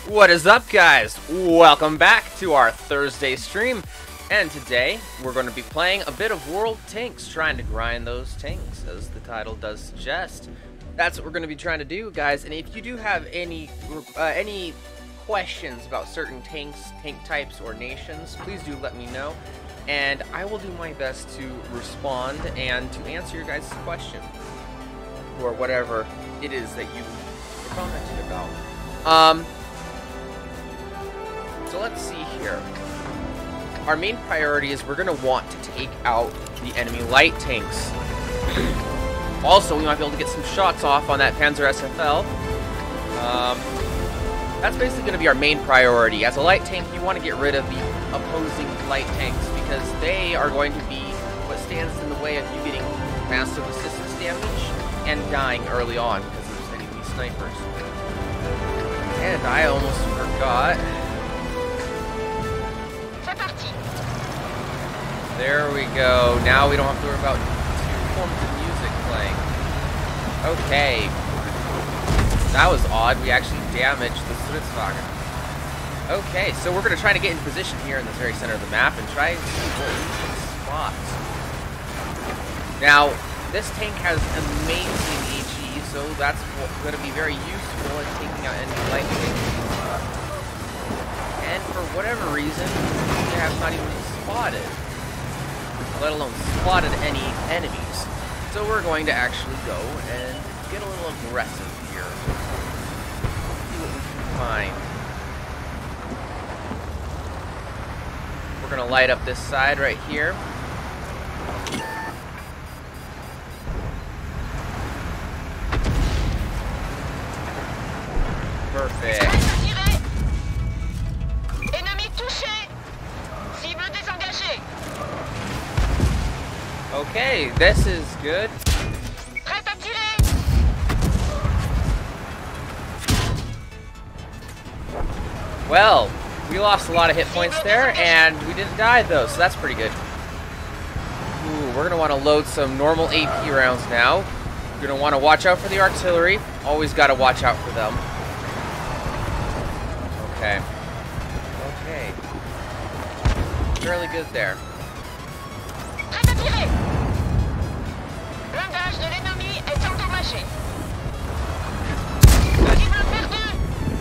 What is up, guys? Welcome back to our Thursday stream, and today we're going to be playing a bit of World Tanks, trying to grind those tanks, as the title does suggest. That's what we're going to be trying to do, guys, and if you do have any questions about certain tanks, tank types, or nations, please do let me know, and I will do my best to respond and to answer your guys' question, or whatever it is that you commented about. So let's see here. Our main priority is we're going to want to take out the enemy light tanks. Also, we might be able to get some shots off on that Panzer SFL. That's basically going to be our main priority. As a light tank, you want to get rid of the opposing light tanks because they are going to be what stands in the way of you getting massive assistance damage and dying early on because there's enemy snipers. And I almost forgot. There we go. Now we don't have to worry about two forms of music playing. Okay. That was odd. We actually damaged the Stridswagen. Okay, so we're going to try to get in position here in the very center of the map and try and see what we can spot. Now, this tank has amazing HE, so that's going to be very useful in taking out enemy light tanks. And for whatever reason, we have not even spotted, let alone spotted any enemies. So we're going to actually go and get a little aggressive here. See what we can find. We're going to light up this side right here. Perfect. Okay, this is good. Well, we lost a lot of hit points there, and we didn't die though, so that's pretty good. Ooh, we're going to want to load some normal AP rounds now. We're going to want to watch out for the artillery. Always got to watch out for them. Okay. Okay. Fairly good there.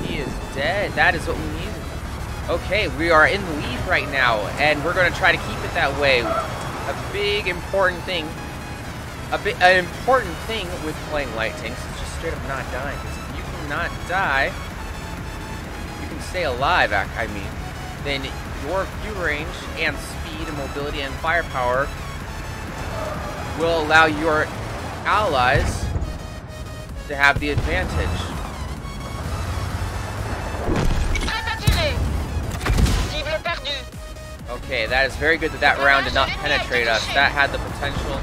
He is dead. That is what we needed. Okay, we are in the lead right now, and we're going to try to keep it that way. A big important thing. An important thing with playing light tanks is just straight up not dying. Because if you cannot die, you can stay alive. I mean, then your view range and speed and mobility and firepower will allow your allies to have the advantage. Okay, that is very good that that round did not penetrate us. That had the potential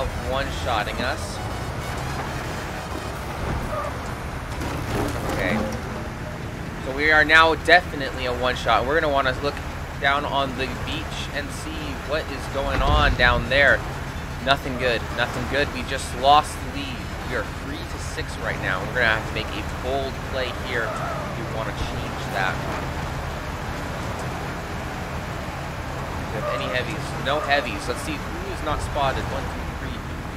of one-shotting us. Okay. So we are now definitely a one-shot. We're going to want to look down on the beach and see what is going on down there. Nothing good. Nothing good. We just lost the lead. We are 3-6 right now. We're going to have to make a bold play here if we want to change that. Do we have any heavies? No heavies. Let's see who is not spotted. 1, 2,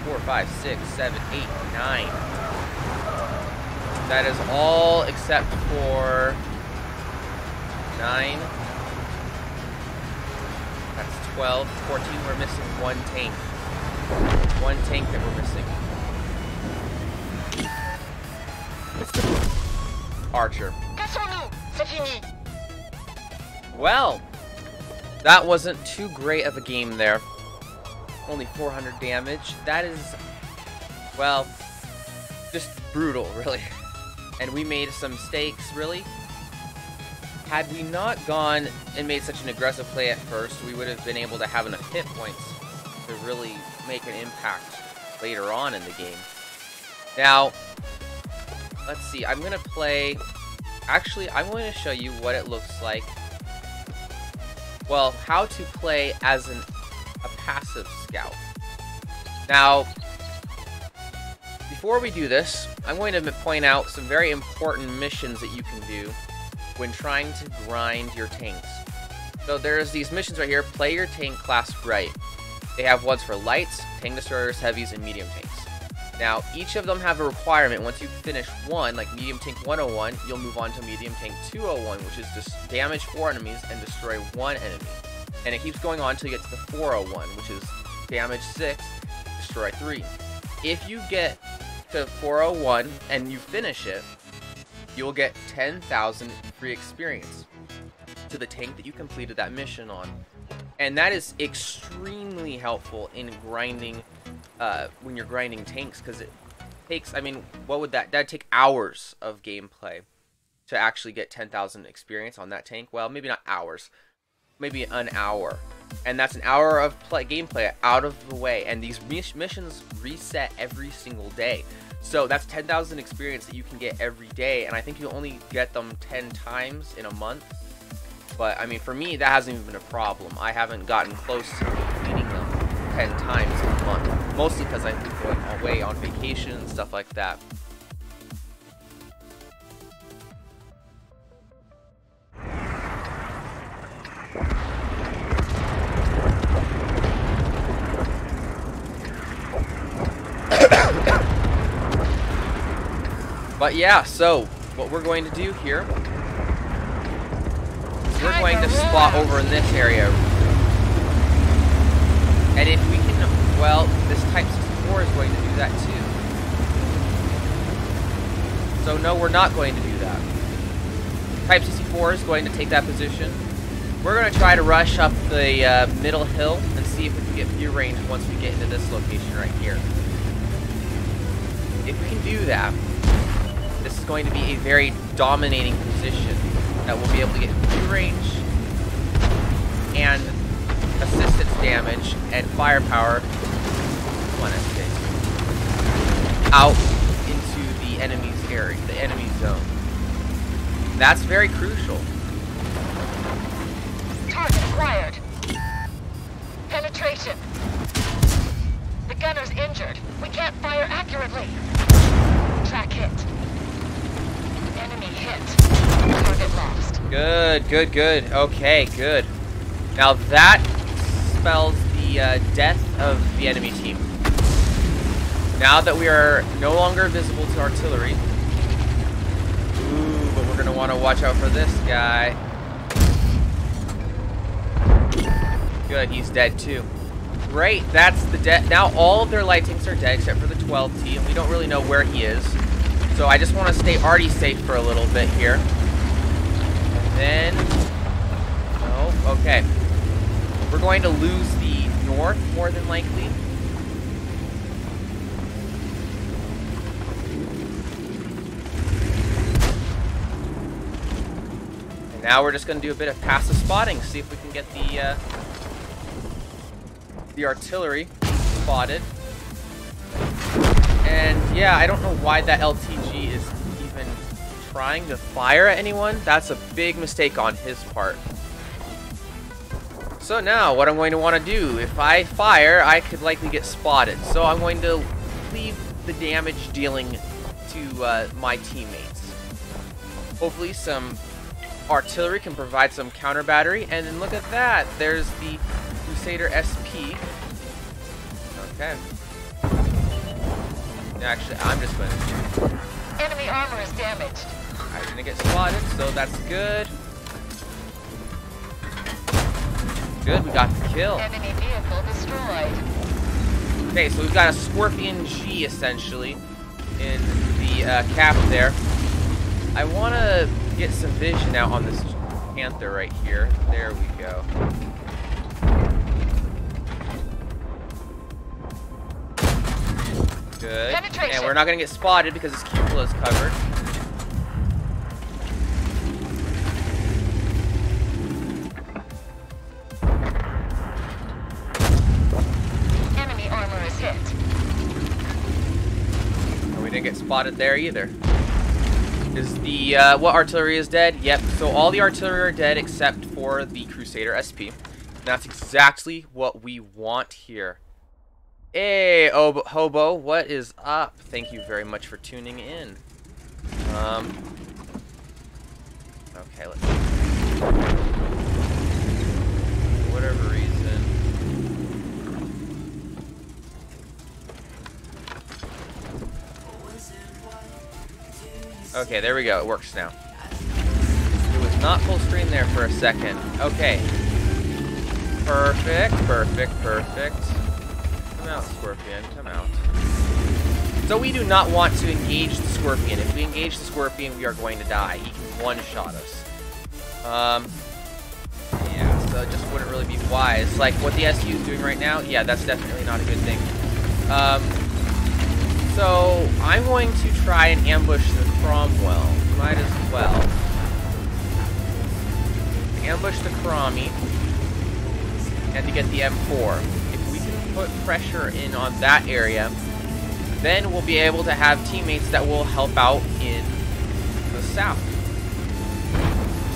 3, 4, 5, 6, 7, 8, 9. That is all except for 9. That's 12. 14. We're missing one tank. One tank that we're missing. Archer. Well, that wasn't too great of a game there. Only 400 damage. That is, well, just brutal, really. And we made some mistakes, really. Had we not gone and made such an aggressive play at first, we would have been able to have enough hit points to really make an impact later on in the game. Now, let's see. I'm going to play... Actually, I'm going to show you what it looks like. Well, how to play as a passive scout. Now, before we do this, I'm going to point out some very important missions that you can do when trying to grind your tanks. So there's these missions right here. Play your tank class right. They have ones for lights, tank destroyers, heavies, and medium tanks. Now, each of them have a requirement. Once you finish one, like medium tank 101, you'll move on to medium tank 201, which is just damage 4 enemies and destroy 1 enemy. And it keeps going on until you get to the 401, which is damage 6, destroy 3. If you get to 401 and you finish it, you'll get 10,000 free experience to the tank that you completed that mission on. And that is extremely helpful in grinding, when you're grinding tanks, because it takes, I mean, what would that'd take hours of gameplay to actually get 10,000 experience on that tank. Well, maybe not hours, maybe an hour. And that's an hour of gameplay out of the way, and these missions reset every single day. So that's 10,000 experience that you can get every day, and I think you only get them 10 times in a month. But, I mean, for me, that hasn't even been a problem. I haven't gotten close to completing them 10 times in a month. Mostly because I've been going away on vacation and stuff like that. But yeah, so what we're going to do here is we're going to spot over in this area. And if we can, well, this Type 64 is going to do that too. So no, we're not going to do that. Type 64 is going to take that position. We're going to try to rush up the middle hill and see if we can get view range once we get into this location right here. If we can do that, this is going to be a very dominating position that we'll be able to get view range and assistance damage and firepower out into the enemy's area, the enemy zone. That's very crucial. Target acquired. Penetration. The gunner's injured. We can't fire accurately. Track hit. Enemy hit. Target lost. Good, good, good. Okay, good. Now that spells the death of the enemy team. Now that we are no longer visible to artillery. Ooh, but we're going to want to watch out for this guy. Good, he's dead too. Great, that's the dead. Now all of their light tanks are dead except for the 12T, and we don't really know where he is. So I just want to stay arty safe for a little bit here. And then... oh, okay. We're going to lose the north, more than likely. And now we're just going to do a bit of passive spotting, see if we can get the artillery spotted. And yeah, I don't know why that LTG is even trying to fire at anyone. That's a big mistake on his part. So now, what I'm going to want to do, if I fire, I could likely get spotted. So I'm going to leave the damage dealing to my teammates. Hopefully some artillery can provide some counter battery. And then look at that, there's the Crusader SP. Okay. Actually, I'm just going to... enemy armor is damaged. I didn't get spotted, so that's good. Good, we got the kill. Enemy vehicle destroyed. Okay, so we've got a Scorpion G, essentially, in the cap there. I want to get some vision out on this Panther right here. There we go. Good. And we're not going to get spotted because his cupola is covered. Enemy armor is hit. And we didn't get spotted there either. Is the, what artillery is dead? Yep, so all the artillery are dead except for the Crusader SP. And that's exactly what we want here. Hey, Hobo, what is up? Thank you very much for tuning in. Okay, let's see. For whatever reason. Okay, there we go. It works now. It was not full screen there for a second. Okay. Perfect, perfect, perfect. Come out, Scorpion. Come out. So we do not want to engage the Scorpion. If we engage the Scorpion, we are going to die. He can one-shot us. Yeah, so it just wouldn't really be wise. Like, what the SU is doing right now, yeah, that's definitely not a good thing. So I'm going to try and ambush the Cromwell. Might as well. Ambush the Crommy. And to get the M4. If we can put pressure in on that area, then we'll be able to have teammates that will help out in the south.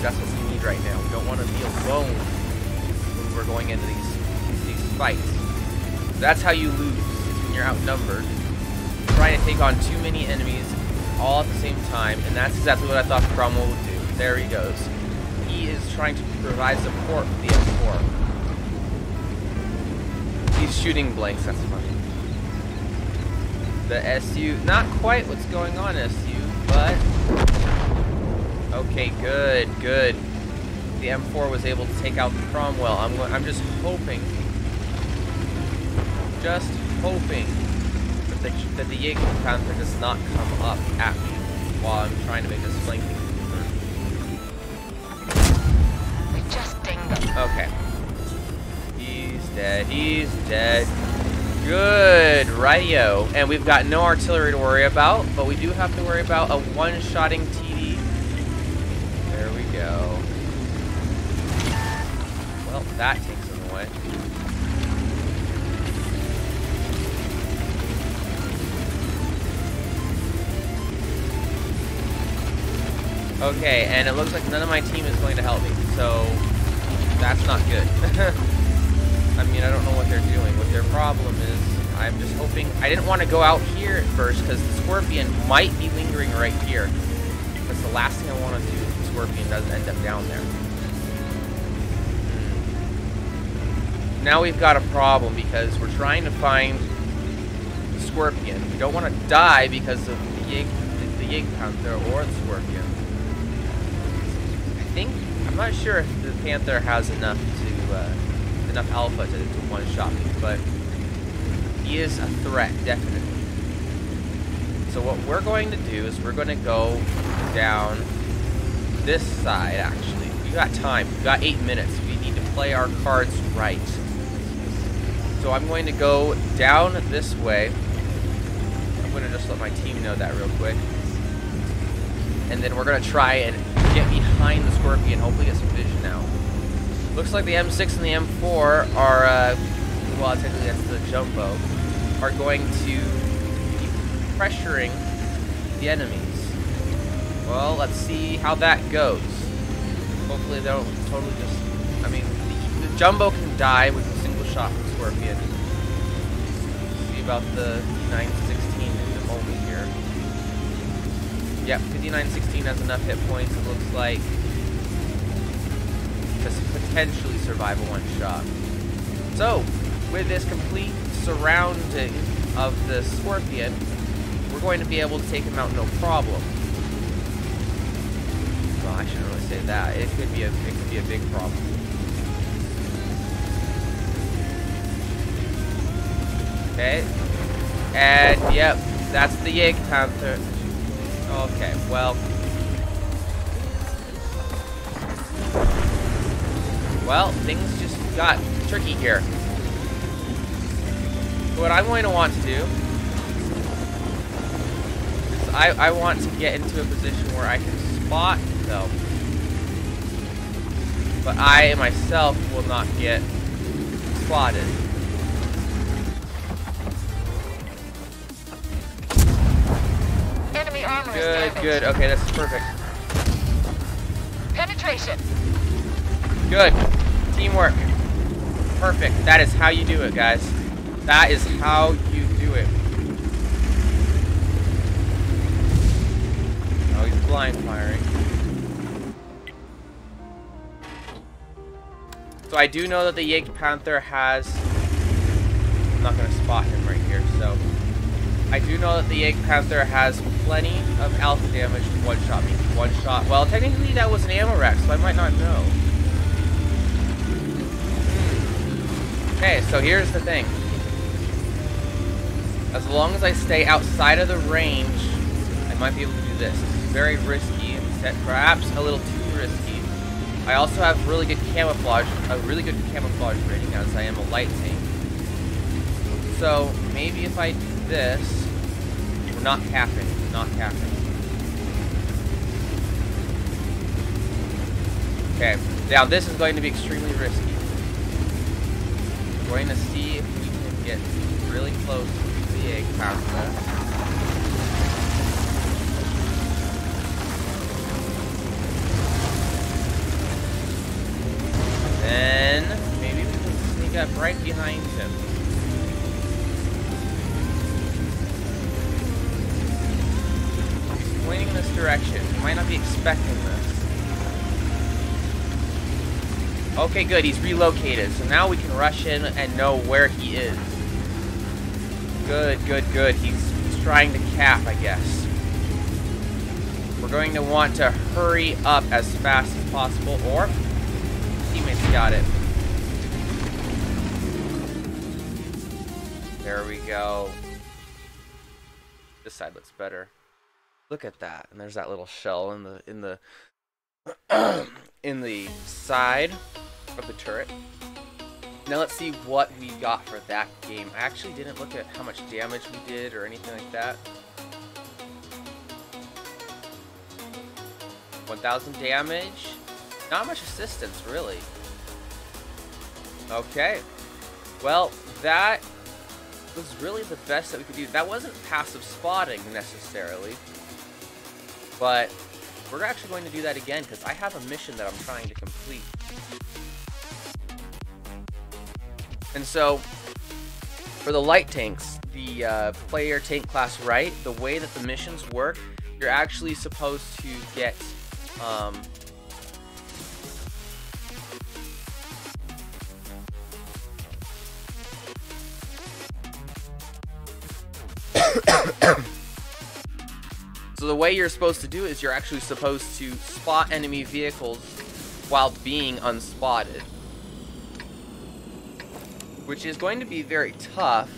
That's what we need right now. We don't want to be alone when we're going into these fights. That's how you lose, is when you're outnumbered. Trying to take on too many enemies all at the same time, and that's exactly what I thought Cromwell would do. There he goes. He is trying to provide support for the M4. He's shooting blanks, that's funny. The SU, not quite what's going on, SU, but... Okay, good, good. The M4 was able to take out the Cromwell. I'm just hoping that the Jaeger Panther does not come up at me while I'm trying to make this flanking maneuver. We just dinged them. Okay. He's dead. He's dead. Good. Rightio. And we've got no artillery to worry about, but we do have to worry about a one-shotting TD. There we go. Well, that takes him away. Okay, and it looks like none of my team is going to help me, so that's not good. I mean, I don't know what they're doing. What their problem is, I'm just hoping... I didn't want to go out here at first, because the Scorpion might be lingering right here. That's the last thing I want to do if the Scorpion doesn't end up down there. Now we've got a problem, because we're trying to find the Scorpion. We don't want to die because of the Jaeger Panther or the Scorpion. I'm not sure if the Panther has enough alpha to one-shot me, but he is a threat, definitely. So what we're going to do is we're going to go down this side, actually. We got time. We got 8 minutes. We need to play our cards right. So I'm going to go down this way. I'm going to just let my team know that real quick. And then we're going to try and get behind the Scorpion, hopefully get some vision now. Looks like the M6 and the M4 are, well, technically that's the Jumbo, are going to be pressuring the enemies. Well, let's see how that goes. Hopefully they don't totally just, I mean, the Jumbo can die with a single shot from Scorpion. See about the 916 in a moment here. Yep, 5916 has enough hit points, it looks like, to potentially survive a one-shot. So, with this complete surrounding of the Scorpion, we're going to be able to take him out no problem. Well, I shouldn't really say that. It could be a big problem. Okay. And, yep, that's the Jaeger Panther. Okay, well. Well, things just got tricky here. So what I'm going to want to do is I want to get into a position where I can spot them. But I myself will not get spotted. Enemy armor is Good, damaged. good. Okay, that's perfect. Penetration. Good. Teamwork. Perfect. That is how you do it, guys. That is how you do it. Oh, he's blind firing. So I do know that the Jagdpanther has... I'm not going to spot him right here, so... I do know that the Jagdpanther has plenty of alpha damage to one-shot me. One-shot... Well, technically that was an ammo rack, so I might not know. Okay, so here's the thing. As long as I stay outside of the range, I might be able to do this. This is very risky, perhaps a little too risky. I also have really good camouflage, a really good camouflage rating as I am a light tank. So maybe if I do this, we're not capping, not capping. Okay, now this is going to be extremely risky. We're going to see if we can get really close to the Jagdpanther. Then maybe we can sneak up right behind him. He's pointing in this direction. He might not be expecting this. Okay, good. He's relocated. So now we can rush in and know where he is. Good, good, good. He's trying to cap, I guess. We're going to want to hurry up as fast as possible, or teammates got it. There we go. This side looks better. Look at that. And there's that little shell in the in the side of the turret. Now let's see what we got for that game. I actually didn't look at how much damage we did or anything like that. 1,000 damage. Not much assistance, really. Okay. Well, that was really the best that we could do. That wasn't passive spotting, necessarily. But we're actually going to do that again, because I have a mission that I'm trying to complete. And so, for the light tanks, the player tank class right, the way that the missions work, you're actually supposed to get... So the way you're supposed to do it is you're actually supposed to spot enemy vehicles while being unspotted. Which is going to be very tough,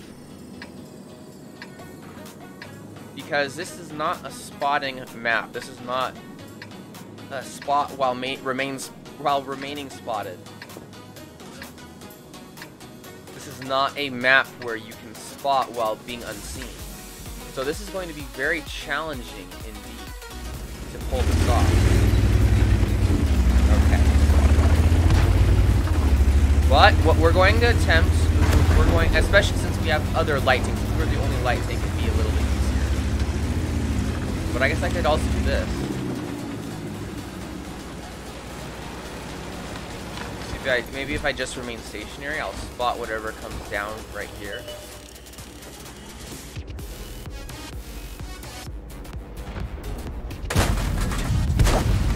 because this is not a spotting map. This is not a spot while remaining spotted. This is not a map where you can spot while being unseen. So this is going to be very challenging indeed to pull this off. Okay. But what we're going to attempt, especially since we have other light tanks, if we're the only light tank, it'd be a little bit easier. But I guess I could also do this. Maybe if I just remain stationary, I'll spot whatever comes down right here.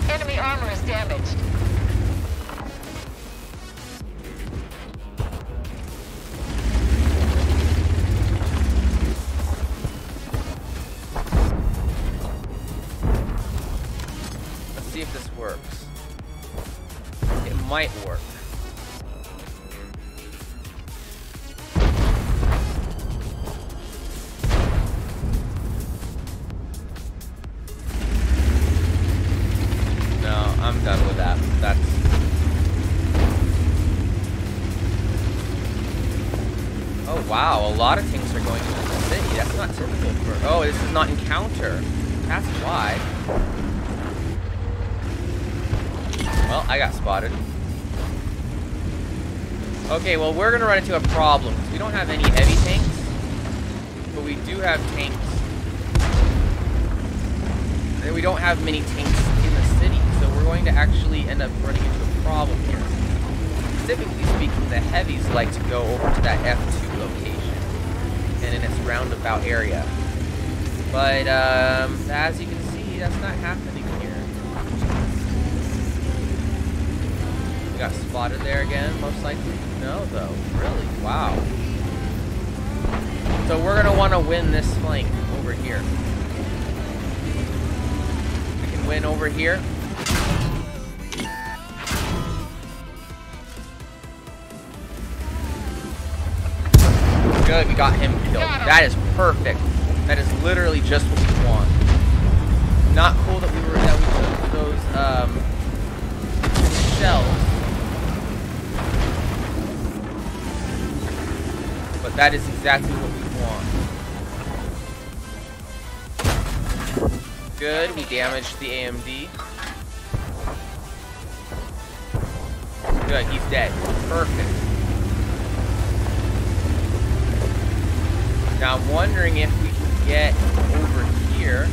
Enemy armor is damaged. Let's see if this works. It might work. I'm done with that. That's... Oh wow, a lot of tanks are going into the city. That's not typical for... Oh, this is not encounter. That's why. Well, I got spotted. Okay, well, we're gonna run into a problem. We don't have any heavy tanks, but we do have tanks. And we don't have many tanks in the city, so we're going to actually end up running into a problem here. Specifically speaking, the heavies like to go over to that F2 location and in its roundabout area. But as you can see, that's not happening here. We got spotted there again, most likely. No, though. Really? Wow. So we're going to want to win this flank over here. We can win over here. Good, we got him killed. That is perfect. That is literally just what we want. Not cool that we took those shells. But that is exactly what we want. Good, we damaged the AMD. Good, he's dead. Perfect. Now I'm wondering if we can get over here.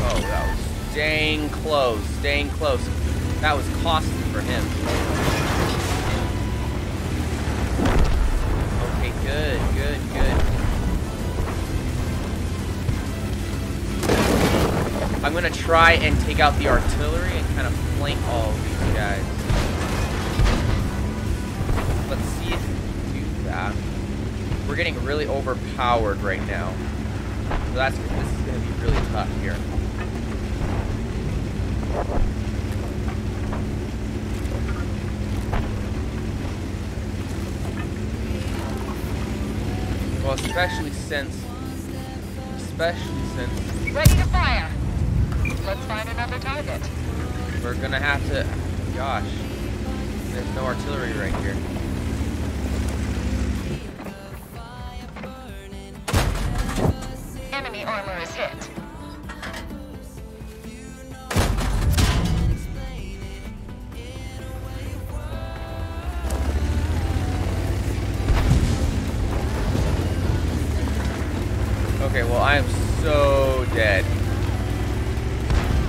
Oh, that was dang close. Dang close. That was costly for him. Okay, good, good, good. I'm gonna try and take out the artillery and kind of flank all of these guys. Let's see if we can do that. We're getting really overpowered right now. So this is gonna be really tough here. Well, especially since ready to fire. Let's find another target. We're gonna have to. Gosh, there's no artillery right here. Enemy armor is hit. Okay, well, I am so dead.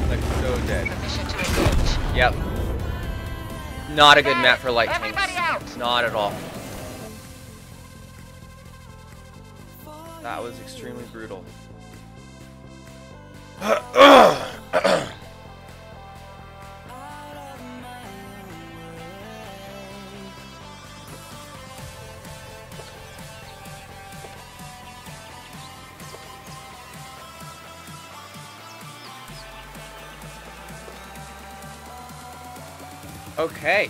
Like, so dead. Permission to engage. Yep. Not a good map for light tanks. Everybody out. Not at all. That was extremely brutal. Okay.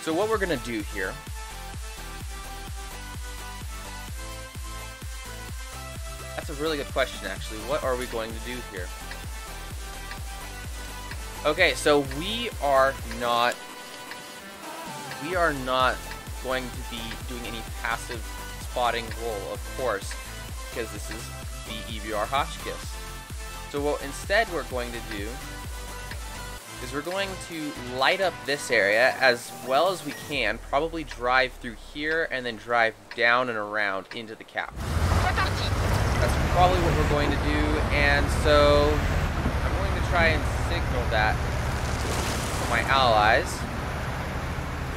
So what we're gonna do here that's a really good question, actually. What are we going to do here? Okay, so we are not going to be doing any passive spotting role, of course, because this is the EBR Hotchkiss. So what instead we're going to do is we're going to light up this area as well as we can, probably drive through here and then drive down and around into the cap. That's probably what we're going to do, and so I'm going to try and signal that to my allies.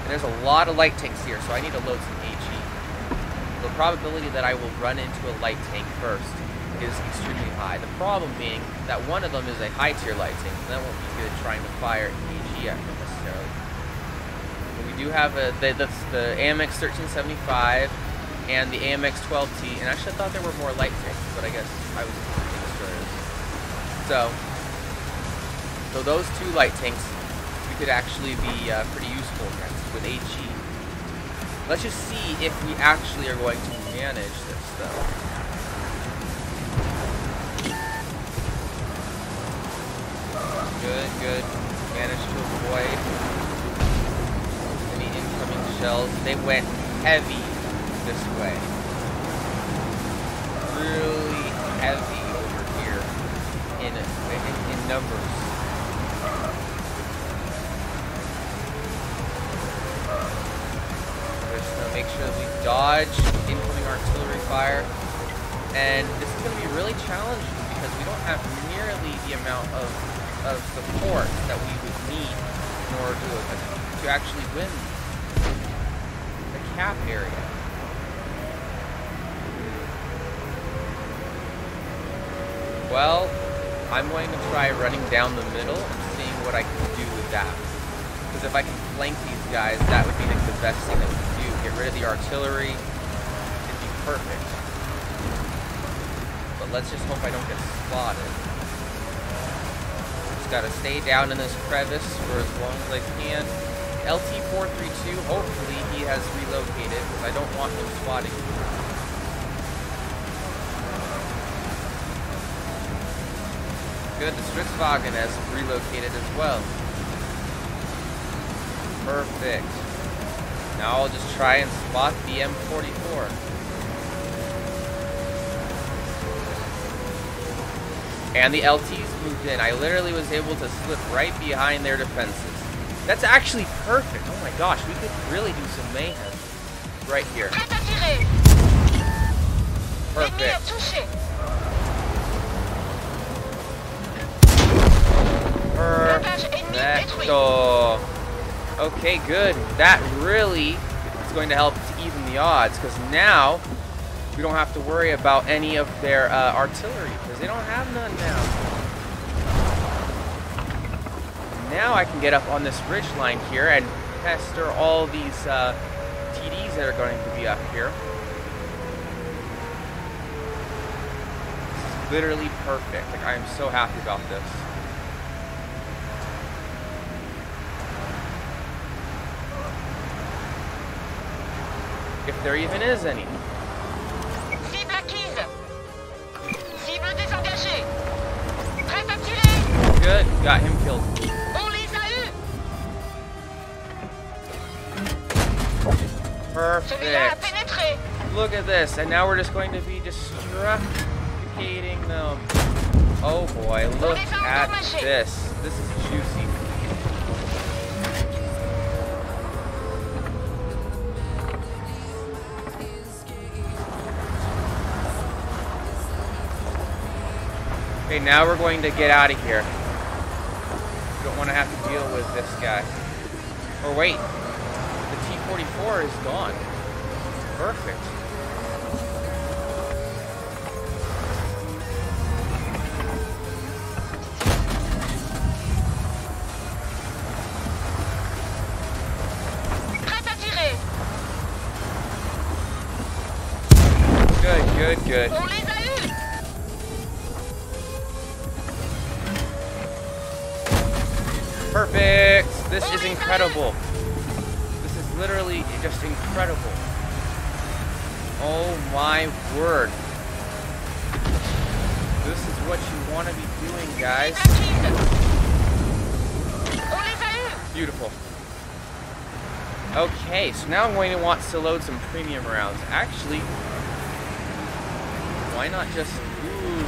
And there's a lot of light tanks here, so I need to load some HE. The probability that I will run into a light tank first is extremely high. The problem being that one of them is a high tier light tank, and that won't be good trying to fire HE at them necessarily. But we do have the AMX 1375 and the AMX 12T, and actually I thought there were more light tanks, but I guess I was thinking destroyers. So those two light tanks we could actually be pretty useful against with HE. Let's just see if we actually are going to manage this though. Good, good. Managed to avoid any incoming shells. They went heavy this way. Really heavy over here in numbers. Just to make sure that we dodge incoming artillery fire. And this is going to be really challenging because we don't have nearly the amount of of support that we would need in order to actually win the cap area. Well, I'm going to try running down the middle and seeing what I can do with that. Because if I can flank these guys, that would be like the best thing that we can do. Get rid of the artillery. It'd be perfect. But let's just hope I don't get spotted. Just gotta stay down in this crevice for as long as I can. LT-432, hopefully he has relocated, because I don't want him spotting me. Good, the Stritzwagen has relocated as well. Perfect. Now I'll just try and spot the M44. And the LTs moved in. I literally was able to slip right behind their defenses. That's actually perfect. Oh my gosh, we could really do some mayhem right here. Perfect. Perfecto. Okay, good. That really is going to help to even the odds, because now we don't have to worry about any of their artillery, because they don't have none now. Now I can get up on this ridge line here and pester all these TDs that are going to be up here. This is literally perfect. Like, I am so happy about this. If there even is any. Cible acquise. Cible désengagée. Prête à tirer. Good, got him killed. On les a eus. Celui-là a Perfect. pénétré. Look at this, and now we're just going to be destructicating them. Oh boy, look at this. This is juicy. Okay, now we're going to get out of here. We don't want to have to deal with this guy. Or wait, the T-44 is gone. Perfect. Prête à tirer. Good, good, good. On les a eus. Perfect! This is incredible. This is literally just incredible. Oh my word. This is what you want to be doing, guys. On les a eus. Beautiful. Okay, so now I'm going to want to load some premium rounds. Actually, why not just... Ooh,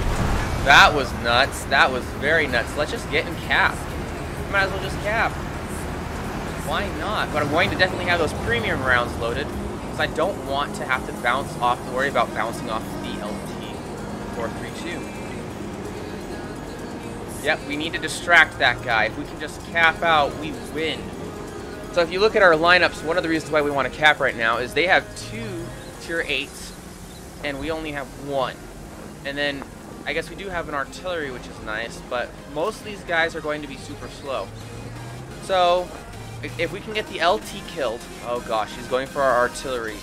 that was nuts. That was very nuts. Let's just get in cap. Might as well just cap. Why not? But I'm going to definitely have those premium rounds loaded, because I don't want to have to worry about bouncing off the LT-432. Yep, we need to distract that guy. If we can just cap out, we win. So if you look at our lineups, one of the reasons why we want to cap right now is they have 2 tier 8s, and we only have 1. And then I guess we do have an artillery, which is nice, but most of these guys are going to be super slow. So, if we can get the LT killed... Oh gosh, he's going for our artillery.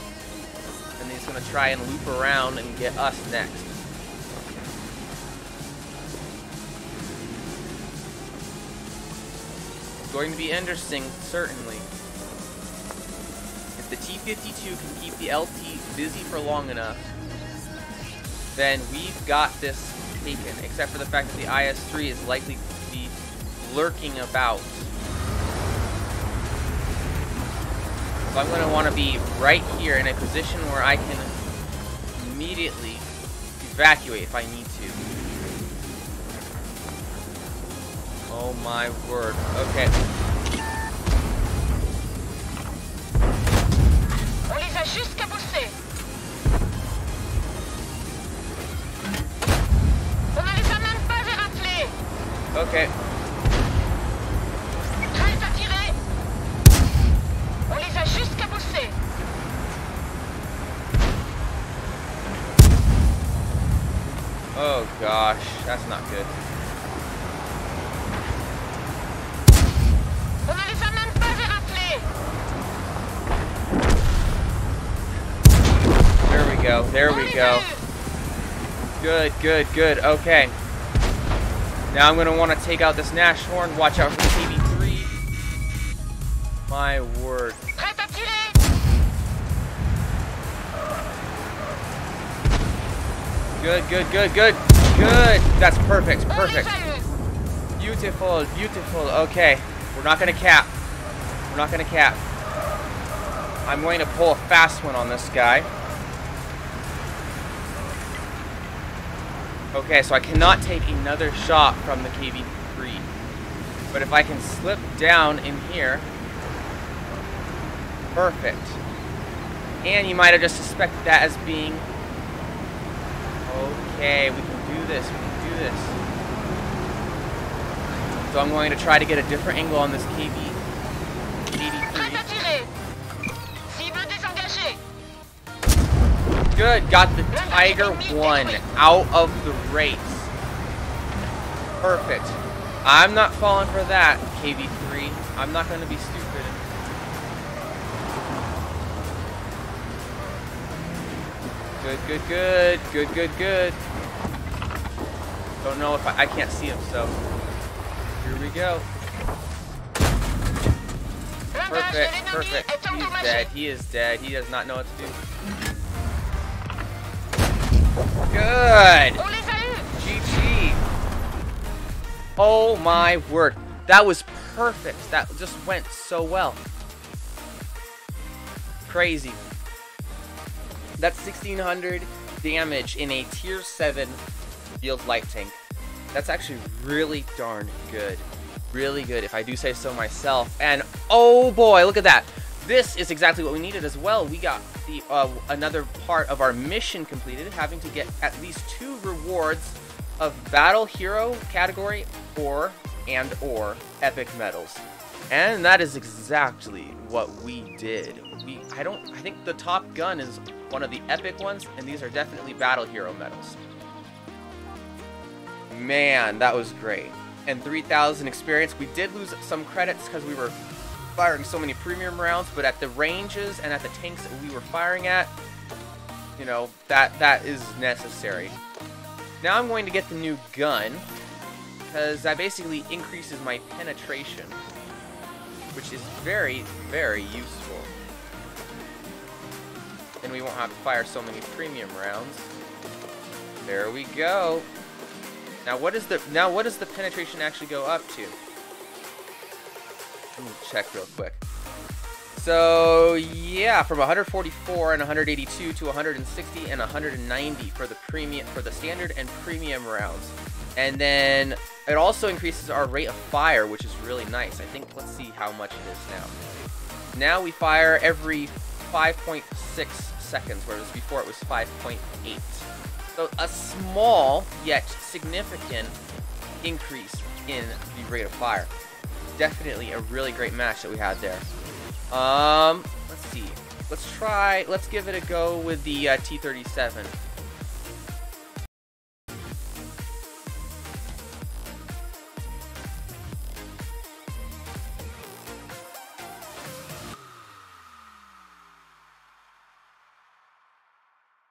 And he's going to try and loop around and get us next. It's going to be interesting, certainly. If the T-52 can keep the LT busy for long enough, then we've got this taken, except for the fact that the IS-3 is likely to be lurking about. So I'm going to want to be right here in a position where I can immediately evacuate if I need to. Oh my word. Okay. On les a juste cabossés. On ne les a même pas éraflés. Okay. gosh, that's not good. On ne les a même pas éraflés. There we go. There we go. Good, good, good. Okay. Now I'm going to want to take out this Nashorn. Watch out for the KB3. My word. Prêt à tirer. Good, good, good, good. Good. That's perfect. On les Perfect. a eus. Beautiful, beautiful. Okay. We're not going to cap. We're not going to cap. I'm going to pull a fast one on this guy. Okay, so I cannot take another shot from the KB3. But if I can slip down in here, perfect. And you might have just suspected that as being, okay, we can do this, we can do this. So I'm going to try to get a different angle on this Prêt à KB3. tirer. Cible désengagée. Good, got the Tiger 1 out of the race. Perfect. I'm not falling for that, KB3. I'm not going to be stupid. Good, good, good. Good, good, good. Don't know if I can't see him, so here we go. Langage de Perfect, l'ennemi perfect. est He's endommagé. dead. He is dead. He does not know what to do. Good. On les a eus. GG. Oh my word. That was perfect. That just went so well. Crazy. That's 1600 damage in a tier 7 field light tank. That's actually really darn good. Really good, if I do say so myself. And oh boy, look at that. This is exactly what we needed as well. We got the another part of our mission completed, having to get at least 2 rewards of Battle Hero category or Epic Medals. And that is exactly what we did. I think the Top Gun is one of the epic ones, and these are definitely Battle Hero medals. Man, that was great. And 3,000 experience. We did lose some credits because we were firing so many premium rounds, but at the ranges and at the tanks that we were firing at, you know, that is necessary. Now I'm going to get the new gun, because that basically increases my penetration, which is very, very useful. Then we won't have to fire so many premium rounds. There we go. Now what does the penetration actually go up to? Let me check real quick. So yeah, from 144 and 182 to 160 and 190 for the standard and premium rounds. And then it also increases our rate of fire, which is really nice. I think, let's see how much it is now. Now we fire every 5.6 seconds, whereas before it was 5.8. So a small yet significant increase in the rate of fire. Definitely a really great match that we had there. Let's see. Let's give it a go with the T-37.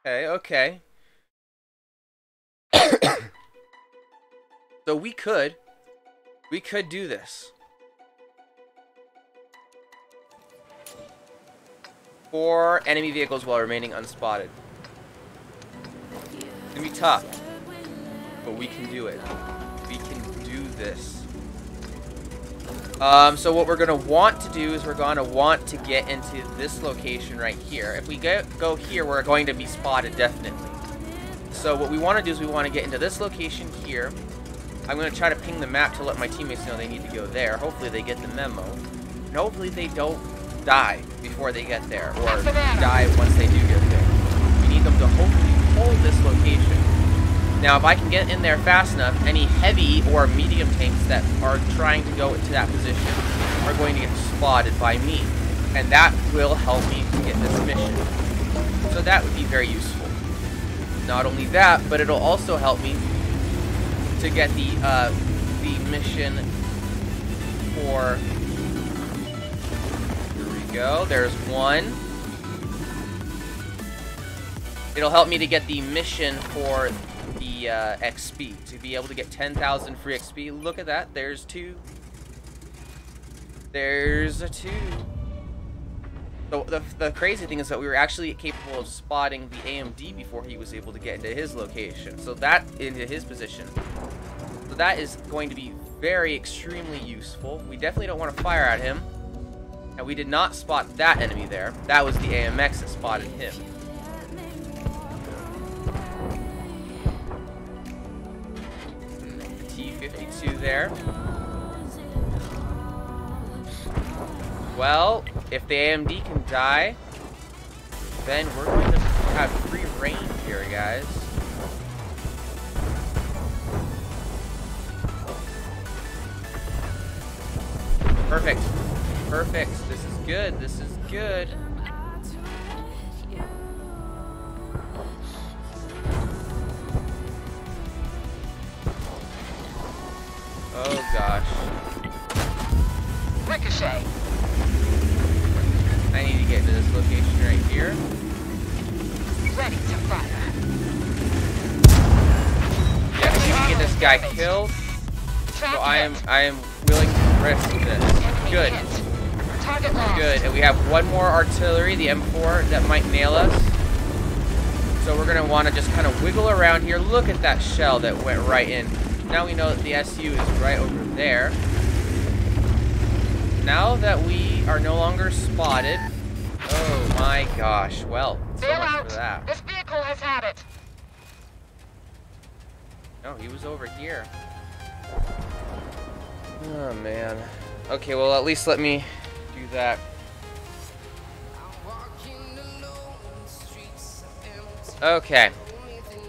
Okay. So we could do this. 4 enemy vehicles while remaining unspotted. It's gonna be tough, but we can do it. We can do this. So what we're gonna want to do is we're gonna want to get into this location right here. If we go here, we're going to be spotted definitely. So what we want to do is we want to get into this location here. I'm going to try to ping the map to let my teammates know they need to go there. Hopefully they get the memo. And hopefully they don't die before they get there, or die once they do get there. We need them to hopefully hold this location. Now if I can get in there fast enough, any heavy or medium tanks that are trying to go into that position are going to get spotted by me. And that will help me to get this mission. So that would be very useful. Not only that, but it'll also help me to get the mission for. Here we go. There's one. It'll help me to get the mission for the XP, to be able to get 10,000 free XP. Look at that. There's two. There's a two. The crazy thing is that we were actually capable of spotting the AMD before he was able to get into his location. So that, into his position. So that is going to be very extremely useful. We definitely don't want to fire at him. And we did not spot that enemy there. That was the AMX that spotted him. T-52 there. Well, if the AMD can die, then we're going to have free reign here, guys. Perfect. Perfect. This is good. This is good. Oh gosh. Ricochet. I need to get to this location right here. Ready to fire. Yeah, we can get this guy killed. So I am willing to risk this. Good. Target lost. Good. And we have one more artillery, the M4, that might nail us. So we're gonna want to just kind of wiggle around here. Look at that shell that went right in. Now we know that the SU is right over there. Now that we are no longer spotted. Oh my gosh. Well, so much for that. This vehicle has had it. No, he was over here. Oh man. Okay, well at least let me do that. Okay.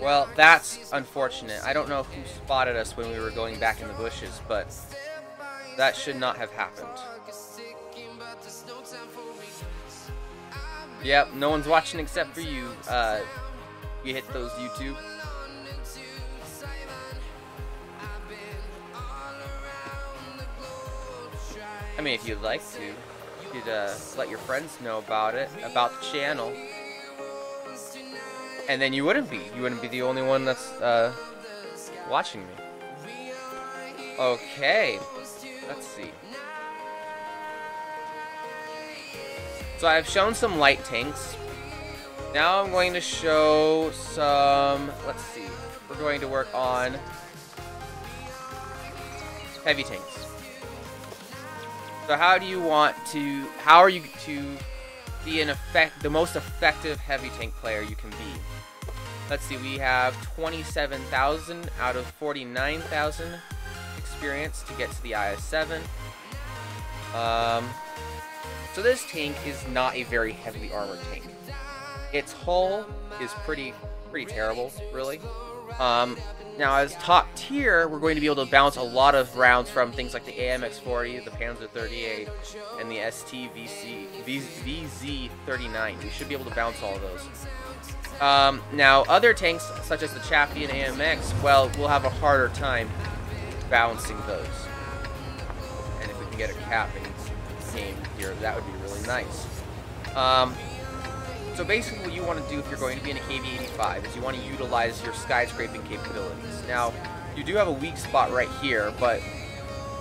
Well, that's unfortunate. I don't know who spotted us when we were going back in the bushes, but that should not have happened. Yep, no one's watching except for you. You hit those YouTube. I mean, if you'd like to, you could let your friends know about it, about the channel. And then you wouldn't be the only one that's watching me. Okay, let's see. So I've shown some light tanks. Now I'm going to show some, let's see, we're going to work on heavy tanks. So how are you to be the most effective heavy tank player you can be? Let's see, we have 27,000 out of 49,000 experience to get to the IS-7. So this tank is not a very heavily armored tank. Its hull is pretty terrible, really. Now as top tier, we're going to be able to bounce a lot of rounds from things like the AMX-40, the Panzer 38, and the VZ-39. We should be able to bounce all of those. Now other tanks, such as the Chaffee and AMX, well, we'll have a harder time bouncing those. And if we can get a capping game here, that would be really nice. So basically what you want to do if you're going to be in a KV-85 is you want to utilize your skyscraping capabilities. Now, you do have a weak spot right here, but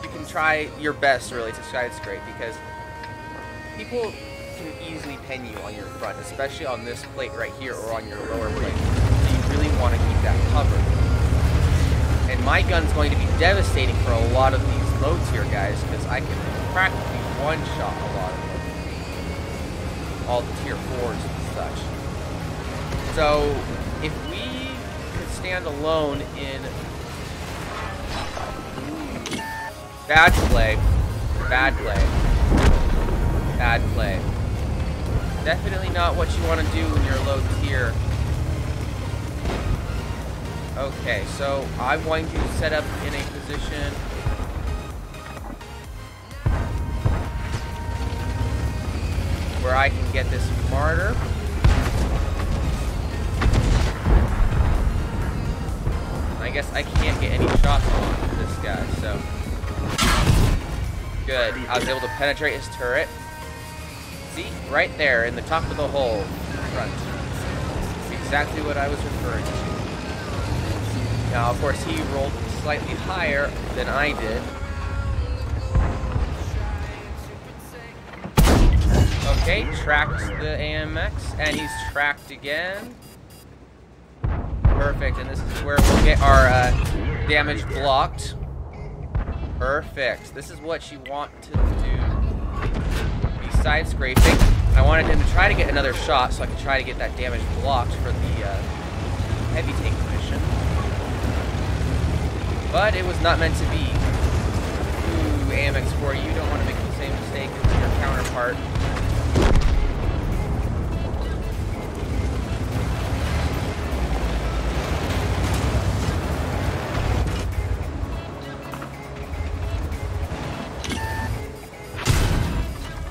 you can try your best really to skyscrape because people can easily pin you on your front, especially on this plate right here or on your lower plate. So you really want to keep that covered. And my gun's going to be devastating for a lot of these loads here, guys, because I can practically one-shot a lot of them. All the tier 4s and such. So, if we could stand alone in... Bad play. Bad play. Bad play. Definitely not what you want to do when you're low tier. Okay, so I'm going to set up in a position where I can get this martyr. I guess I can't get any shots on this guy, so. Good. I was able to penetrate his turret. See? Right there in the top of the hole. Front. Exactly what I was referring to. Now, of course, he rolled slightly higher than I did. Okay, tracked the AMX, and he's tracked again. Perfect, and this is where we'll get our damage blocked. Perfect. This is what you want to do. Besides scraping, I wanted him to try to get another shot so I could try to get that damage blocked for the heavy tank mission. But it was not meant to be. Ooh, AMX4, you don't want to make the same mistake as your counterpart.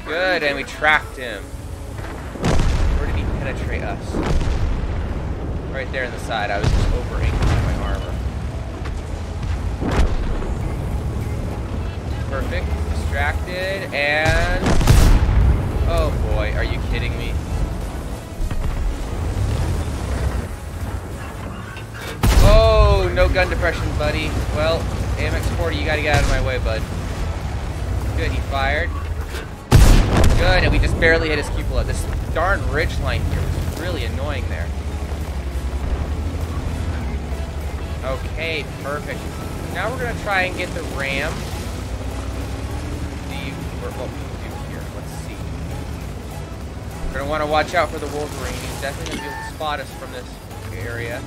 Good, and we tracked him. Where did he penetrate us? Right there in the side. I was just over-aiming by my armor. Perfect. Distracted, and... oh boy, are you kidding me? Oh, no gun depression, buddy. Well, AMX40, you gotta get out of my way, bud. Good, he fired. Good, and we just barely hit his cupola. This darn ridge line here was really annoying there. Okay, perfect. Now we're gonna try and get the ram. See what we can do here. Let's see. We're gonna want to watch out for the Wolverine. He's definitely gonna be able to spot us from this area.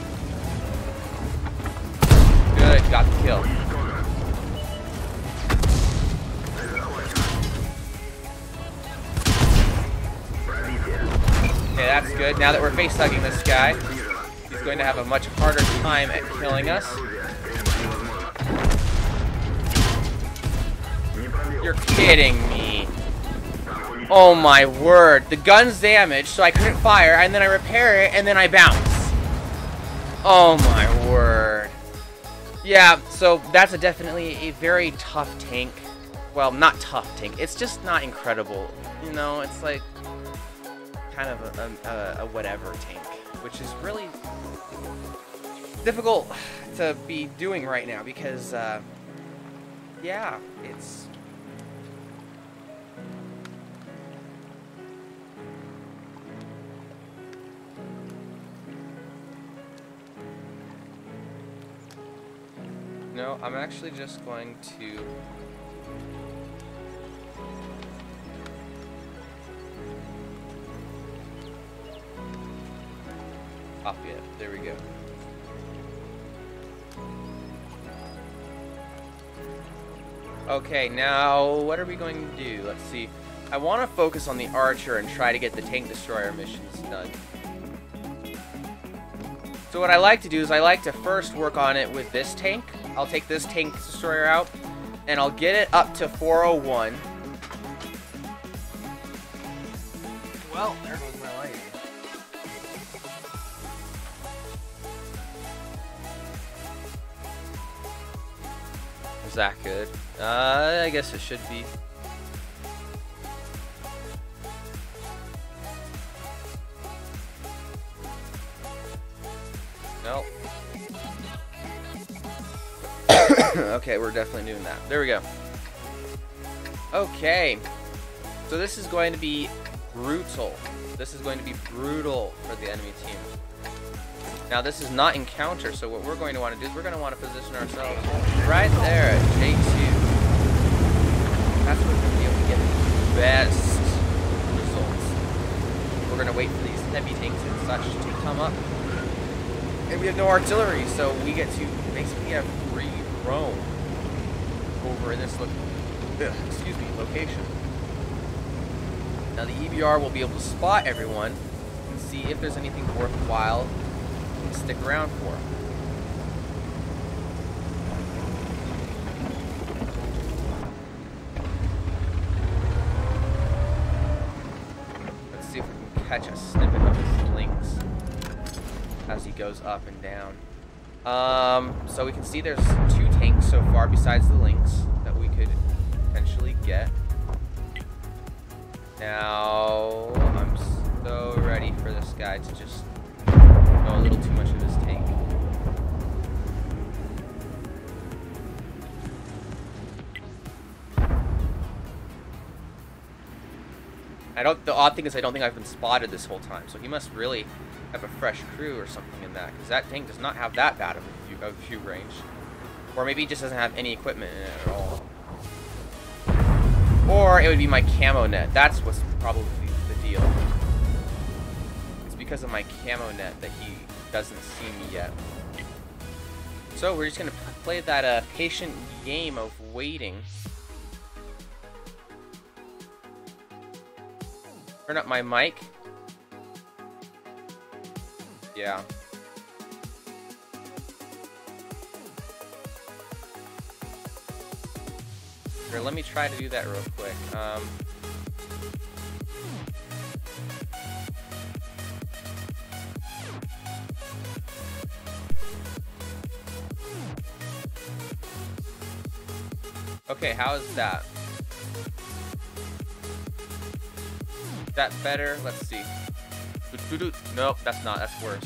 Good, got the kill. Okay, that's good. Now that we're face-hugging this guy, he's going to have a much harder time at killing us. You're kidding me. Oh my word. The gun's damaged, so I couldn't fire, and then I repair it, and then I bounce. Oh my word. Yeah, so that's definitely a very tough tank. Well, not tough tank. It's just not incredible. You know, it's like kind of a whatever tank, which is really difficult to be doing right now because, yeah, it's... No, I'm actually just going to... copy it. There we go. Okay, now what are we going to do? Let's see. I want to focus on the Archer and try to get the Tank Destroyer missions done. So what I like to do is I like to first work on it with this tank. I'll take this Tank Destroyer out and I'll get it up to 401. Well, there goes my light. Is that good? I guess it should be. Nope. Okay, we're definitely doing that. There we go. Okay. So this is going to be brutal. This is going to be brutal for the enemy team. Now this is not encounter, so what we're going to want to do is we're going to want to position ourselves right there at J2. That's where we're going to be able to get the best results. We're going to wait for these heavy tanks and such to come up. And we have no artillery, so we get to basically have free roam over in this location. Now the EBR will be able to spot everyone and see if there's anything worthwhile to stick around for. Let's see if we can catch a snippet of his links as he goes up and down. So we can see there's 2 tanks so far besides the Lynx that we could potentially get. Now, I'm so ready for this guy to just know a little too much of his tank. The odd thing is I don't think I've been spotted this whole time, so he must really have a fresh crew or something in that, because that tank does not have that bad of a view range. Or maybe he just doesn't have any equipment in it at all. Or it would be my camo net. That's what's probably the deal. It's because of my camo net that he doesn't see me yet. So we're just going to play that patient game of waiting. Turn up my mic. Yeah. Here, let me try to do that real quick. Okay, how is that? Is that better? Let's see. Nope, that's not. That's worse.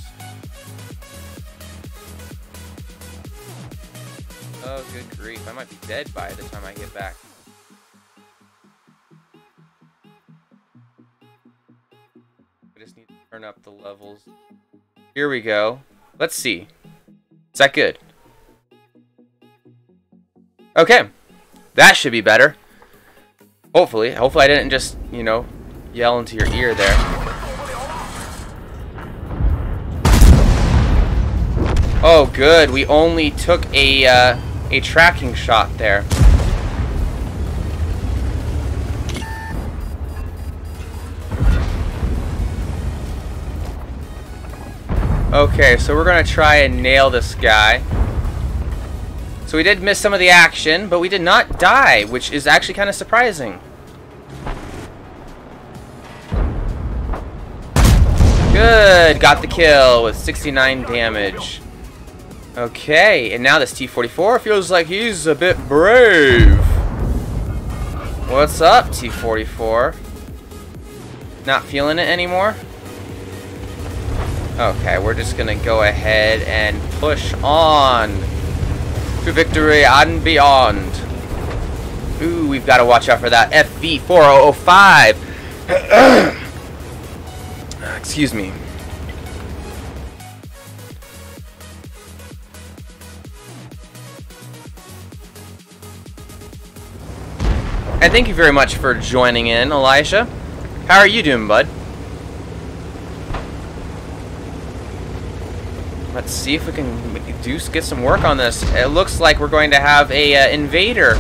Oh, good grief. I might be dead by the time I get back. I just need to turn up the levels. Here we go. Let's see. Is that good? Okay. That should be better. Hopefully. Hopefully I didn't just, you know, yell into your ear there. Oh, good. We only took a tracking shot there. Okay, so we're gonna try and nail this guy. So we did miss some of the action, but we did not die, which is actually kind of surprising. Good, got the kill with 69 damage. Okay, and now this T-44 feels like he's a bit brave. What's up, T-44? Not feeling it anymore? Okay, we're just gonna go ahead and push on to victory and beyond. Ooh, we've got to watch out for that FV4005. Excuse me. And thank you very much for joining in, Elijah. How are you doing, bud? Let's see if we can get some work on this. It looks like we're going to have a invader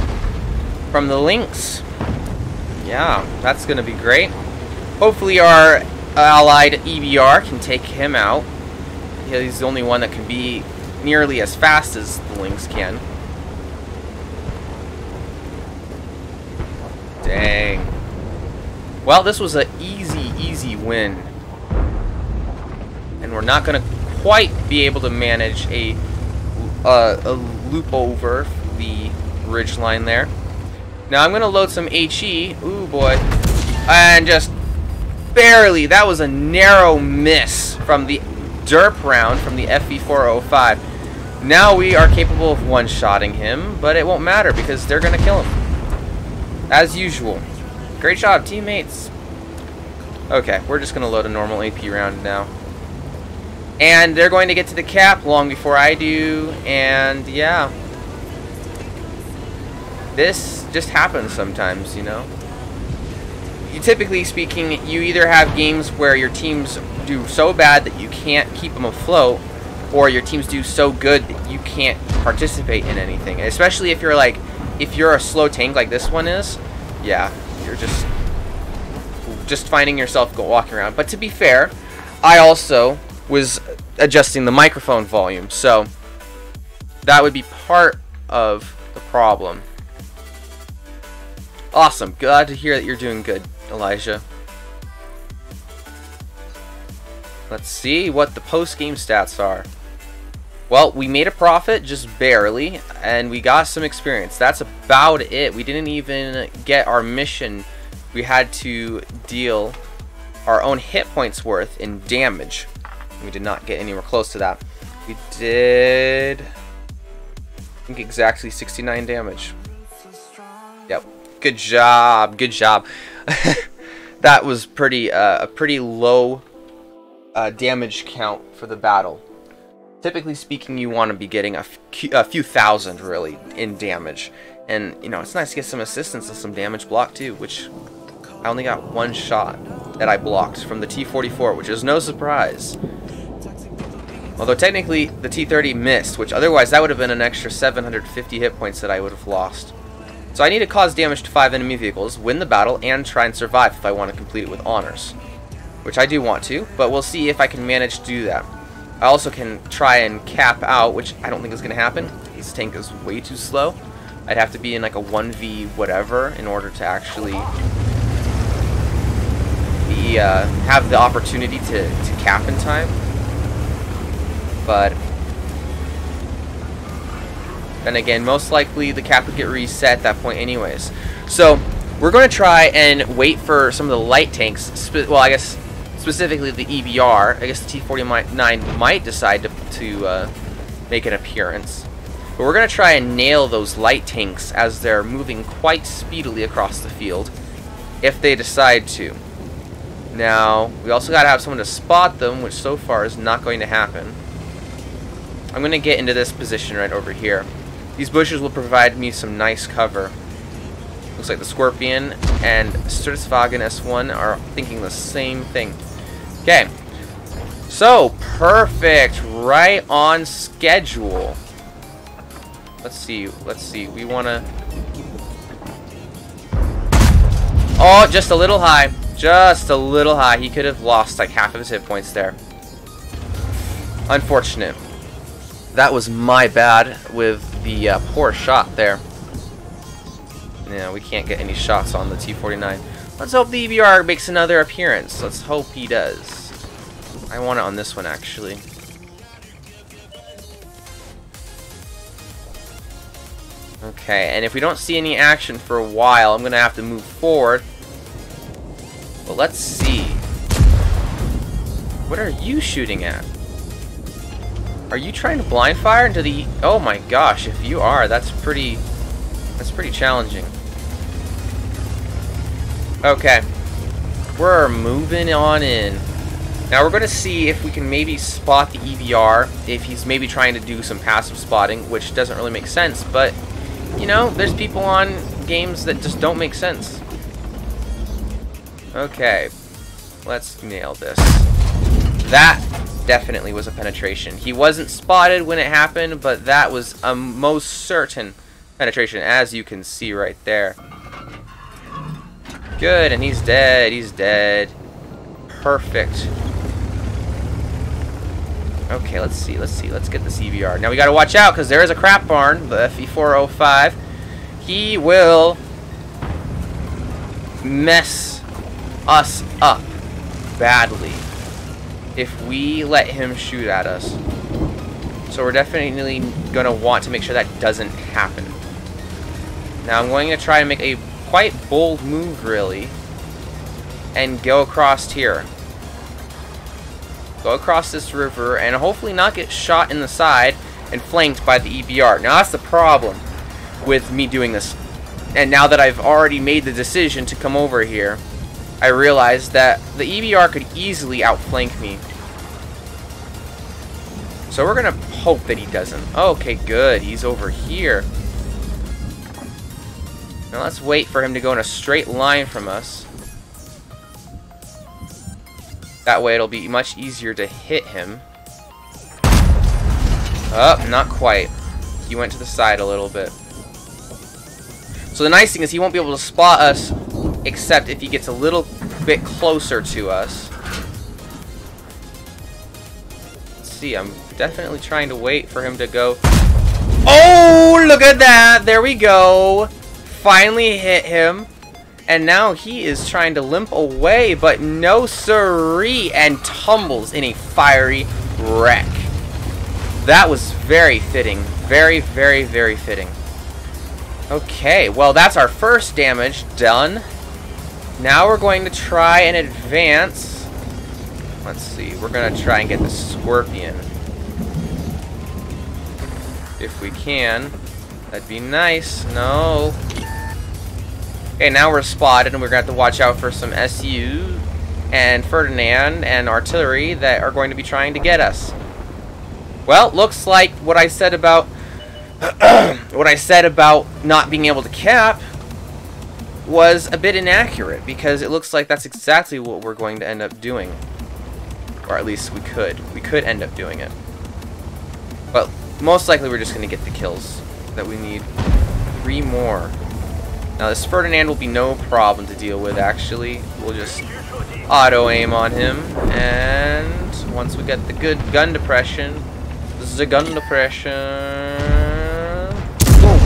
from the Lynx. Yeah, that's going to be great. Hopefully our allied EBR can take him out. He's the only one that can be nearly as fast as the Lynx can. Dang. Well, this was an easy win. And we're not going to quite be able to manage a loop over the ridge line there. Now I'm going to load some HE. Ooh, boy. And just barely. That was a narrow miss from the derp round from the FV405. Now we are capable of one-shotting him, but it won't matter because they're going to kill him. As usual. Great job, teammates. Okay, we're just going to load a normal AP round now. And they're going to get to the cap long before I do, and yeah. This just happens sometimes, you know. Typically speaking, you either have games where your teams do so bad that you can't keep them afloat, or your teams do so good that you can't participate in anything. Especially if you're like, if you're a slow tank like this one is, yeah, you're just finding yourself walking around. But to be fair, I also was adjusting the microphone volume, so that would be part of the problem. Awesome, glad to hear that you're doing good, Elijah. Let's see what the post-game stats are. Well, we made a profit, just barely, and we got some experience. That's about it. We didn't even get our mission. We had to deal our own hit points worth in damage. We did not get anywhere close to that. We did, I think, exactly 69 damage. Yep. Good job. Good job. That was pretty a pretty low damage count for the battle. Typically speaking, you want to be getting a few thousand, really, in damage. And, you know, it's nice to get some assistance and some damage blocked, too, which I only got one shot that I blocked from the T-44, which is no surprise. Although, technically, the T-30 missed, which otherwise that would have been an extra 750 hit points that I would have lost. So I need to cause damage to 5 enemy vehicles, win the battle, and try and survive if I want to complete it with honors. Which I do want to, but we'll see if I can manage to do that. I also can try and cap out, which I don't think is going to happen. This tank is way too slow. I'd have to be in like a 1v whatever in order to actually be, have the opportunity to cap in time. But then again, most likely the cap would get reset at that point anyways. So we're going to try and wait for some of the light tanks, well, I guess specifically the EBR. I guess the T-49 might decide to make an appearance. But we're going to try and nail those light tanks as they're moving quite speedily across the field, if they decide to. Now, we also got to have someone to spot them, which so far is not going to happen. I'm going to get into this position right over here. These bushes will provide me some nice cover. Looks like the Scorpion and Sturtzwagen S1 are thinking the same thing. Okay, so perfect, right on schedule. Let's see, we want to... Oh, just a little high, just a little high. He could have lost like half of his hit points there. Unfortunate. That was my bad with the poor shot there. Yeah, we can't get any shots on the T-49. Let's hope the EBR makes another appearance. Let's hope he does. I want it on this one, actually. Okay, and if we don't see any action for a while, I'm going to have to move forward. But let's see. What are you shooting at? Are you trying to blind fire into the... Oh my gosh, if you are, that's pretty challenging. Okay. We're moving on in. Now we're going to see if we can maybe spot the EBR, if he's maybe trying to do some passive spotting, which doesn't really make sense, but, you know, there's people on games that just don't make sense. Okay. Let's nail this. That definitely was a penetration. He wasn't spotted when it happened, but that was a most certain penetration, as you can see right there. Good, and he's dead. He's dead. Perfect. Okay, let's see. Let's get the CBR. Now we gotta watch out because there is a crap barn, the FE405. He will mess us up badly if we let him shoot at us. So we're definitely gonna want to make sure that doesn't happen. Now I'm going to try and make a quite bold move, really, and go across here. Go across this river and hopefully not get shot in the side and flanked by the EBR. Now that's the problem with me doing this. And now that I've already made the decision to come over here, I realized that the EBR could easily outflank me. So we're gonna hope that he doesn't. Okay, good. He's over here. Now let's wait for him to go in a straight line from us. That way it'll be much easier to hit him. Oh, not quite. He went to the side a little bit. So the nice thing is he won't be able to spot us except if he gets a little bit closer to us. Let's see, I'm definitely trying to wait for him to go. Oh, look at that! There we go! Finally hit him. And now he is trying to limp away, but no siree, and tumbles in a fiery wreck. That was very fitting. Very, very, very fitting. Okay, well, that's our first damage done. Now we're going to try and advance. Let's see. We're going to try and get the Scorpion. If we can. That'd be nice. No. Okay, now we're spotted, and we're going to have to watch out for some SU and Ferdinand and artillery that are going to be trying to get us. Well, looks like what I said about not being able to cap was a bit inaccurate, because it looks like that's exactly what we're going to end up doing. Or at least we could. We could end up doing it. But most likely we're just going to get the kills that we need. 3 more. Now this Ferdinand will be no problem to deal with, actually. We'll just auto-aim on him, and once we get the good gun depression, this is a gun depression. Boom.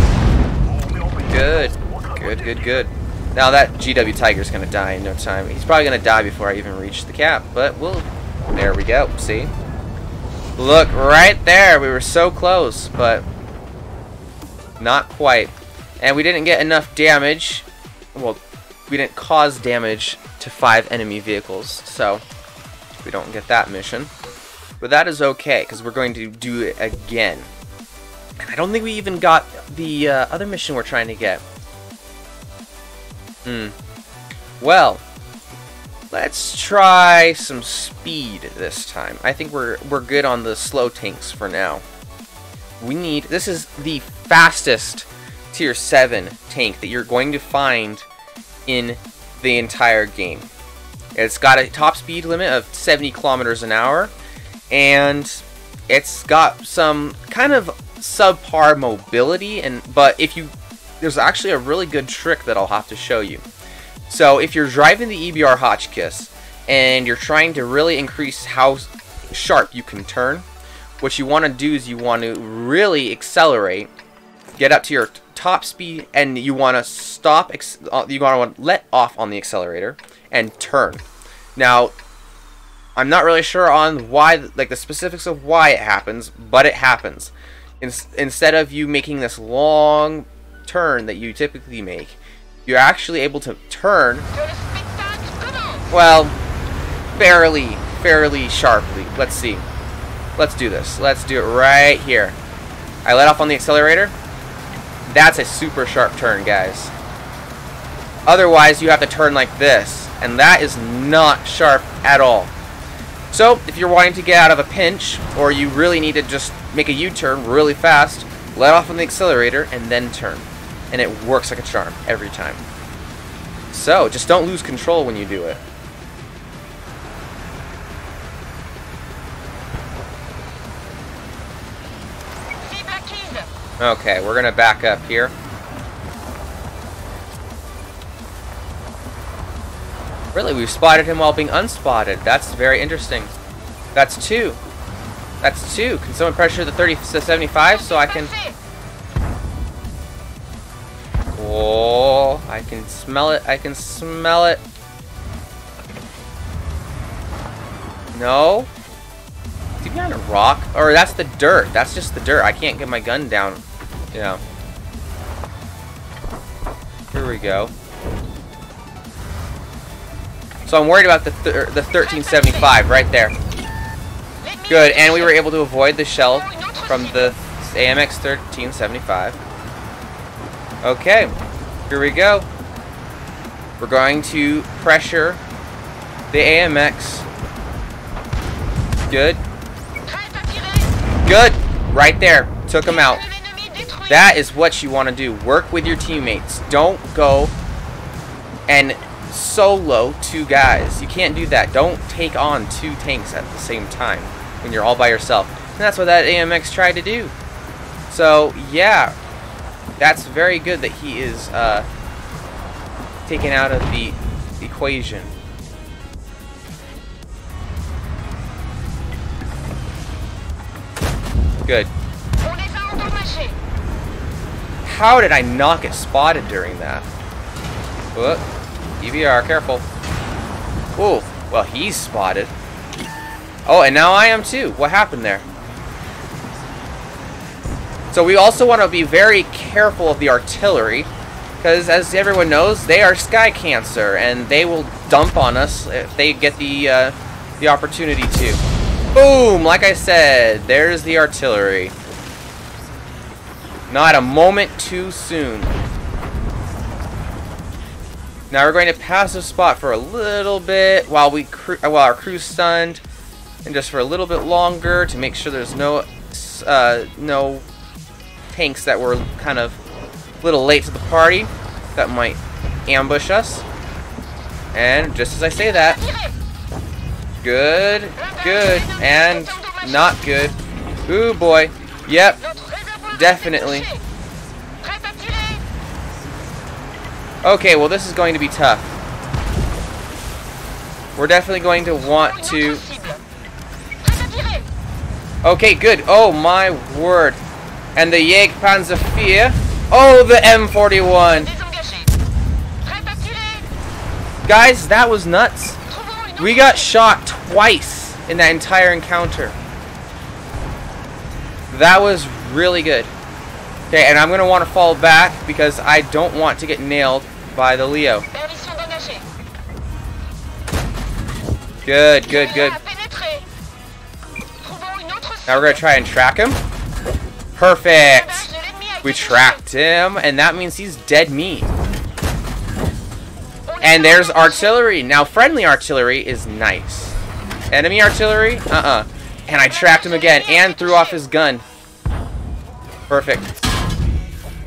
Good. Good, good, good. Now that GW Tiger's gonna die in no time. He's probably gonna die before I even reach the cap, but we'll... There we go, see? Look, right there! We were so close, but not quite. And we didn't get enough damage. Well, we didn't cause damage to 5 enemy vehicles, so we don't get that mission. But that is okay, because we're going to do it again. And I don't think we even got the other mission we're trying to get. Well, let's try some speed this time. I think we're good on the slow tanks for now. We need... This is the fastest tier 7 tank that you're going to find in the entire game. It's got a top speed limit of 70 kilometers an hour, and it's got some kind of subpar mobility, but if you... There's actually a really good trick that I'll have to show you. So if you're driving the EBR Hotchkiss and you're trying to really increase how sharp you can turn, what you want to do is you want to really accelerate, get up to your top speed, and you want to stop, you want to let off on the accelerator and turn. Now, I'm not really sure on why, like the specifics of why it happens, but it happens. Instead of you making this long turn that you typically make, you're actually able to turn, well, fairly sharply. Let's see. Let's do this. Let's do it right here. I let off on the accelerator. That's a super sharp turn, guys. Otherwise, you have to turn like this, and that is not sharp at all. So, if you're wanting to get out of a pinch, or you really need to just make a U-turn really fast, let off on the accelerator and then turn. And it works like a charm every time. So, just don't lose control when you do it. Okay, we're gonna back up here. Really, we've spotted him while being unspotted. That's very interesting. That's 2. That's 2. Can someone pressure the 30 to 75 so I can... Oh, I can smell it. I can smell it. No? Is he behind a rock? Or that's the dirt. That's just the dirt. I can't get my gun down. Yeah. Here we go. So I'm worried about the 1375 right there. Good, and we were able to avoid the shell from the AMX 1375. Okay, here we go. We're going to pressure the AMX. Good. Good. Right there. Took him out. That is what you want to do. Work with your teammates. Don't go and solo 2 guys. You can't do that. Don't take on 2 tanks at the same time when you're all by yourself. And that's what that AMX tried to do. So, yeah. That's very good that he is taken out of the equation. Good. How did I not get spotted during that? Whoop. EBR, careful. Oh, well, he's spotted. Oh, and now I am too. What happened there? So we also want to be very careful of the artillery, because as everyone knows, they are Sky Cancer, and they will dump on us if they get the opportunity to. Boom! Like I said, there's the artillery. Not a moment too soon. Now we're going to passive spot for a little bit while our crew's stunned, and just for a little bit longer to make sure there's no tanks that were kind of a little late to the party that might ambush us. And just as I say that, good, good, and not good. Ooh boy, yep, definitely. Okay, well this is going to be tough. We're definitely going to want to... Okay, good. Oh my word. And the Jagdpanzer IV. Oh, the M41. Guys, that was nuts. We got shot twice in that entire encounter. That was really good. Okay, and I'm going to want to fall back because I don't want to get nailed by the Leo. Good, good, good. Now we're going to try and track him. Perfect. We tracked him, and that means he's dead meat. And there's artillery. Now, friendly artillery is nice. Enemy artillery? And I tracked him again and threw off his gun. Perfect.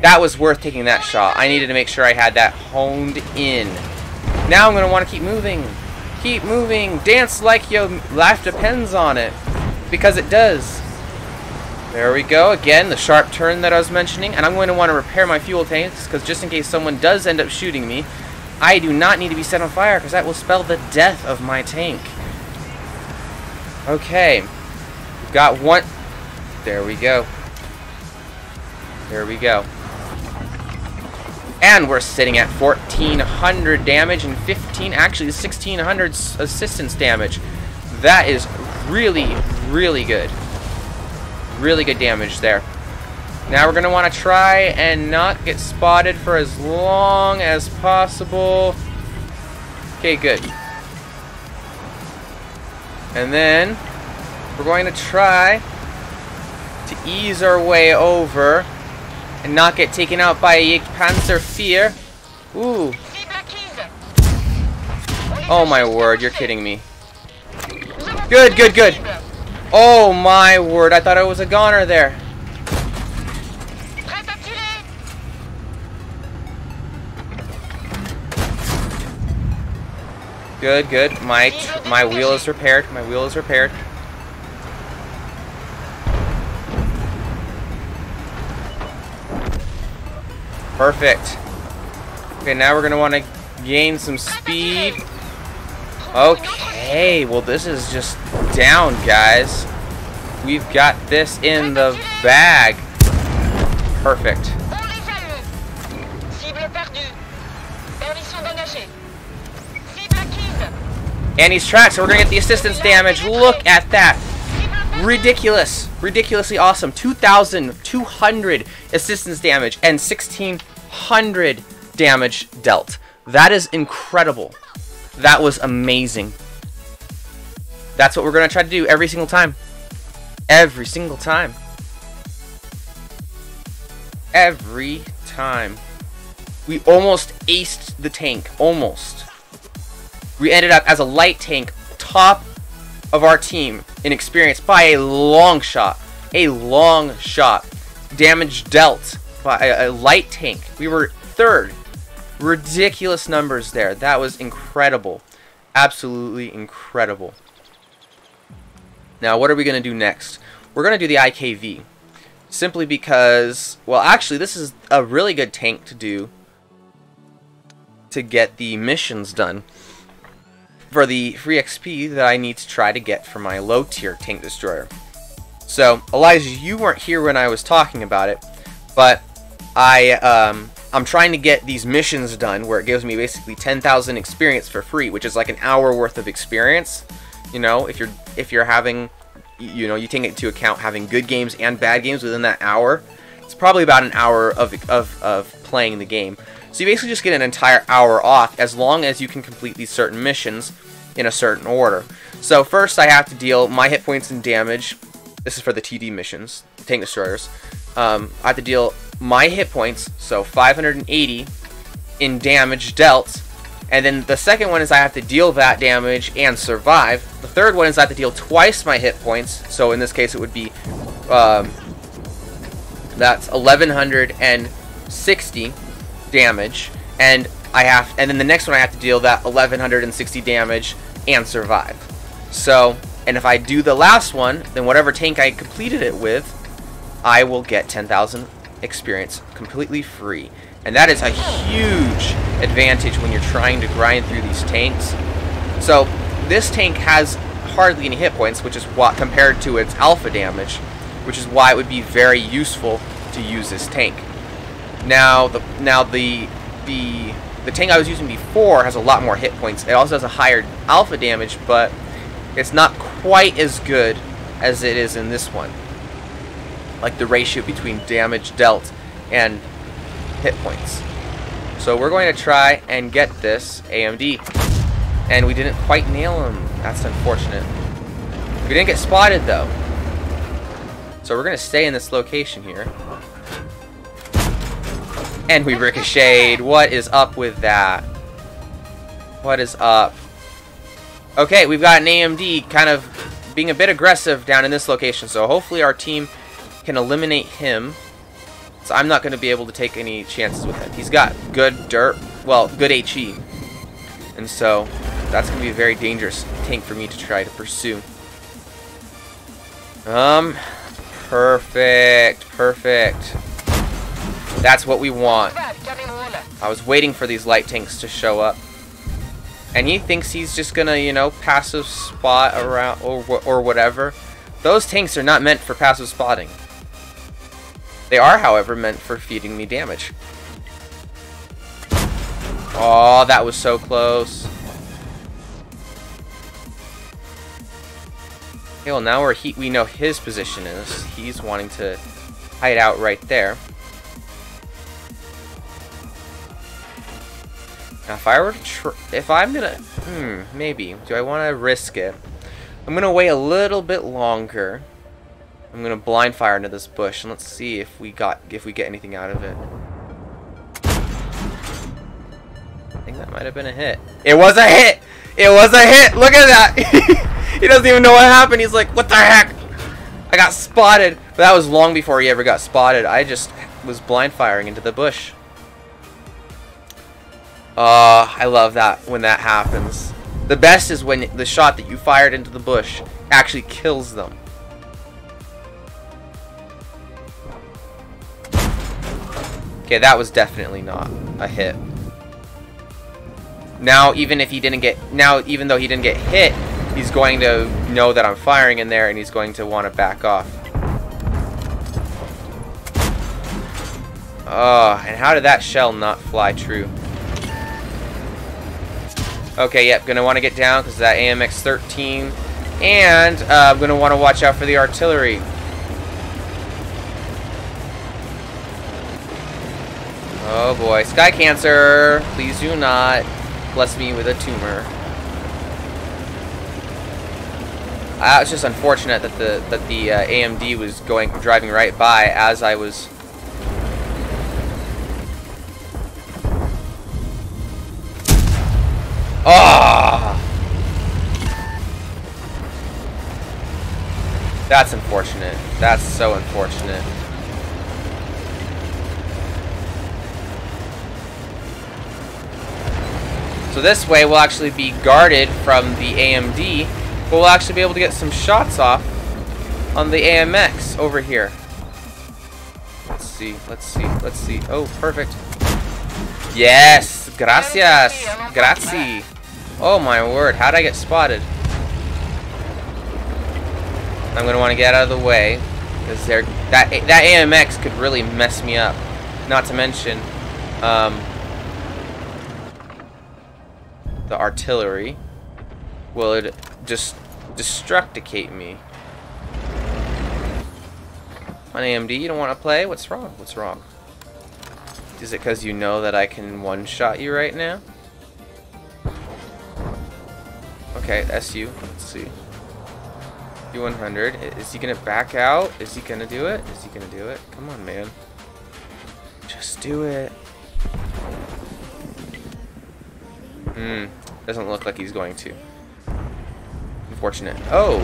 That was worth taking that shot. I needed to make sure I had that honed in. Now I'm going to want to keep moving. Keep moving. Dance like your life depends on it. Because it does. There we go. Again, the sharp turn that I was mentioning. And I'm going to want to repair my fuel tanks, because just in case someone does end up shooting me, I do not need to be set on fire, because that will spell the death of my tank. Okay. We've got one. There we go. There we go. And we're sitting at 1,400 damage and 1,600 assistance damage. That is really, really good. Really good damage there. Now we're going to want to try and not get spotted for as long as possible. Okay, good. And then we're going to try to ease our way over and not get taken out by a Jagdpanzer IV. Ooh. Oh my word, you're kidding me. Good, good, good. Oh my word, I thought I was a goner there. Good, good. My wheel is repaired. My wheel is repaired. Perfect. Okay, now we're going to want to gain some speed. Okay, well this is just down, guys. We've got this in the bag. Perfect. And he's tracked, so we're going to get the assistance damage. Look at that. Ridiculous. Ridiculously awesome. 2,200 assistance damage and 1,600 damage dealt. That is incredible. That was amazing. That's what we're going to try to do every single time. Every single time. Every time. We almost aced the tank. Almost. We ended up as a light tank, top of our team in experience by a long shot. A long shot. Damage dealt by a light tank. We were third. Ridiculous numbers there. That was incredible. Absolutely incredible. Now, what are we going to do next? We're going to do the IKV. Simply because, well, actually, this is a really good tank to do to get the missions done for the free XP that I need to try to get for my low tier tank destroyer. So, Elijah, you weren't here when I was talking about it, but I'm trying to get these missions done where it gives me basically 10,000 experience for free, which is like an hour worth of experience. You know, if you're having, you know, you take into account having good games and bad games within that hour, It's probably about an hour of playing the game. So you basically just get an entire hour off as long as you can complete these certain missions in a certain order. So first I have to deal my hit points and damage. This is for the TD missions, tank destroyers. I have to deal my hit points, so 580 in damage dealt. And then the second one is I have to deal that damage and survive. The third one is I have to deal twice my hit points. So in this case it would be that's 1160 damage, and then the next one I have to deal that 1160 damage and survive. So, and if I do the last one, then whatever tank I completed it with, I will get 10,000 experience completely free. And that is a huge advantage when you're trying to grind through these tanks. So this tank has hardly any hit points, which is what compared to its alpha damage, which is why it would be very useful to use this tank. Now the tank I was using before has a lot more hit points. It also has a higher alpha damage, but it's not quite as good as it is in this one. Like the ratio between damage dealt and hit points. So we're going to try and get this AMD. And we didn't quite nail him. That's unfortunate. We didn't get spotted though. So we're going to stay in this location here. And we ricocheted. What is up with that? What is up? Okay, we've got an AMD kind of being a bit aggressive down in this location. So hopefully our team can eliminate him. So I'm not going to be able to take any chances with him. He's got good dirt, well, good HE. And so that's going to be a very dangerous tank for me to try to pursue. Perfect. That's what we want. I was waiting for these light tanks to show up. And he thinks he's just gonna, you know, passive spot around or whatever. Those tanks are not meant for passive spotting. They are, however, meant for feeding me damage. Oh, that was so close. Okay, well now we know his position is. He's wanting to hide out right there. Now, if I were to maybe. Do I want to risk it? I'm gonna wait a little bit longer. I'm gonna blind fire into this bush and let's see if we get anything out of it. I think that might have been a hit. It was a hit! It was a hit! Look at that! He doesn't even know what happened. He's like, what the heck? I got spotted. But that was long before he ever got spotted. I just was blind firing into the bush. I love that when that happens. The best is when the shot that you fired into the bush actually kills them. Okay, that was definitely not a hit. Now, even though he didn't get hit, he's going to know that I'm firing in there and he's going to want to back off. Oh, and how did that shell not fly true? Okay, yep, gonna want to get down because of that AMX-13. And I'm gonna want to watch out for the artillery. Oh boy, Sky Cancer, please do not bless me with a tumor. It's just unfortunate that the AMD was driving right by as I was. Oh! That's unfortunate. That's so unfortunate. So this way we'll actually be guarded from the AMD, but we'll actually be able to get some shots off on the AMX over here. Let's see. Oh, perfect. Yes! Gracias! Grazie! Oh my word, how'd I get spotted? I'm gonna want to get out of the way because that AMX could really mess me up. Not to mention the artillery will just destructicate me. on AMD. You don't want to play? What's wrong? What's wrong? Is it because you know that I can one-shot you right now? Okay, SU. Let's see. U100. Is he gonna back out? Is he gonna do it? Is he gonna do it? Come on, man. Just do it. Doesn't look like he's going to. Unfortunate. Oh!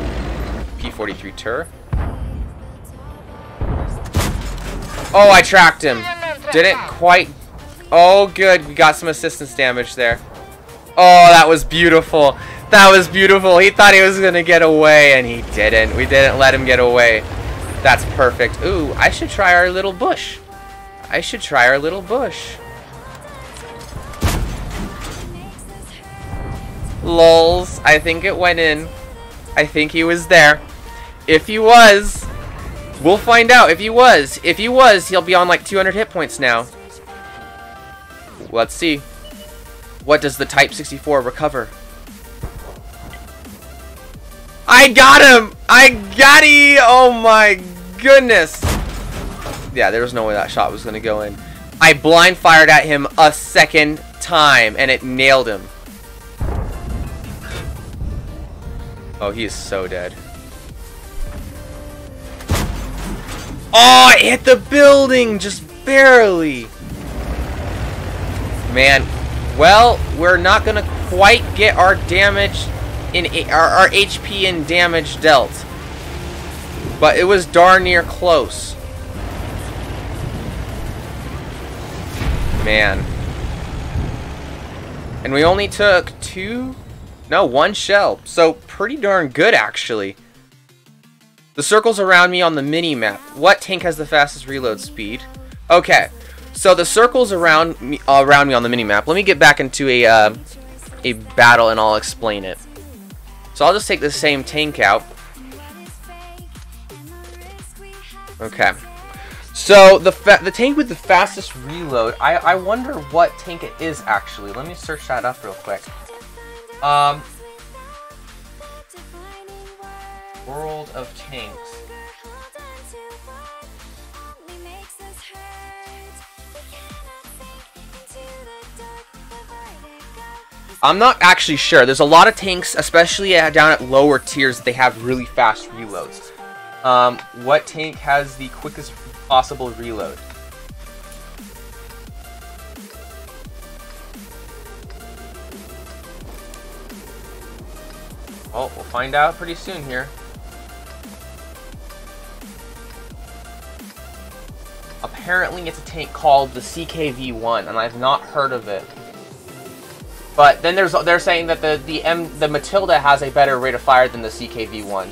P-43 Tur. Oh, I tracked him. Didn't quite. Oh, good. We got some assistance damage there. Oh, that was beautiful. That was beautiful. He thought he was going to get away, and he didn't. We didn't let him get away. That's perfect. Ooh, I should try our little bush. I should try our little bush. Lols. I think it went in. I think he was there. If he was, we'll find out. If he was, he'll be on like 200 hit points now. Let's see. What does the Type 64 recover? I got him! I got him! Oh my goodness! Yeah, there was no way that shot was gonna go in. I blind fired at him a second time and it nailed him. Oh, he is so dead. Oh, it hit the building just barely. Man, well, we're not gonna quite get our damage in our HP and damage dealt, but it was darn near close. Man, and we only took one shell, so pretty darn good actually. The circles around me on the mini-map. What tank has the fastest reload speed? Okay, so the circles around me on the mini-map. Let me get back into a battle and I'll explain it. So I'll just take the same tank out. Okay. So the tank with the fastest reload. I wonder what tank it is actually. Let me search that up real quick. World of Tanks. I'm not actually sure. There's a lot of tanks, especially down at lower tiers, that they have really fast reloads. What tank has the quickest possible reload? Oh, we'll find out pretty soon here. Apparently it's a tank called the CKV-1, and I've not heard of it. But then they're saying that the Matilda has a better rate of fire than the CKV-1.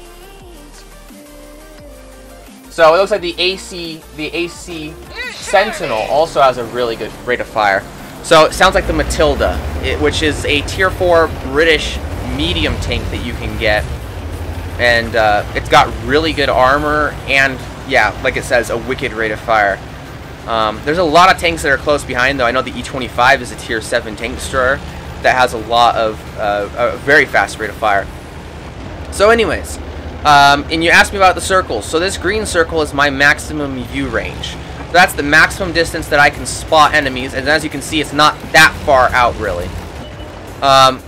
So it looks like the AC Sentinel also has a really good rate of fire. So it sounds like the Matilda, which is a tier 4 British medium tank that you can get, and it's got really good armor and, yeah, like it says, a wicked rate of fire. There's a lot of tanks that are close behind, though. I know the E25 is a tier 7 tank destroyer that has a lot of a very fast rate of fire. So anyways, and you asked me about the circles. So this green circle is my maximum view range. So that's the maximum distance that I can spot enemies, and as you can see, it's not that far out really.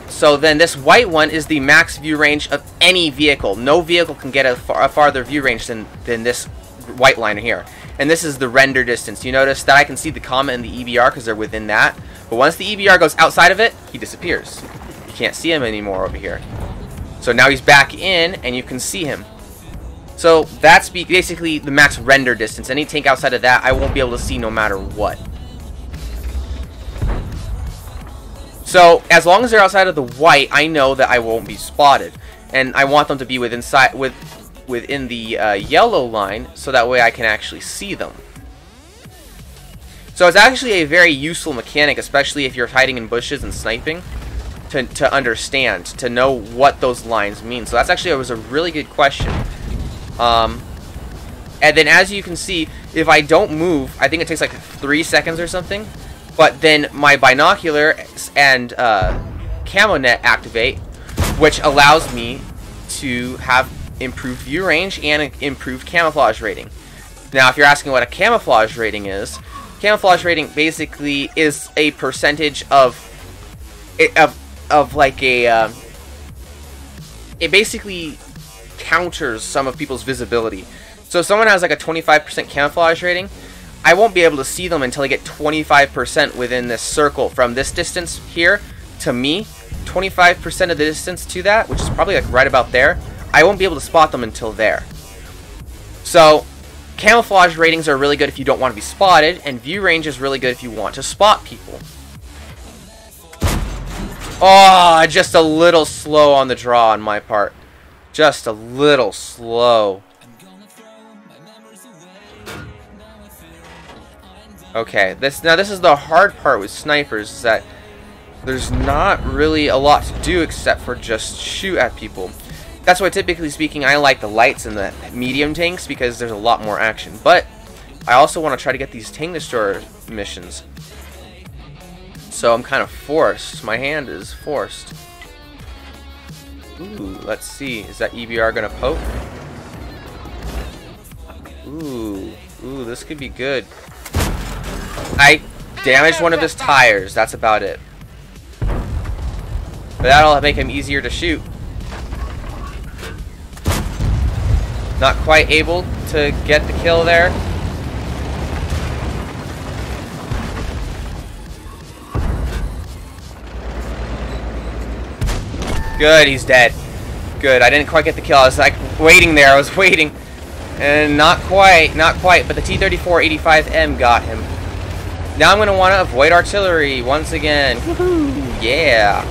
So then this white one is the max view range of any vehicle. No vehicle can get a farther view range than this white line here. And this is the render distance. You notice that I can see the Comet and the EBR because they're within that. But once the EBR goes outside of it, he disappears. You can't see him anymore over here. So now he's back in and you can see him. So that's basically the max render distance. Any tank outside of that, I won't be able to see no matter what. So as long as they're outside of the white, I know that I won't be spotted. And I want them to be within the yellow line, so that way I can actually see them. So it's actually a very useful mechanic, especially if you're hiding in bushes and sniping, to understand, to know what those lines mean. So that's actually was a really good question. And then as you can see, if I don't move, I think it takes like 3 seconds or something. But then my binocular and camo net activate, which allows me to have improved view range and improved camouflage rating. Now, if you're asking what a camouflage rating is, camouflage rating basically is a percentage of like a it basically counters some of people's visibility. So if someone has like a 25% camouflage rating, I won't be able to see them until I get 25% within this circle from this distance here to me. 25% of the distance to that, which is probably like right about there, I won't be able to spot them until there. So camouflage ratings are really good if you don't want to be spotted, and view range is really good if you want to spot people. Oh, just a little slow on the draw on my part. Just a little slow. Okay, this is the hard part with snipers, is that there's not really a lot to do except for just shoot at people. That's why, typically speaking, I like the lights and the medium tanks, because there's a lot more action. But I also want to try to get these tank destroyer missions. So I'm kind of forced. My hand is forced. Ooh, let's see. Is that EBR gonna poke? Ooh, this could be good. I damaged one of his tires. That's about it. But that'll make him easier to shoot. Not quite able to get the kill there. Good, he's dead. Good, I didn't quite get the kill. I was like waiting there. I was waiting. And not quite. But the T-34-85M got him. Now I'm going to want to avoid artillery once again. Woohoo! Yeah.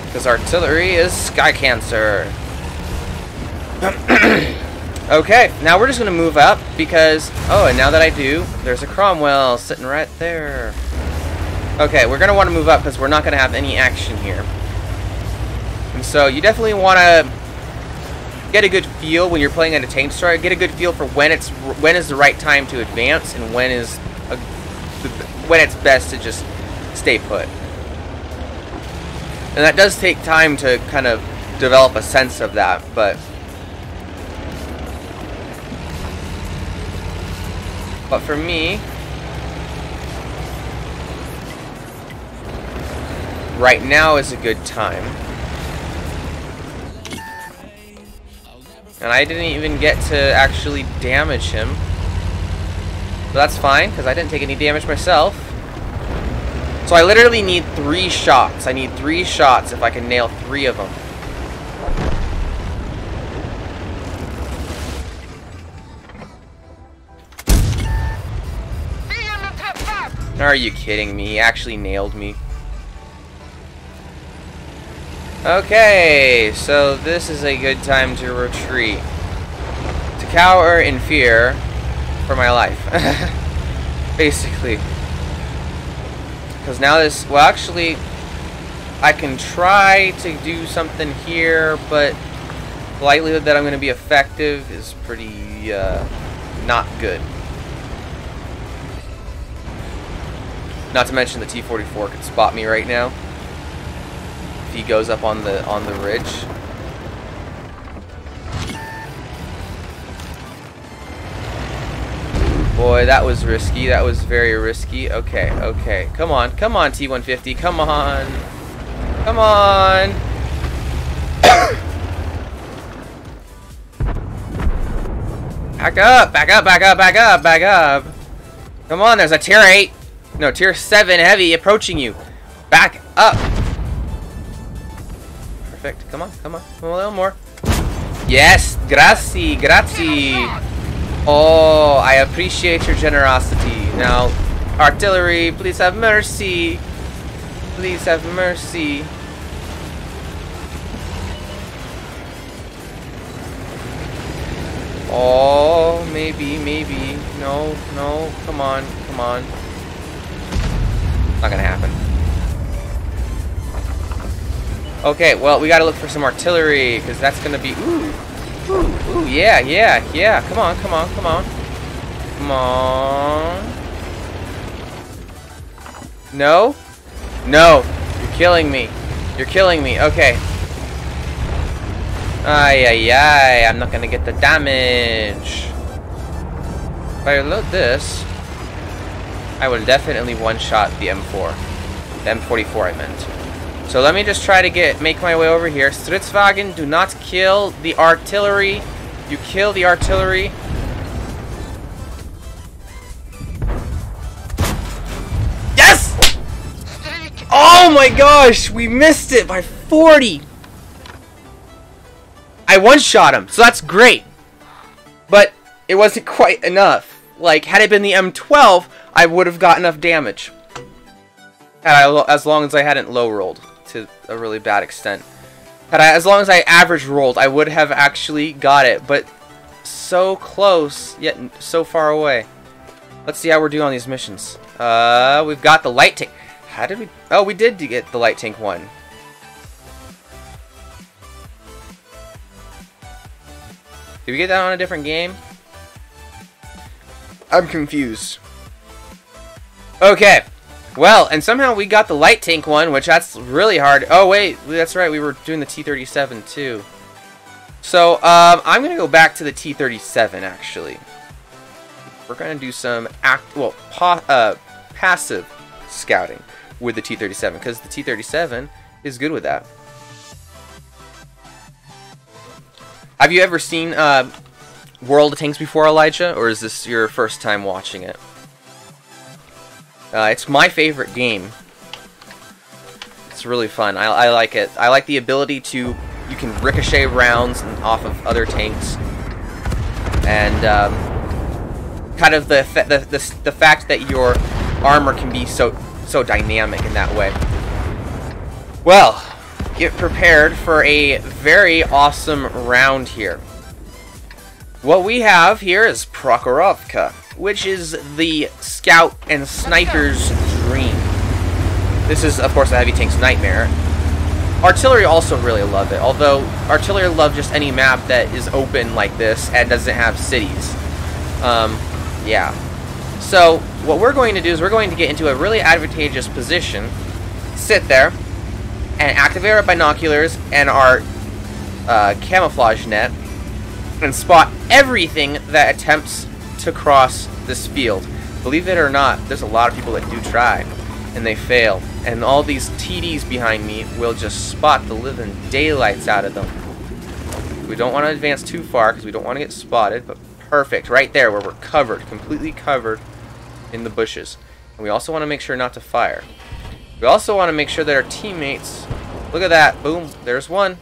Because artillery is sky cancer. Okay, now we're just going to move up because... Oh, and now that I do, there's a Cromwell sitting right there. Okay, we're going to want to move up because we're not going to have any action here. And so you definitely want to get a good feel when you're playing at a tank destroyer. Get a good feel for when is the right time to advance and when it's best to just stay put. And that does take time to kind of develop a sense of that, but for me, right now is a good time. And I didn't even get to actually damage him. So that's fine, because I didn't take any damage myself. So I literally need 3 shots. I need 3 shots if I can nail 3 of them. Are you kidding me? He actually nailed me. Okay, so this is a good time to retreat. To cower in fear for my life. Basically. Because now this... Well, actually, I can try to do something here, but the likelihood that I'm going to be effective is pretty not good. Not to mention the T-44 could spot me right now if he goes up on the ridge. Boy, that was risky. That was very risky. Okay, okay. Come on, come on, T-150. Come on. Come on. Back up, back up, back up, back up, back up. Come on, there's a tier 8. No, tier 7 heavy approaching you. Back up. Perfect. Come on, come on. A little more. Yes, grazie, grazie. Oh, I appreciate your generosity. Now, artillery, please have mercy. Please have mercy. Oh, maybe, maybe. No, no. Come on, come on. Not gonna happen. Okay, well, we gotta look for some artillery, because that's gonna be... Ooh. Ooh, ooh, yeah, yeah, yeah. Come on, come on, come on. Come on. No? No. You're killing me. You're killing me. Okay. Ay, ay, ay. I'm not gonna get the damage. if I load this, I will definitely one-shot the M4. The M44 I meant. So let me just try to make my way over here. Stridswagen, do not kill the artillery. You kill the artillery. Yes! Oh my gosh, we missed it by 40. I one-shot him, so that's great. But it wasn't quite enough. Like, had it been the M12, I would have got enough damage. As long as I hadn't low rolled to a really bad extent. As long as I average rolled, I would have actually got it. But so close, yet so far away. Let's see how we're doing on these missions. We've got the light tank. How did we... Oh, we did get the light tank one. Did we get that on a different game? I'm confused. Okay. Well, and somehow we got the light tank one, which that's really hard. Oh, wait. That's right. We were doing the T-37, too. So, I'm going to go back to the T-37, actually. We're going to do some passive scouting with the T-37, because the T-37 is good with that. Have you ever seen World of Tanks before, Elijah? Or is this your first time watching it? It's my favorite game. It's really fun. I like it. I like the ability to... You can ricochet rounds off of other tanks. And kind of the fact that your armor can be so dynamic in that way. Well... Get prepared for a very awesome round here. What we have here is Prokhorovka, which is the scout and sniper's dream. This is, of course, a heavy tank's nightmare. Artillery also really love it, although artillery love just any map that is open like this and doesn't have cities. Yeah. So, what we're going to do is we're going to get into a really advantageous position, sit there, and activate our binoculars and our camouflage net and spot everything that attempts to cross this field. Believe it or not, there's a lot of people that do try and they fail. And all these TDs behind me will just spot the living daylights out of them. We don't want to advance too far because we don't want to get spotted, but perfect, right there where we're covered, completely covered in the bushes. And we also want to make sure not to fire. We also want to make sure that our teammates... Look at that. Boom. There's one.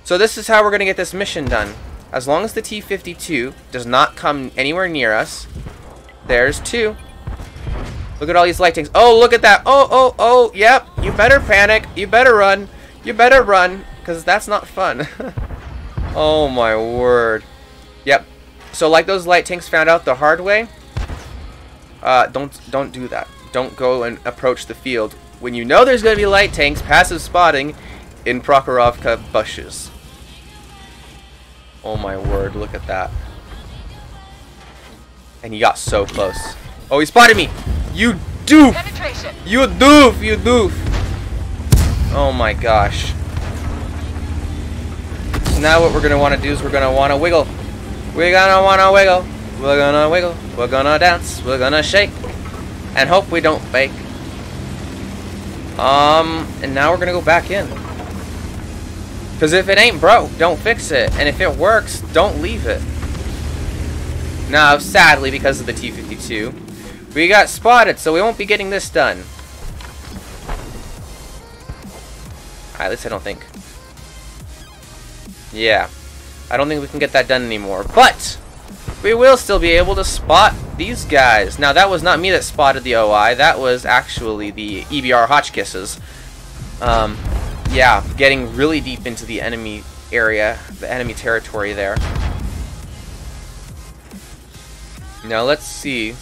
So this is how we're going to get this mission done. As long as the T-52 does not come anywhere near us. There's two. Look at all these light tanks. Oh, look at that. Oh. Yep. You better panic. You better run. You better run. Because that's not fun. Oh, my word. Yep. So like those light tanks found out the hard way. Don't do that. Don't go and approach the field when you know there's going to be light tanks, passive spotting in Prokhorovka bushes. Oh my word, look at that. And he got so close. Oh, he spotted me! You doof! Penetration. You doof! You doof! Oh my gosh. So now what we're going to want to do is we're going to want to wiggle. We're going to want to wiggle. We're going to wiggle. We're going to dance. We're going to shake. And hope we don't bake. And now we're gonna go back in. Because if it ain't broke, don't fix it. And if it works, don't leave it. Now, sadly, because of the T-52, we got spotted, so we won't be getting this done. At least I don't think. Yeah. I don't think we can get that done anymore. But we will still be able to spot these guys. Now, that was not me that spotted the OI. That was actually the EBR Hotchkisses. Yeah, getting really deep into the enemy area, the enemy territory there. Now, let's see.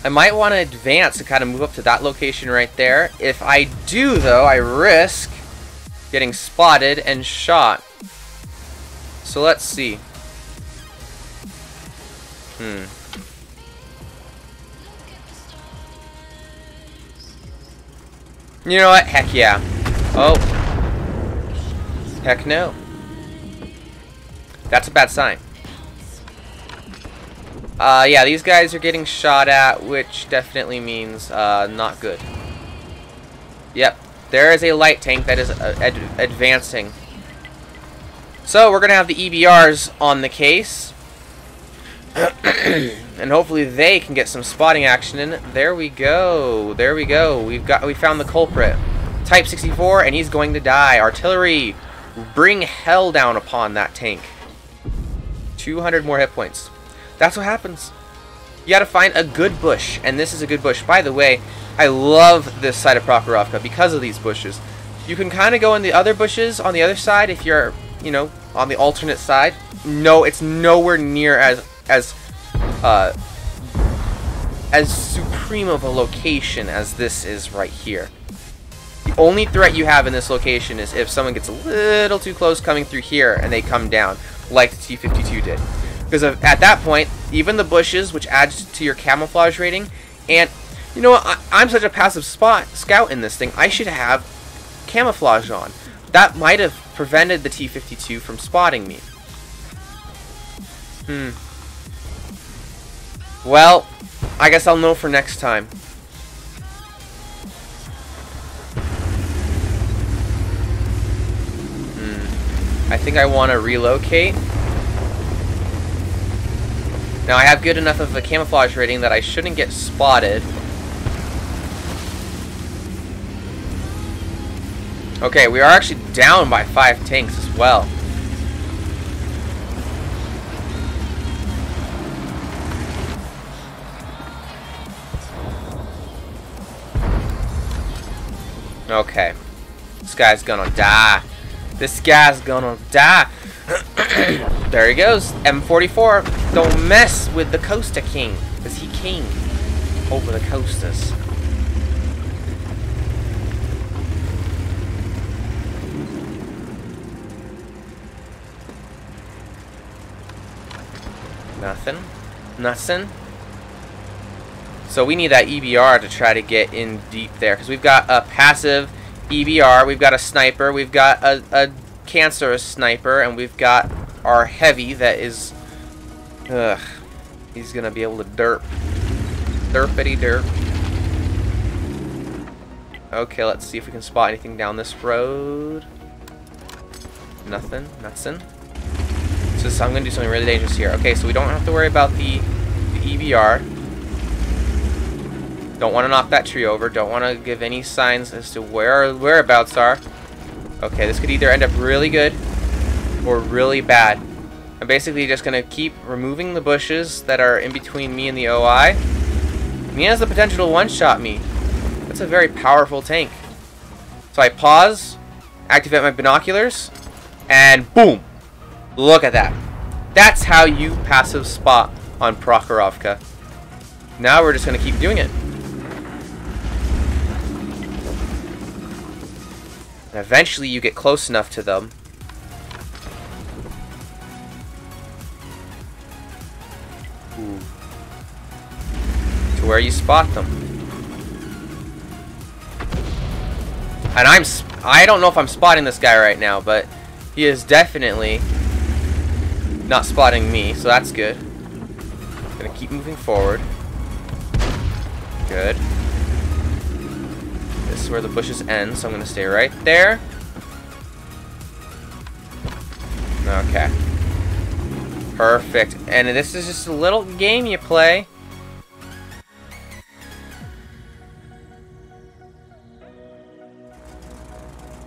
I might want to advance and kind of move up to that location right there. If I do, though, I risk getting spotted and shot. So, let's see. You know what? Heck yeah. Oh. Heck no. That's a bad sign. Yeah, these guys are getting shot at, which definitely means not good. Yep, there is a light tank that is advancing. So we're gonna have the EBRs on the case, and hopefully they can get some spotting action in. There we go. There we go. We found the culprit. Type 64, and he's going to die. Artillery, bring hell down upon that tank. 200 more hit points. That's what happens. You gotta find a good bush, and this is a good bush. By the way, I love this side of Prokhorovka because of these bushes. You can kind of go in the other bushes on the other side if you're, you know, on the alternate side. No, it's nowhere near as supreme of a location as this is right here. The only threat you have in this location is if someone gets a little too close coming through here and they come down, like the T-52 did. Because at that point, even the bushes, which adds to your camouflage rating, and you know what, I'm such a passive scout in this thing, I should have camouflage on. That might have prevented the T-52 from spotting me. Well, I guess I'll know for next time. I think I want to relocate. Now I have good enough of a camouflage rating that I shouldn't get spotted. Okay, we are actually down by 5 tanks as well. Okay. This guy's gonna die. This guy's gonna die. There he goes. M44. Don't mess with the Coaster King. Because he king over the coasters. Nothing. Nothing. So we need that EBR to try to get in deep there. Because we've got a passive EBR, we've got a sniper, we've got a cancerous sniper, and we've got our heavy that is... Ugh. He's going to be able to derp. Derpity derp. Okay, let's see if we can spot anything down this road. Nothing. Nothing. So I'm going to do something really dangerous here. Okay, so we don't have to worry about the EBR. Don't want to knock that tree over. Don't want to give any signs as to where our whereabouts are. Okay, this could either end up really good or really bad. I'm basically just going to keep removing the bushes that are in between me and the OI. And he has the potential to one-shot me. That's a very powerful tank. So I pause, activate my binoculars, and boom! Look at that. That's how you passive spot on Prokhorovka. Now we're just going to keep doing it. And eventually you get close enough to them to where you spot them. And I don't know if I'm spotting this guy right now, but he is definitely not spotting me, so that's good. I'm gonna keep moving forward. Good. This is where the bushes end, so I'm gonna stay right there. Okay. Perfect. And this is just a little game you play.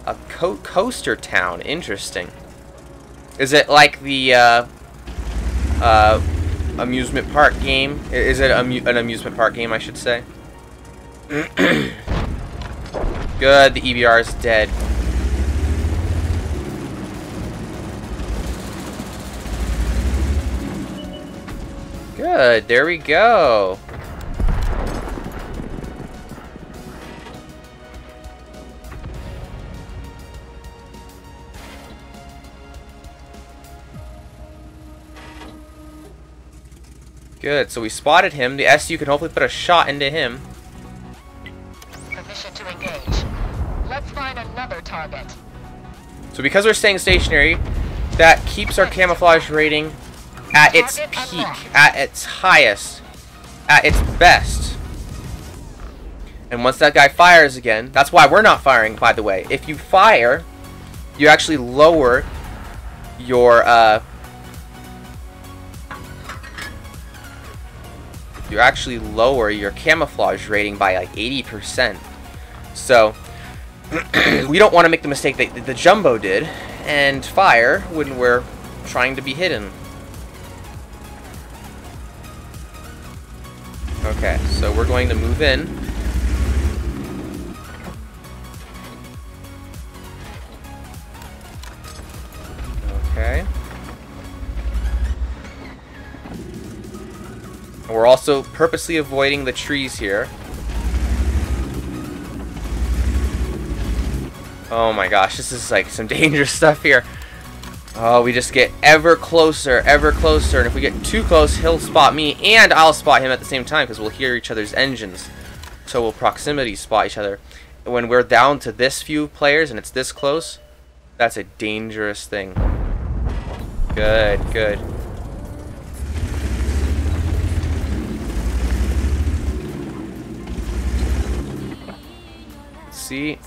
A coaster town. Interesting. Is it like the amusement park game? Is it an amusement park game, I should say? Good, the EBR is dead. Good, there we go. Good, so we spotted him. The SU can hopefully put a shot into him. Permission to engage. Let's find another target. So because we're staying stationary, that keeps our camouflage rating at its peak, at its highest, at its best. And once that guy fires again, that's why we're not firing, by the way. If you fire, you actually lower your camouflage rating by like 80%. So we don't want to make the mistake that the Jumbo did and fire when we're trying to be hidden. Okay, so we're going to move in. Okay. We're also purposely avoiding the trees here. Oh my gosh, this is like some dangerous stuff here. Oh, we just get ever closer, and if we get too close, he'll spot me, and I'll spot him at the same time, because we'll hear each other's engines. So we'll proximity spot each other. When we're down to this few players, and it's this close, that's a dangerous thing. Good, good. Let's see.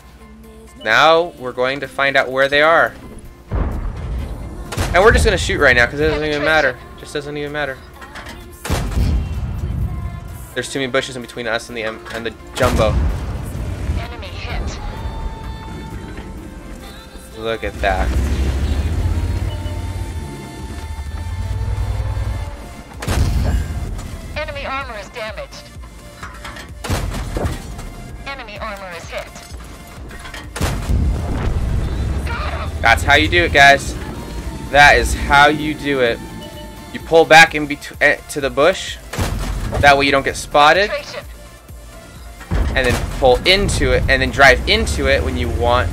Now we're going to find out where they are. And we're just going to shoot right now because it doesn't even matter. It just doesn't even matter. There's too many bushes in between us and the Jumbo. Enemy hit. Look at that. Enemy armor is damaged. Enemy armor is hit. Got him. That's how you do it, guys. That is how you do it. You pull back in between to the bush. That way you don't get spotted. Penetration. And then pull into it, and then drive into it when you want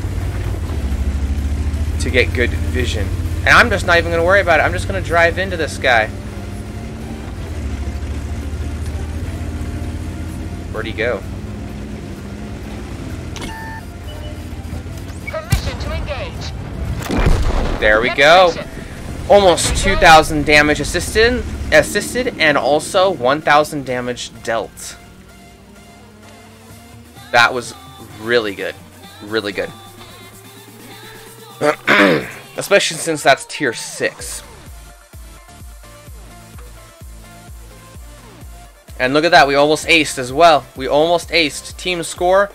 to get good vision. And I'm just not even going to worry about it. I'm just going to drive into this guy. Where'd he go? Permission to engage. There we go. Almost 2,000 damage assisted, and also 1,000 damage dealt. That was really good. Really good. Especially since that's tier 6. And look at that, we almost aced as well. We almost aced. Team score,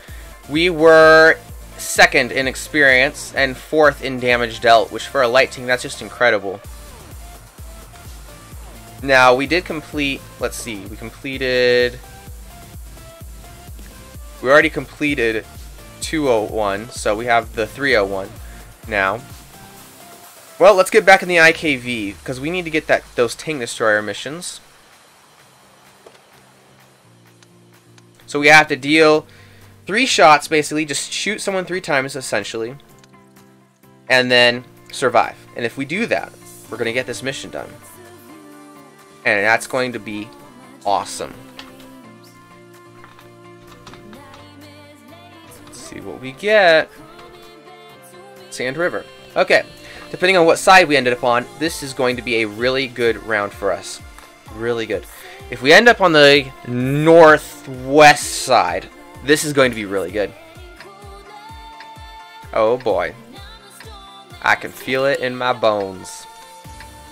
we were 2nd in experience and 4th in damage dealt, which for a light team, that's just incredible. Now, we did complete, let's see, we already completed 201, so we have the 301 now. Well, let's get back in the IKV, because we need to get those Tank Destroyer missions. So we have to deal 3 shots, basically, just shoot someone 3 times, essentially, and then survive. And if we do that, we're going to get this mission done. And that's going to be awesome. Let's see what we get. Sand River. Okay, depending on what side we ended up on, this is going to be a really good round for us. Really good. If we end up on the northwest side, this is going to be really good. Oh boy. I can feel it in my bones.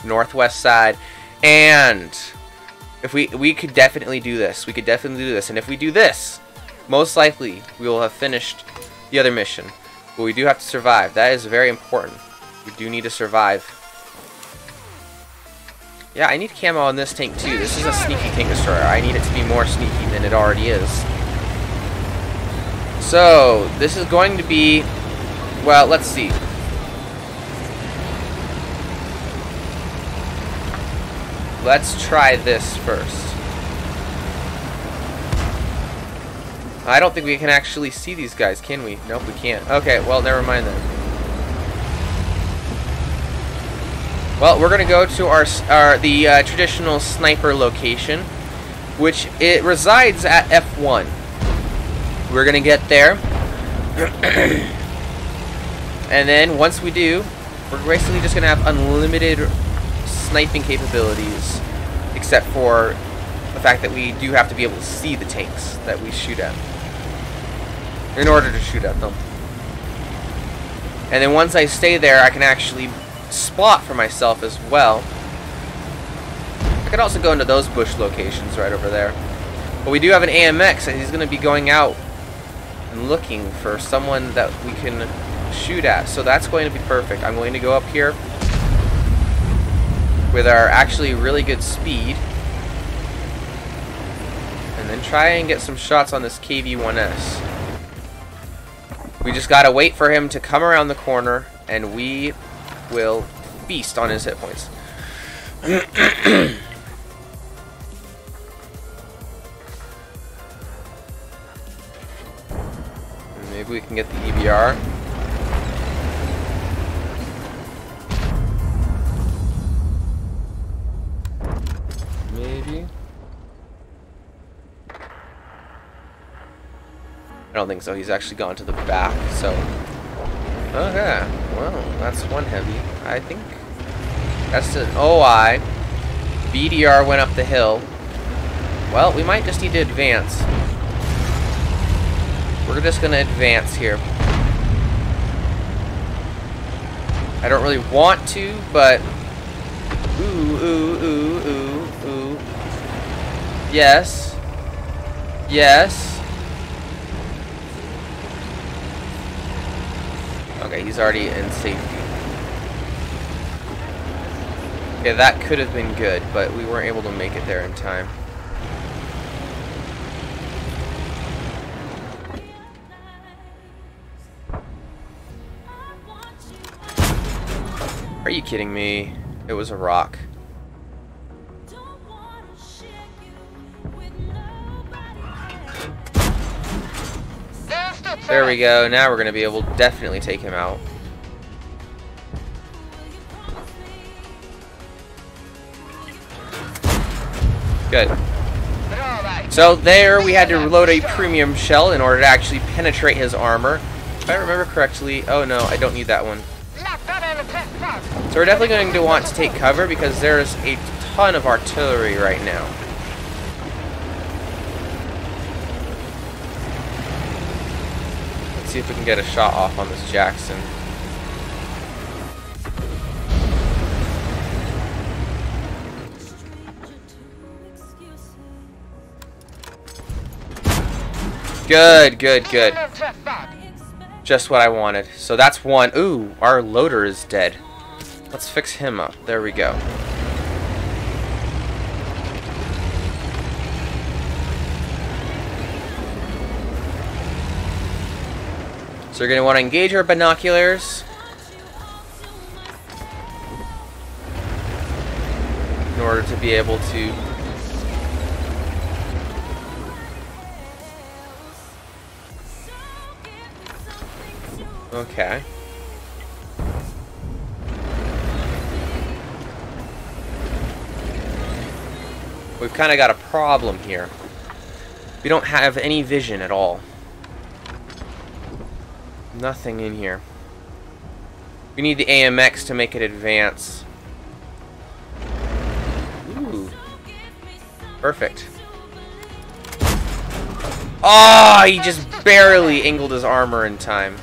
Northwest side. And if we could definitely do this. We could definitely do this. And if we do this, most likely we will have finished the other mission. But we do have to survive. That is very important. We do need to survive. Yeah, I need camo on this tank too. This is a sneaky Tank Destroyer. I need it to be more sneaky than it already is. So, this is going to be... Well, let's see. Let's try this first. I don't think we can actually see these guys, can we? Nope, we can't. Okay, well, never mind then. Well, we're going to go to the traditional sniper location, which it resides at F1. We're going to get there. And then once we do, we're basically just going to have unlimited sniping capabilities, except for the fact that we do have to be able to see the tanks that we shoot at in order to shoot at them. And then once I stay there, I can actually spot for myself as well. I could also go into those bush locations right over there. But we do have an AMX, and he's going to be going out and looking for someone that we can shoot at. So that's going to be perfect. I'm going to go up here with our actually really good speed, and then try and get some shots on this KV-1S. We just gotta wait for him to come around the corner, and we will feast on his hit points. Maybe we can get the EBR. Maybe. I don't think so. He's actually gone to the back, so. Okay. Well, that's one heavy. I think that's an OI. BDR went up the hill. Well, we might just need to advance. We're just gonna advance here. I don't really want to, but ooh. Yes. Yes. Okay, he's already in safety. Okay, that could have been good, but we weren't able to make it there in time. Are you kidding me? It was a rock. There we go. Now we're going to be able to definitely take him out. Good. So there we had to reload a premium shell in order to actually penetrate his armor. If I remember correctly, oh no, I don't need that one. So we're definitely going to want to take cover because there's a ton of artillery right now. Let's see if we can get a shot off on this Jackson. Good, good, good. Just what I wanted. So that's one. Ooh, our loader is dead. Let's fix him up. There we go. So you're going to want to engage our binoculars in order to be able to okay. We've kind of got a problem here. We don't have any vision at all. Nothing in here. We need the AMX to make it advance. Ooh. Perfect. Oh, he just barely angled his armor in time.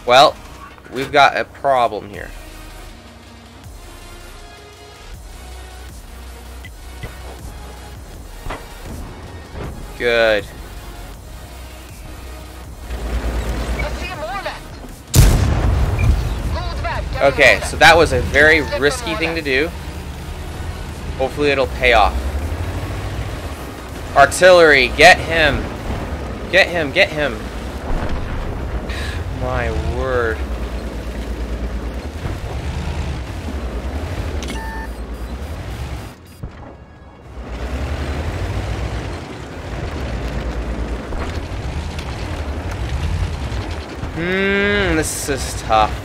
Well, we've got a problem here. Good. Okay, so that was a very risky thing to do. Hopefully it'll pay off. Artillery, get him. Get him, get him. My word. This is tough.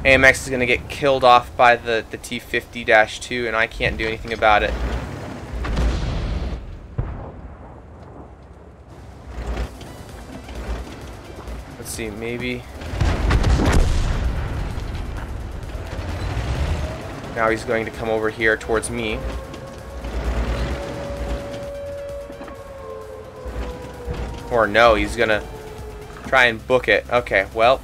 AMX is going to get killed off by the T-50-2, and I can't do anything about it. Let's see, maybe. Now he's going to come over here towards me. Or no, he's gonna try and book it. Okay, well.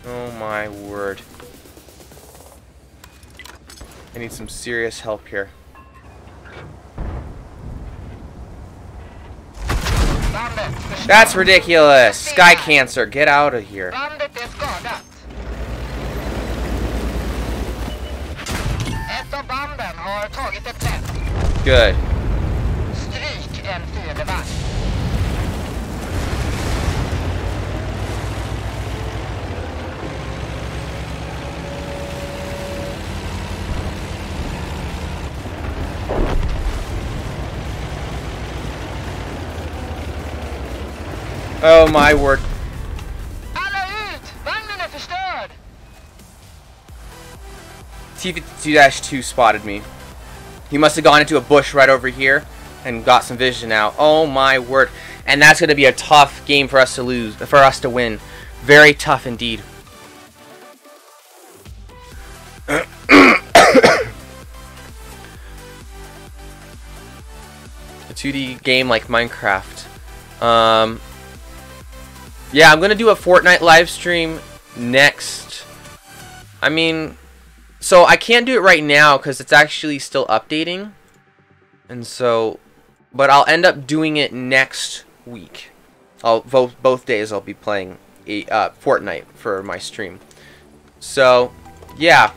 Oh my word. I need some serious help here. That's ridiculous! Sky Cancer, get out of here. Good. Oh my word. T-52-2 spotted me. He must have gone into a bush right over here and got some vision out. Oh my word. And that's going to be a tough game for us to lose, for us to win. Very tough indeed. A 2D game like Minecraft. Yeah, I'm going to do a Fortnite live stream next. I mean, so I can't do it right now because it's actually still updating. And so, but I'll end up doing it next week. Both days I'll be playing Fortnite for my stream. So, yeah,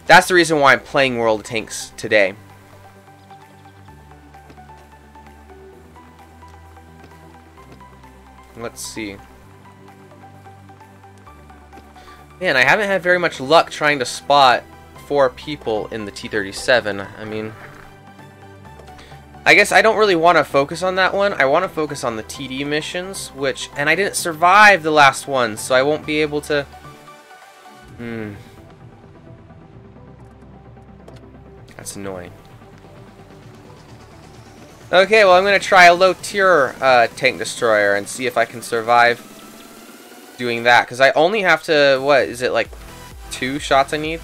that's the reason why I'm playing World of Tanks today. Let's see. Man, I haven't had very much luck trying to spot 4 people in the T-37. I mean, I guess I don't really want to focus on that one. I want to focus on the TD missions, and I didn't survive the last one, so I won't be able to... That's annoying. Okay, well, I'm going to try a low-tier tank destroyer and see if I can survive doing that, because I only have to, what is it, like 2 shots I need?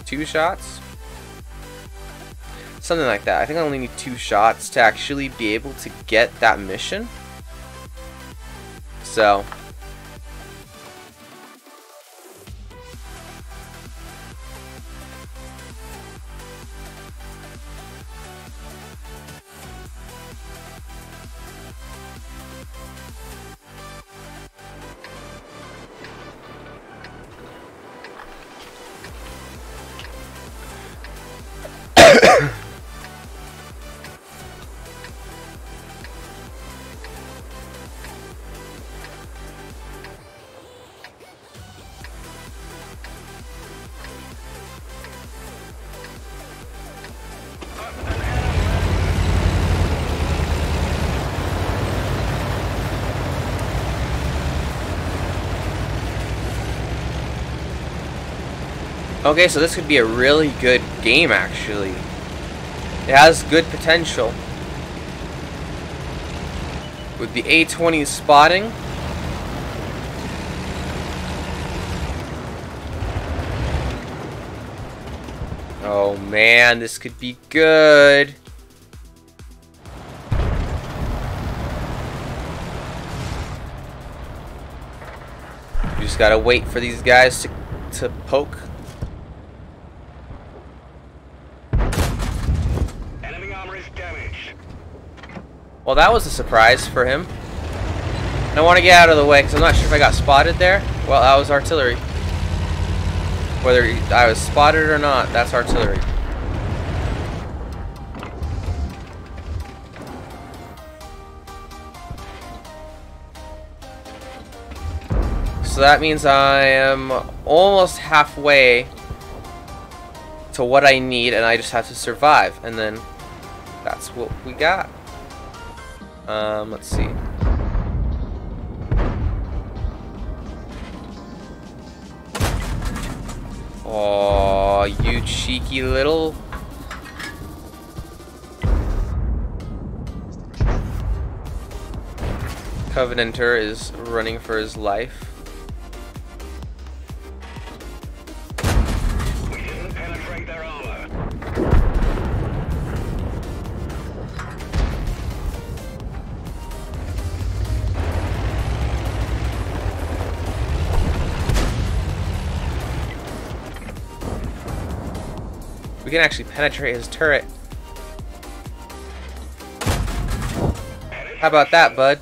2 shots? Something like that. I think I only need 2 shots to actually be able to get that mission. So okay, so this could be a really good game, actually. It has good potential. With the A-20 spotting. Oh man, this could be good. You just gotta wait for these guys to poke. Well, that was a surprise for him. I want to get out of the way because I'm not sure if I got spotted there. Well, that was artillery. Whether I was spotted or not, that's artillery. So that means I am almost halfway to what I need, and I just have to survive. And then that's what we got. Let's see. Oh, you cheeky little... Covenanter is running for his life. We didn't penetrate their armor. We can actually penetrate his turret. How about that, bud?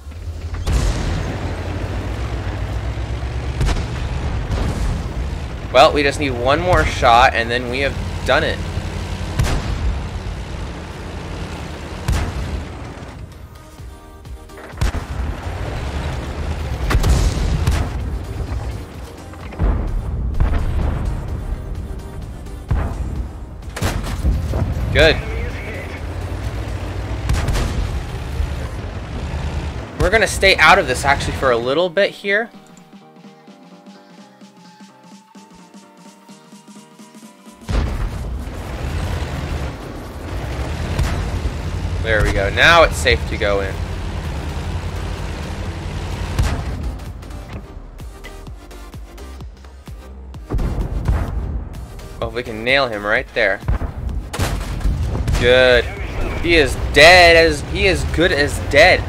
Well, we just need one more shot, and then we have done it. Good. We're gonna stay out of this actually for a little bit here. There we go. Now it's safe to go in. Oh, we can nail him right there. Good. He is dead as he is good as dead.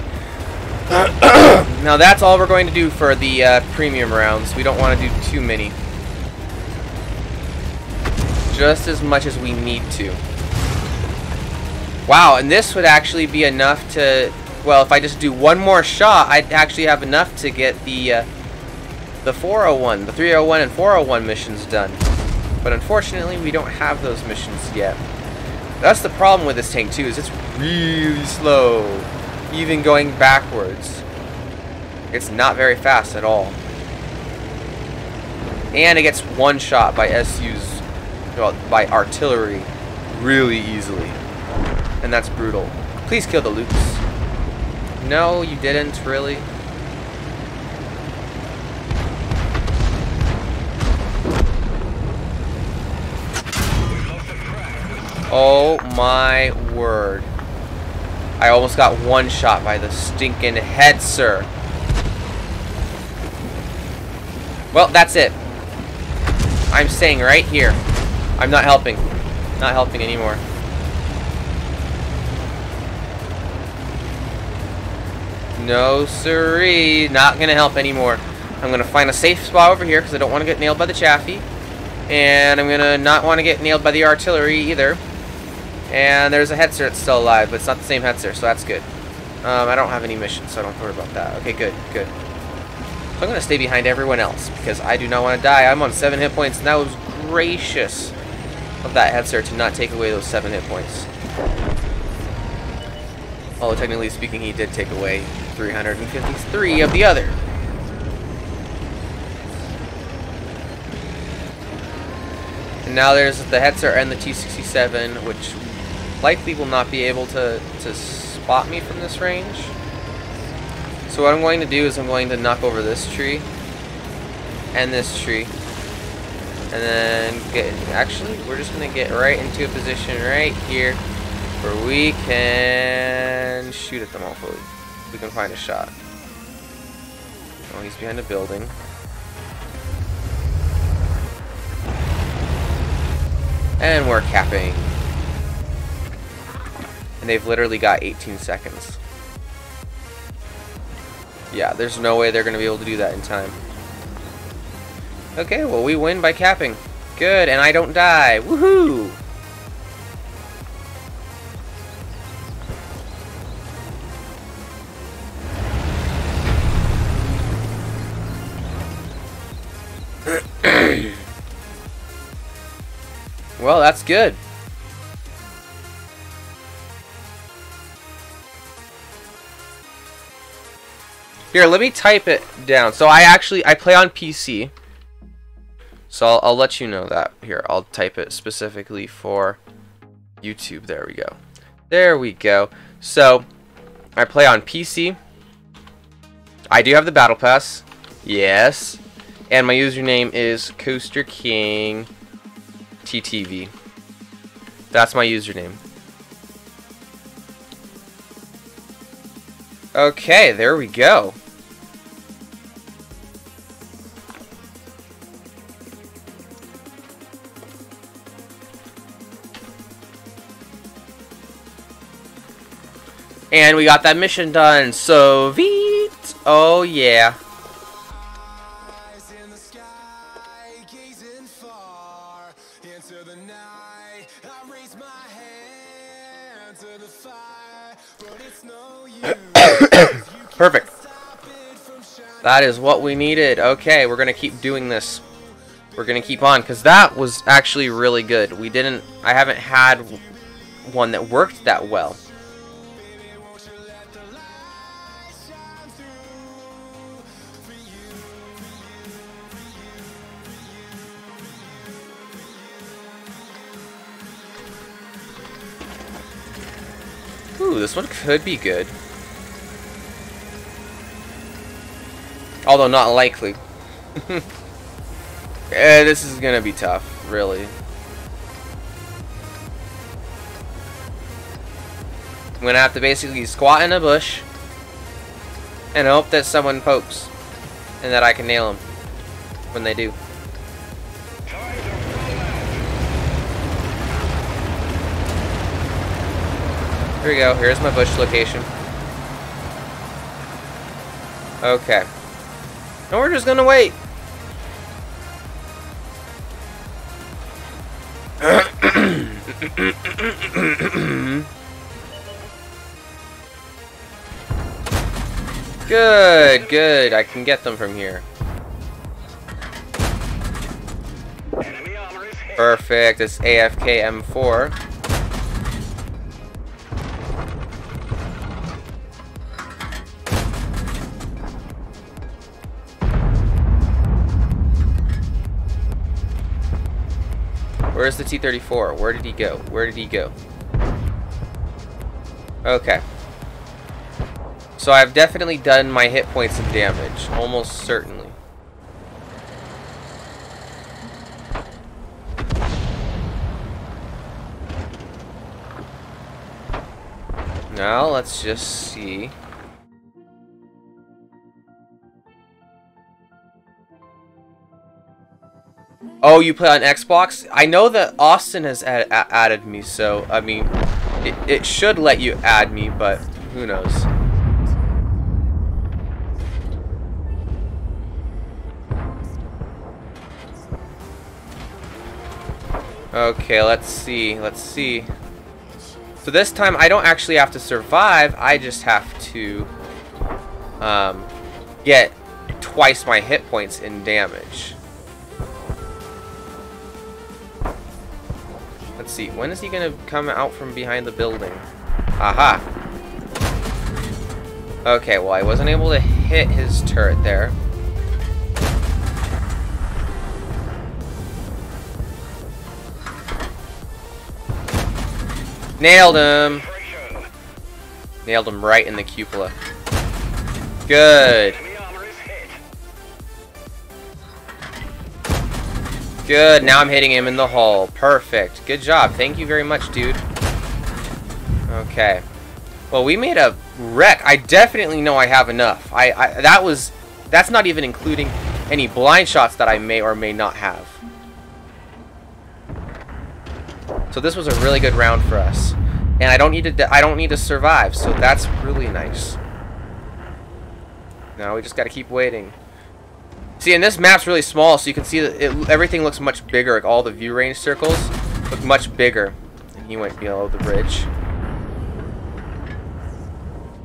Now that's all we're going to do for the premium rounds. We don't want to do too many. Just as much as we need to. Wow, and this would actually be enough to, well, if I just do one more shot, I'd actually have enough to get the 401, the 301 and 401 missions done. But unfortunately, we don't have those missions yet. That's the problem with this tank too, is it's really slow, even going backwards. It's not very fast at all. And it gets one shot by SUs, well, by artillery really easily. And that's brutal. Please kill the Lukes. No, you didn't, really. Oh my word. I almost got one shot by the stinking Hetzer. Well, that's it. I'm staying right here. I'm not helping. Not helping anymore. No siree. Not gonna help anymore. I'm gonna find a safe spot over here because I don't want to get nailed by the Chaffee. And I'm gonna not want to get nailed by the artillery either. And there's a Hetzer that's still alive, but it's not the same Hetzer, so that's good. I don't have any missions, so I don't have to worry about that. Okay, good, good. So I'm going to stay behind everyone else, because I do not want to die. I'm on 7 hit points, and that was gracious of that Hetzer to not take away those 7 hit points. Although, technically speaking, he did take away 353 of the other. And now there's the Hetzer and the T-67, which likely will not be able to spot me from this range. So what I'm going to do is I'm going to knock over this tree and this tree, and then get, actually we're just going to get right into a position right here where we can shoot at them. Hopefully we can find a shot. Oh, he's behind a building. And we're capping. And they've literally got 18 seconds. Yeah, there's no way they're going to be able to do that in time. Okay, well, we win by capping. Good, and I don't die. Woohoo! Well, that's good. Here, let me type it down. So I play on PC. So I'll let you know that. Here, I'll type it specifically for YouTube. There we go. There we go. So I play on PC. I do have the Battle Pass. Yes. And my username is Coaster King TTV. That's my username. Okay, there we go. And we got that mission done. Sweet. Oh, yeah. Perfect. That is what we needed. Okay, we're gonna keep doing this. We're gonna keep on, because that was actually really good. I haven't had one that worked that well. Ooh, this one could be good. Although not likely. This is gonna be tough, really. I'm gonna have to basically squat in a bush and hope that someone pokes and that I can nail them when they do. Here we go. Here's my bush location. Okay. And we're just gonna wait. Good, good. I can get them from here. Enemy armor is hit. Perfect. It's AFK M4. Where's the T-34? Where did he go? Where did he go? Okay. So I've definitely done my hit points and damage. Almost certainly. Now, let's just see. Oh, you play on Xbox? I know that Austin has added me, so, I mean, it should let you add me, but who knows. Okay, let's see, let's see. So this time, I don't actually have to survive, I just have to, get twice my hit points in damage. Let's see, when is he gonna come out from behind the building? Aha! Okay, well, I wasn't able to hit his turret there. Nailed him! Nailed him right in the cupola. Good. Enemy armor is hit. Good, now I'm hitting him in the hull. Perfect. Good job. Thank you very much, dude. Okay. Well, we made a wreck. I definitely know I have enough. That's not even including any blind shots that I may or may not have. So this was a really good round for us. And I don't need to survive, so that's really nice. Now we just gotta keep waiting. See, and this map's really small, so you can see that everything looks much bigger. Like all the view range circles look much bigger. And he went below the bridge.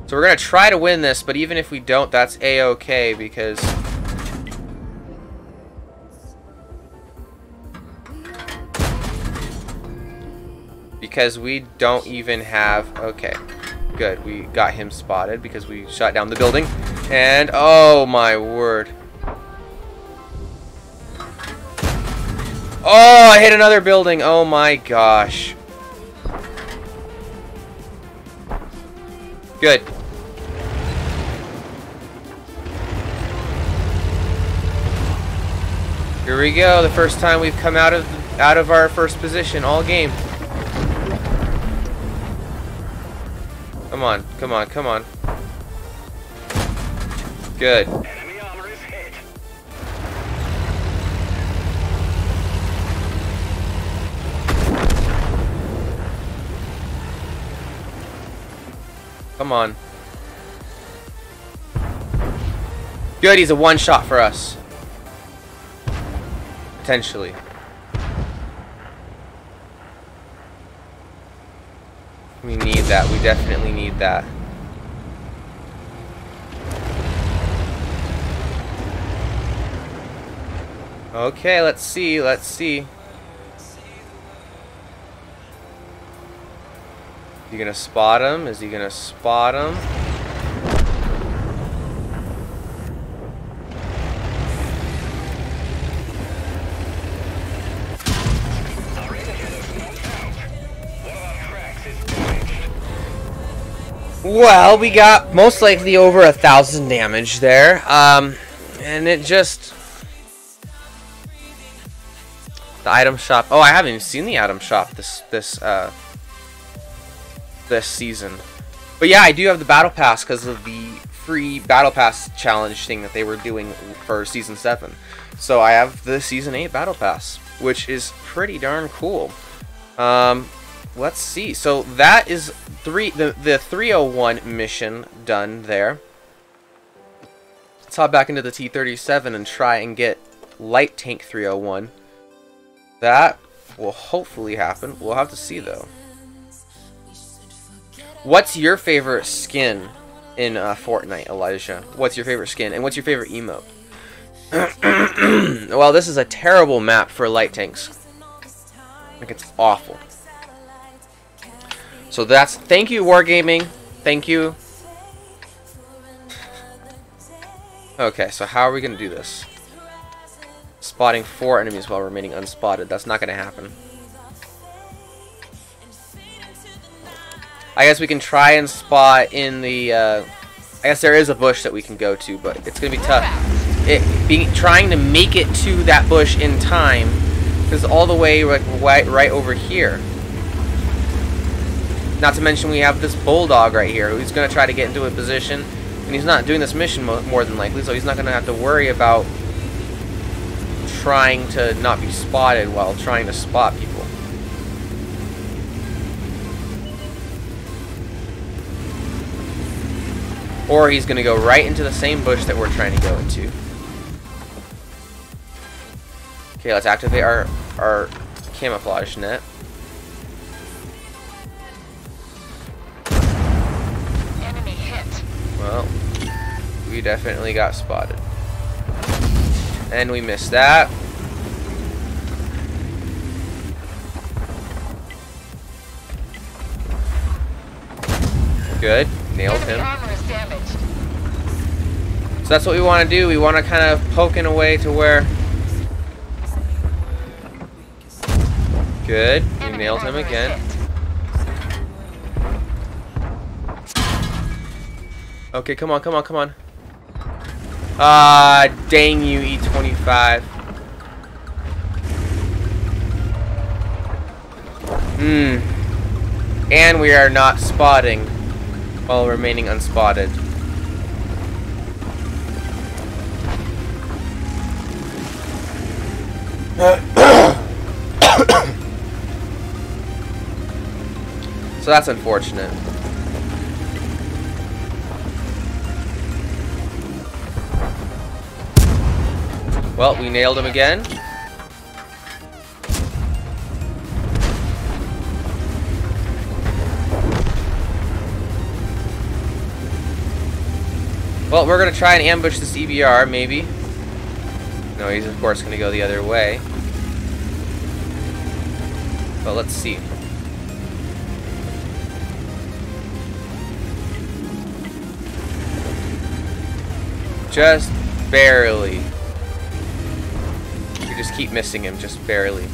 So we're gonna try to win this, but even if we don't, that's a-okay because we don't even have. Okay, good. We got him spotted because we shot down the building, and oh my word. Oh, I hit another building. Oh my gosh. Good. Here we go. The first time we've come out of our first position all game. Come on, come on, come on. Good. Enemy armor is hit. Come on. Good, he's a one-shot for us. Potentially. We need that. We definitely need that. Okay, let's see. Let's see. Is he gonna spot him? Is he gonna spot him? Well, we got most likely over 1,000 damage there, and it just... The item shop. Oh, I haven't even seen the item shop this season. But yeah, I do have the battle pass because of the free battle pass challenge thing that they were doing for season 7. So I have the season 8 battle pass, which is pretty darn cool. Let's see. So that is the 301 mission done there. Let's hop back into the T-37 and try and get Light Tank 301. That will hopefully happen. We'll have to see though. What's your favorite skin in Fortnite, Elijah? What's your favorite skin? And what's your favorite emote? Well, this is a terrible map for light tanks. Like, it's awful. So that's... Thank you, Wargaming. Thank you. Okay, so how are we going to do this? Spotting 4 enemies while remaining unspotted. That's not going to happen. I guess we can try and spot in the... I guess there is a bush that we can go to, but it's going to be tough. Trying to make it to that bush in time is all the way like right over here. Not to mention we have this bulldog right here who's going to try to get into a position, and he's not doing this mission more than likely, so he's not going to have to worry about trying to not be spotted while trying to spot people. Or he's going to go right into the same bush that we're trying to go into. Okay, let's activate our camouflage net. Enemy hit. Well, we definitely got spotted. And we missed that. Good. Nailed him. Armor is damaged. So that's what we want to do. We want to kind of poke in a way to where... Good. We nailed him again. Okay, come on, come on, come on. Ah, dang you, E25. And we are not spotting while remaining unspotted. So that's unfortunate. Well, we nailed him again. Well, we're going to try and ambush this EBR, maybe. No, he's of course going to go the other way. But let's see. Just barely. We just keep missing him, just barely.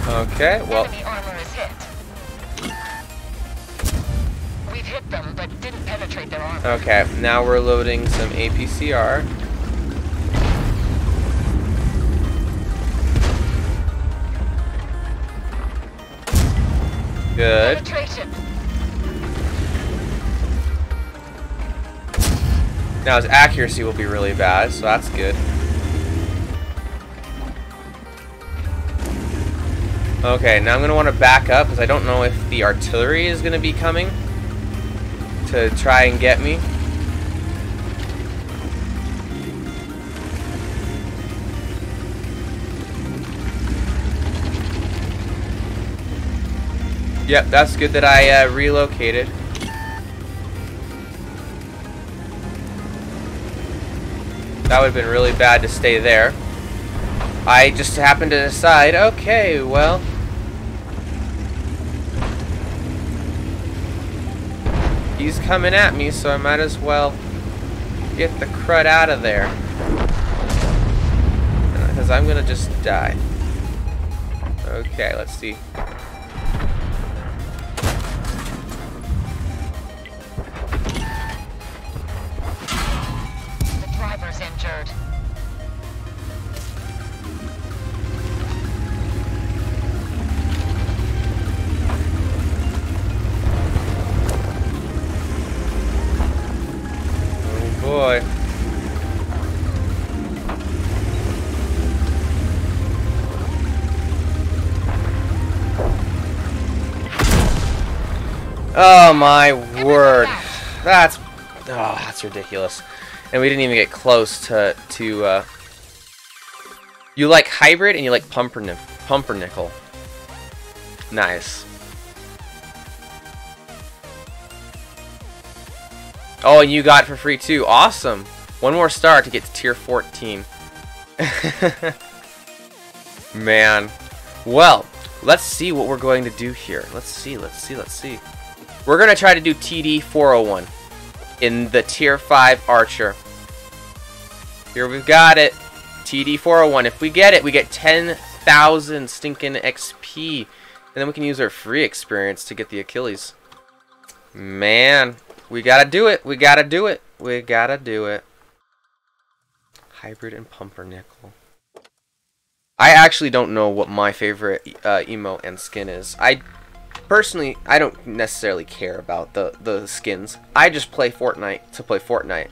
Okay, well. Enemy armor is hit. We've hit them, but didn't penetrate their armor. Okay, now we're loading some APCR. Good. Penetration. Now his accuracy will be really bad, so that's good. Okay, now I'm going to want to back up because I don't know if the artillery is going to be coming to try and get me. Yep, that's good that I relocated. That would have been really bad to stay there. I just happened to decide, okay, well, he's coming at me, so I might as well get the crud out of there. Because I'm gonna just die. Okay, let's see. Injured. Oh boy. Oh my word. That's ridiculous. And we didn't even get close to you like hybrid and you like pumpernickel. Nice. Oh, and you got it for free too. Awesome. One more star to get to tier 14. Man. Well, let's see what we're going to do here. Let's see. We're going to try to do TD 401 in the tier 5 archer. Here we've got it. TD 401. If we get it, we get 10,000 stinking XP. And then we can use our free experience to get the Achilles. Man, we gotta do it. We gotta do it. We gotta do it. Hybrid and pumpernickel. I actually don't know what my favorite emote and skin is. Personally, I don't necessarily care about the skins. I just play Fortnite to play Fortnite.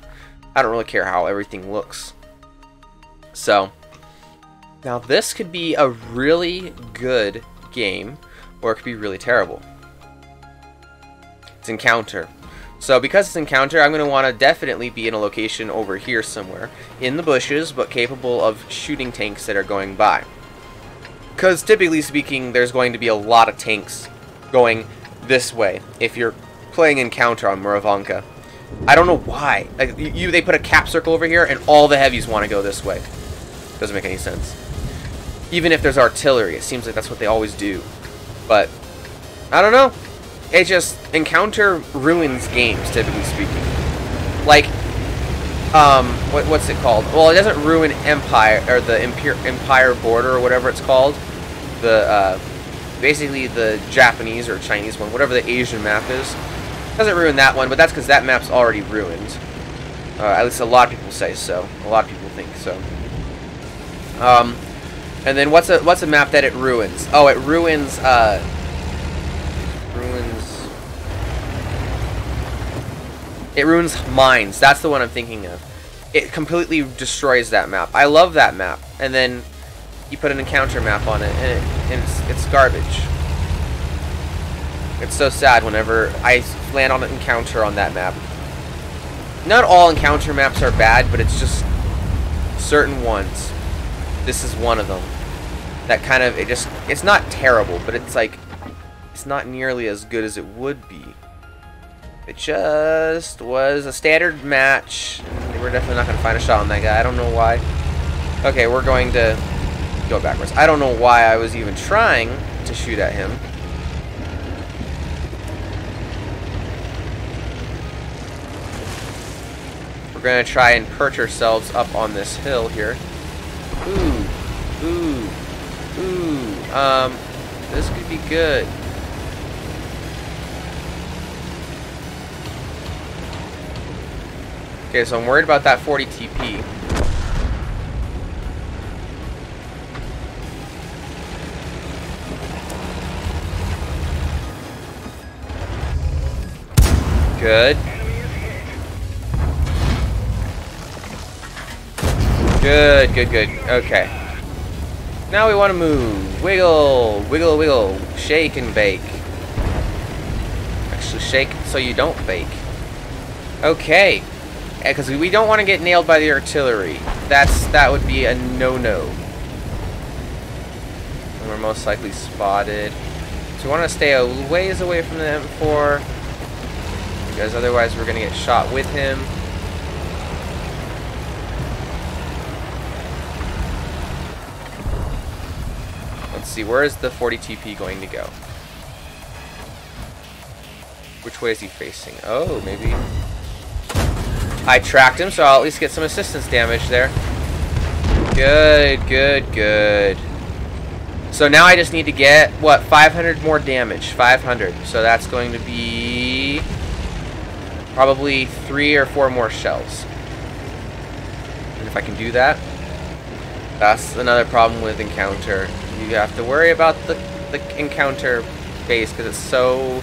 I don't really care how everything looks. So, now this could be a really good game, or it could be really terrible. It's Encounter. So because it's Encounter, I'm going to want to definitely be in a location over here somewhere, in the bushes, but capable of shooting tanks that are going by. Because typically speaking, there's going to be a lot of tanks going this way if you're playing Encounter on Muravanka. I don't know why. Like, they put a cap circle over here and all the heavies want to go this way. Doesn't make any sense. Even if there's artillery, it seems like that's what they always do. But I don't know. It just Encounter ruins games, typically speaking. Like what's it called? Well, it doesn't ruin Empire or the Empire Border or whatever it's called. The basically the Japanese or Chinese one, whatever the Asian map is. Doesn't ruin that one, but that's because that map's already ruined. At least a lot of people say so. A lot of people think so. And then what's a map that it ruins? Oh, it ruins it ruins mines. That's the one I'm thinking of. It completely destroys that map. I love that map. And then you put an Encounter map on it, and it's garbage. It's so sad whenever I land on an Encounter on that map. Not all Encounter maps are bad, but it's just certain ones. This is one of them. That kind of, it's not terrible, but it's like, it's not nearly as good as it would be. It just was a standard match. We're definitely not going to find a shot on that guy. I don't know why. Okay, we're going to go backwards. I don't know why I was even trying to shoot at him. We're going to try and perch ourselves up on this hill here. Ooh. Ooh. Ooh. This could be good. Okay, so I'm worried about that 40 TP. Good. Good. Okay. Now we want to move. Wiggle, wiggle, wiggle. Shake and bake. Actually, shake so you don't bake. Okay. Because we don't want to get nailed by the artillery. That would be a no-no. And we're most likely spotted. So we want to stay a ways away from the M4. Because otherwise we're going to get shot with him. Let's see, where is the 40 TP going to go? Which way is he facing? Oh, maybe... I tracked him, so I'll at least get some assistance damage there. Good, good, good. So now I just need to get, what, 500 more damage. 500. So that's going to be... probably 3 or 4 more shells. And if I can do that... That's another problem with Encounter. You have to worry about the Encounter base because it's so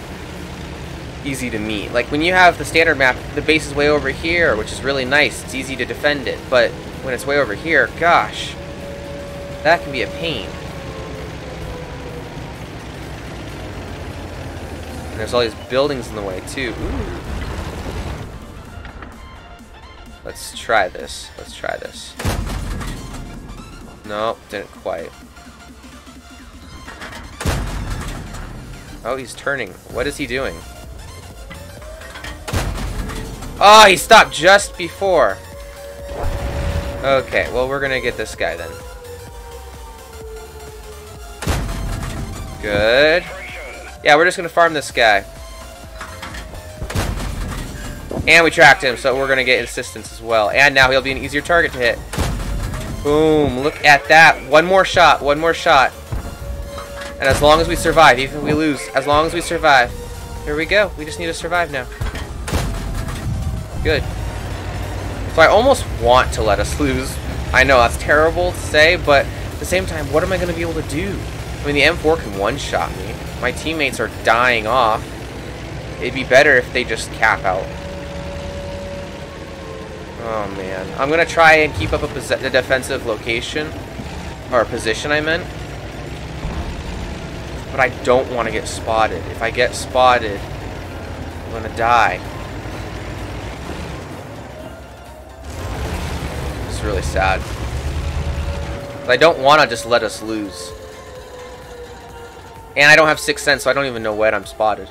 easy to meet. Like when you have the standard map, the base is way over here, which is really nice. It's easy to defend it. But when it's way over here, gosh, that can be a pain. And there's all these buildings in the way too. Ooh. Let's try this. Let's try this. Nope, didn't quite. Oh, he's turning. What is he doing? Oh, he stopped just before. Okay, well, we're gonna get this guy then. Good. Yeah, we're just gonna farm this guy. And we tracked him, so we're gonna get assistance as well. And now he'll be an easier target to hit. Boom, look at that. One more shot, one more shot. And as long as we survive, even if we lose, as long as we survive. Here we go. We just need to survive now. Good. So I almost want to let us lose. I know that's terrible to say, but at the same time, what am I going to be able to do? I mean, the M4 can one-shot me. My teammates are dying off. It'd be better if they just cap out. Oh, man. I'm going to try and keep up a defensive location. Or position, I meant. But I don't want to get spotted. If I get spotted, I'm going to die. It's really sad. But I don't want to just let us lose. And I don't have Sixth Sense, so I don't even know when I'm spotted.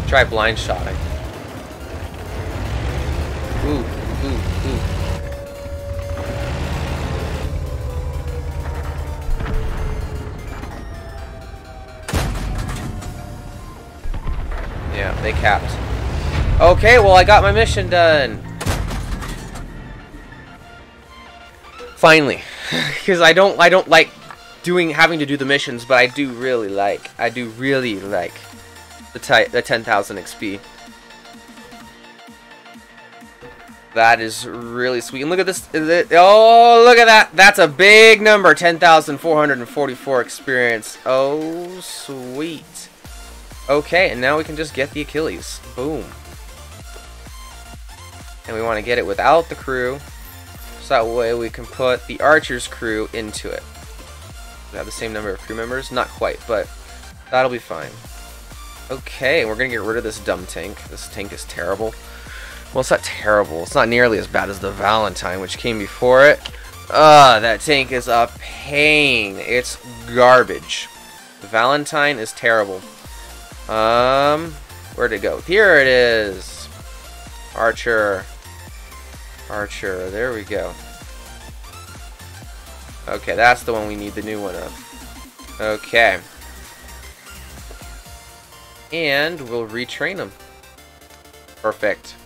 Try blind shotting. Ooh, ooh, ooh. Yeah, they capped. Okay, well I got my mission done. Finally. Because I don't like having to do the missions, but I do really like the 10,000 XP. That is really sweet. And look at this. Oh, look at that. That's a big number. 10,444 experience. Oh, sweet. Okay, and now we can just get the Achilles. Boom. And we want to get it without the crew. So that way we can put the Archer's crew into it. We have the same number of crew members. Not quite, but that'll be fine. Okay, we're going to get rid of this dumb tank. This tank is terrible. Well, it's not terrible. It's not nearly as bad as the Valentine, which came before it. That tank is a pain. It's garbage. The Valentine is terrible. Where'd it go? Here it is. Archer. Archer. There we go. Okay, that's the one we need the new one of. Okay. And we'll retrain him. Perfect.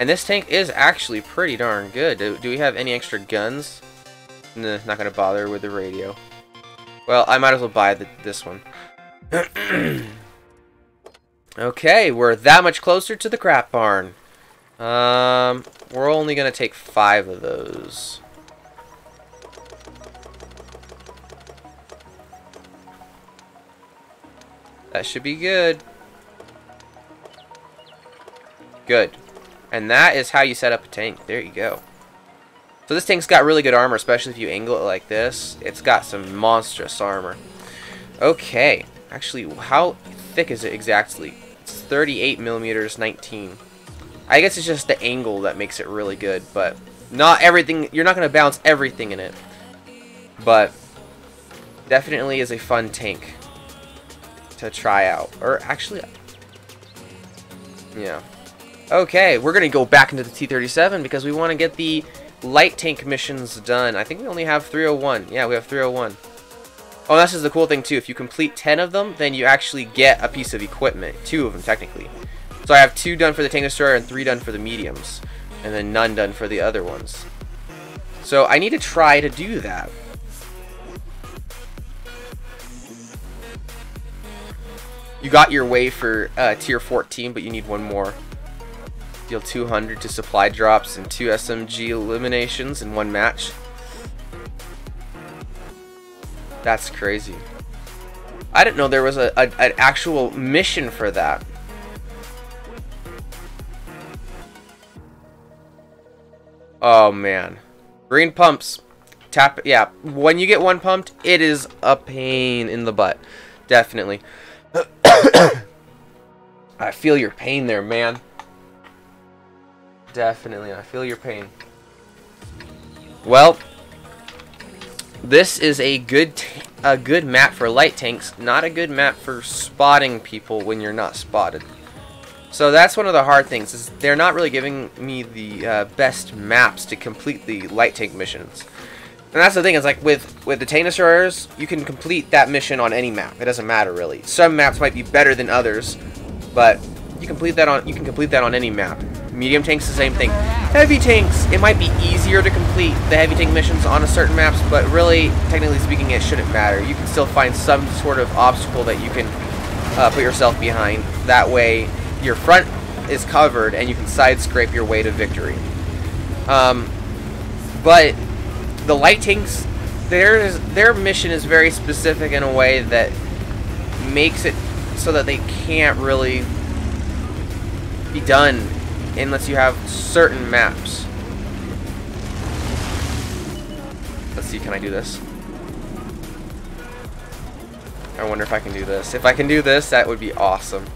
And this tank is actually pretty darn good. Do we have any extra guns? Nah, not gonna bother with the radio. Well, I might as well buy this one. Okay, we're that much closer to the crap barn. We're only gonna take 5 of those. That should be good. Good. And that is how you set up a tank. There you go. So this tank's got really good armor, especially if you angle it like this. It's got some monstrous armor. Okay. Actually, how thick is it exactly? It's 38 millimeters, 19. I guess it's just the angle that makes it really good, but not everything. You're not going to bounce everything in it. But definitely is a fun tank to try out. Or actually, yeah. Okay, we're going to go back into the T-37 because we want to get the light tank missions done. I think we only have 301. Yeah, we have 301. Oh, that's just the cool thing too. If you complete 10 of them, then you actually get a piece of equipment. 2 of them, technically. So I have 2 done for the tank destroyer and 3 done for the mediums. And then none done for the other ones. So I need to try to do that. You got your way for tier 14, but you need 1 more. Deal 200 to supply drops and 2 SMG eliminations in 1 match. That's crazy. I didn't know there was an actual mission for that. Oh man. Green pumps. Tap it. Yeah, when you get 1 pumped, it is a pain in the butt. Definitely. I feel your pain there, man. Definitely, I feel your pain. Well, this is a good map for light tanks, not a good map for spotting people when you're not spotted. So that's one of the hard things, is they're not really giving me the best maps to complete the light tank missions. And that's the thing, is like with the tank destroyers, you can complete that mission on any map. It doesn't matter really. Some maps might be better than others, but you can complete that on any map. Medium tanks, the same thing. Heavy tanks, it might be easier to complete the heavy tank missions on a certain maps, but really, technically speaking, it shouldn't matter. You can still find some sort of obstacle that you can put yourself behind. That way, your front is covered and you can side scrape your way to victory. But the light tanks, their mission is very specific in a way that makes it so that they can't really be done unless you have certain maps. Let's see, can I do this? I wonder if I can do this. If I can do this, that would be awesome.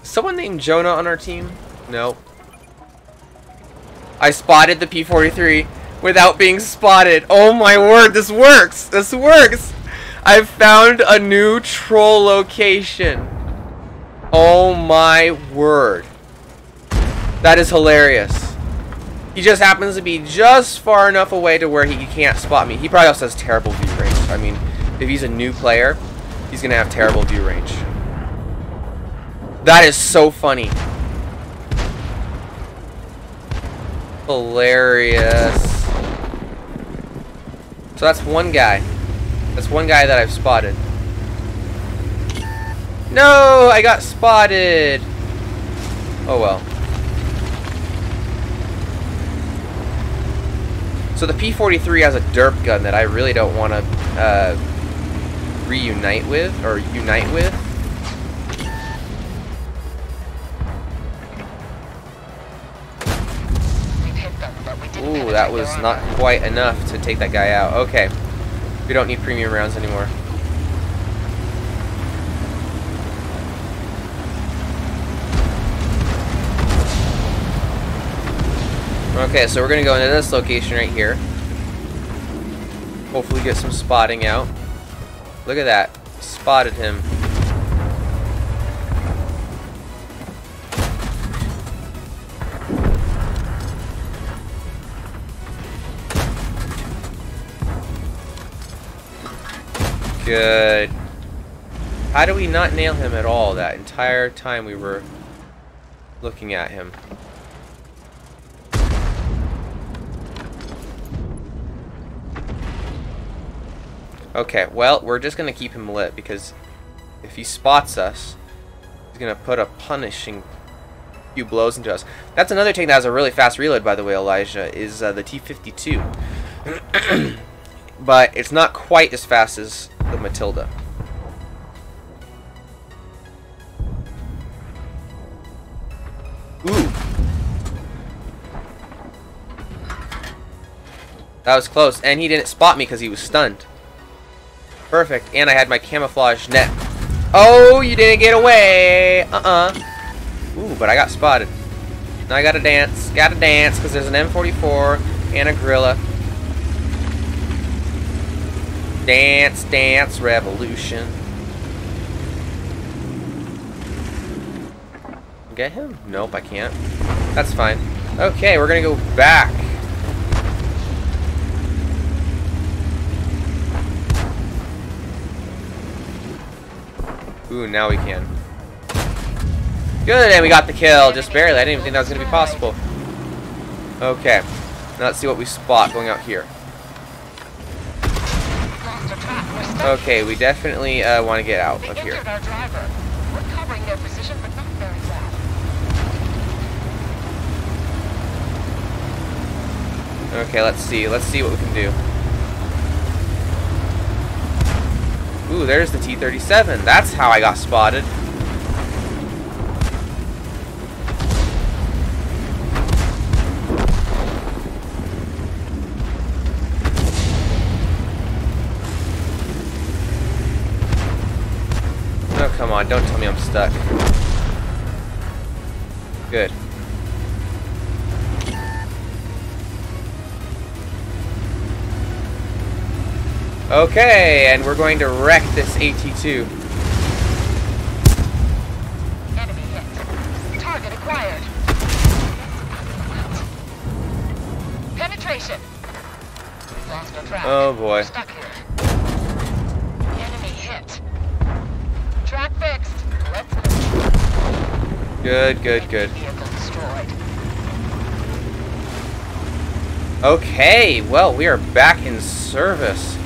Someone named Jonah on our team? No. I spotted the P-43 without being spotted. Oh my word, this works! This works! I've found a new troll location. Oh my word. That is hilarious. He just happens to be just far enough away to where he can't spot me. He probably also has terrible view range. I mean, if he's a new player, he's gonna have terrible view range. That is so funny. Hilarious. So that's one guy. That's one guy that I've spotted. No, I got spotted. Oh well. So the P-43 has a derp gun that I really don't want to reunite with, or unite with. Ooh, that was not quite enough to take that guy out. Okay. We don't need premium rounds anymore. Okay, so we're going to go into this location right here. Hopefully get some spotting out. Look at that. Spotted him. Good. How do we not nail him at all that entire time we were looking at him? Okay, well, we're just going to keep him lit because if he spots us, he's going to put a punishing few blows into us. That's another tank that has a really fast reload, by the way, Elijah, is the T-52. But it's not quite as fast as the Matilda. Ooh. That was close, and he didn't spot me because he was stunned. Perfect, and I had my camouflage net. Oh, you didn't get away! Ooh, but I got spotted. Now I gotta dance, because there's an M44 and a gorilla. Dance, dance, revolution. Get him? Nope, I can't. That's fine. Okay, we're gonna go back. Ooh, now we can. Good, and we got the kill, just barely. I didn't even think that was gonna be possible. Okay, now let's see what we spot going out here. Okay, we definitely want to get out of here. Okay, let's see what we can do. Ooh, there's the T-37. That's how I got spotted. Oh, come on, don't tell me I'm stuck. Good. Okay, and we're going to wreck this AT-2. Enemy hit. Target acquired. Penetration. Lost our track. Oh boy. We're stuck here. Enemy hit. Track fixed. Let's move. Good, good, good. Vehicle destroyed. Okay, well, we are back in service.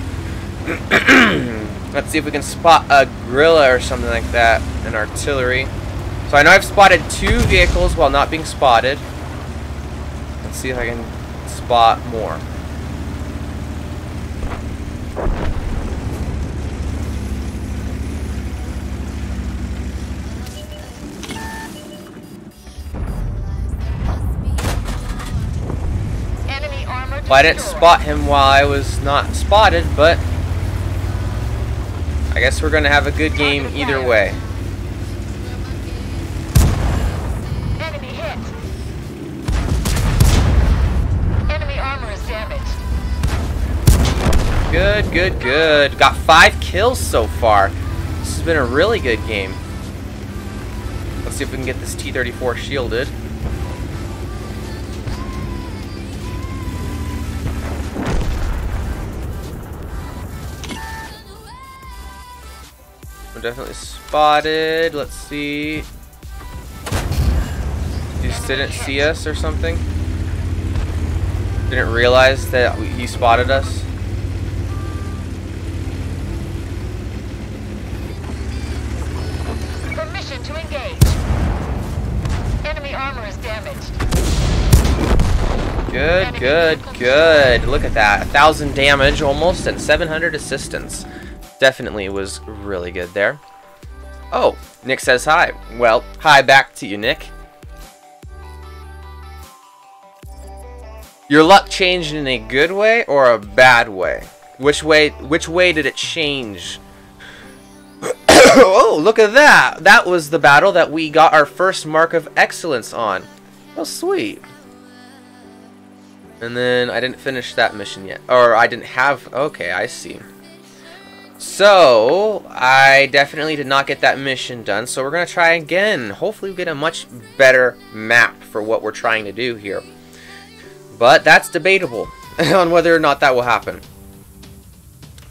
Let's see if we can spot a gorilla or something like that, an artillery. So I know I've spotted 2 vehicles while not being spotted. Let's see if I can spot more. Enemy armor destroyed. Well, I didn't spot him while I was not spotted, but I guess we're gonna have a good game either way. Enemy hit. Enemy armor is damaged. Good, good, good. Got 5 kills so far. This has been a really good game. Let's see if we can get this T-34 shielded. We're definitely spotted. Let's see. He just didn't see us or something? Didn't realize that he spotted us? Permission to engage. Enemy armor is damaged. Good, good, good. Look at that. 1,000 damage almost and 700 assistance. Definitely was really good there. Oh, Nick says hi. Well, hi back to you, Nick. Your luck changed in a good way or a bad way? Which way did it change? Oh, look at that. That was the battle that we got our first mark of excellence on. Oh, sweet. And then I didn't finish that mission yet. Or I didn't have... Okay, I see. So, I definitely did not get that mission done, so we're going to try again. Hopefully we get a much better map for what we're trying to do here. But that's debatable on whether or not that will happen.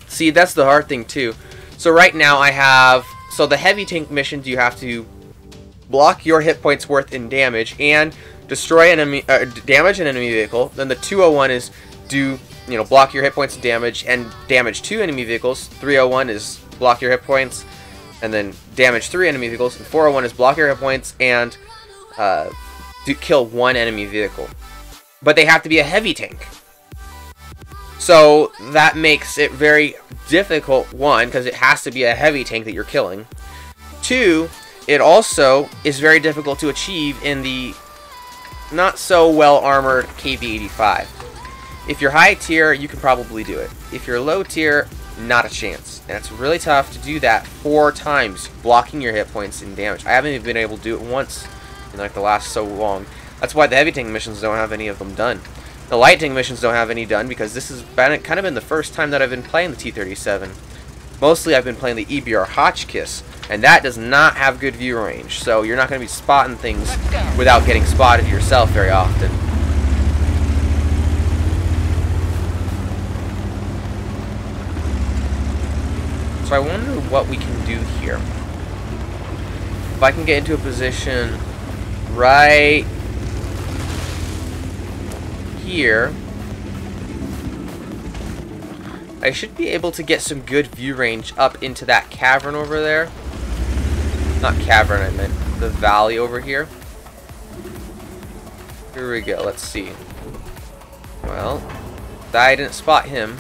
See, that's the hard thing too. So right now I have... So the heavy tank missions, you have to block your hit points worth in damage and destroy enemy... damage an enemy vehicle. Then the 201 is do... You know, block your hit points and damage 2 enemy vehicles. 301 is block your hit points and then damage 3 enemy vehicles. And 401 is block your hit points and kill 1 enemy vehicle. But they have to be a heavy tank. So that makes it very difficult, one, because it has to be a heavy tank that you're killing. Two, it also is very difficult to achieve in the not so well armored KV-85. If you're high tier, you can probably do it. If you're low tier, not a chance. And it's really tough to do that 4 times, blocking your hit points and damage. I haven't even been able to do it once in like the last so long. That's why the heavy tank missions don't have any of them done. The light tank missions don't have any done because this has been kind of been the first time that I've been playing the T-37. Mostly I've been playing the EBR Hotchkiss, and that does not have good view range, so you're not going to be spotting things without getting spotted yourself very often. So I wonder what we can do here. If I can get into a position right here, I should be able to get some good view range up into that cavern over there. Not cavern, I meant the valley over here. Here we go, let's see. Well, I didn't spot him.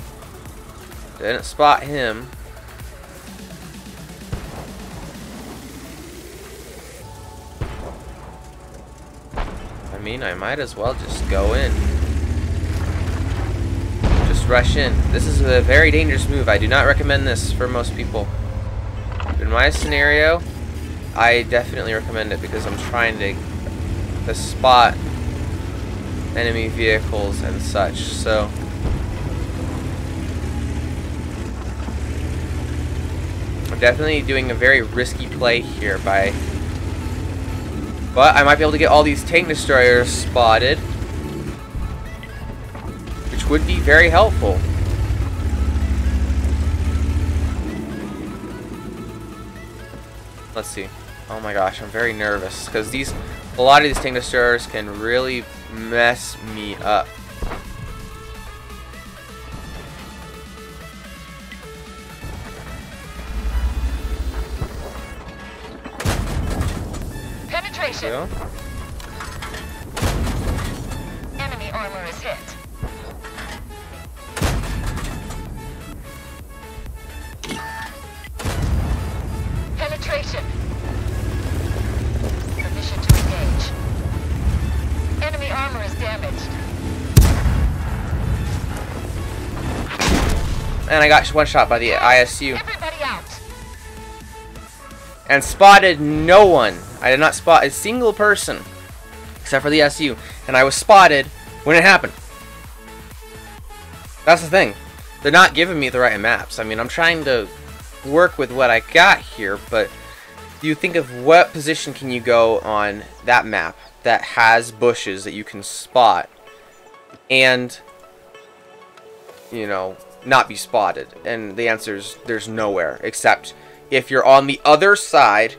Didn't spot him. I mean, I might as well just go in. Just rush in. This is a very dangerous move. I do not recommend this for most people. In my scenario, I definitely recommend it because I'm trying to spot enemy vehicles and such. So I'm definitely doing a very risky play here but I might be able to get all these tank destroyers spotted, which would be very helpful. Let's see. Oh my gosh, I'm very nervous because a lot of these tank destroyers can really mess me up. Penetration. Yeah. Enemy armor is hit. Penetration. Permission to engage. Enemy armor is damaged. And I got one shot by the ISU. Everybody out. And spotted no one. I did not spot a single person except for the SU, and I was spotted when it happened. That's the thing. They're not giving me the right maps. I mean, I'm trying to work with what I got here, but you think of what position can you go on that map that has bushes that you can spot and, you know, not be spotted? And the answer is there's nowhere, except if you're on the other side,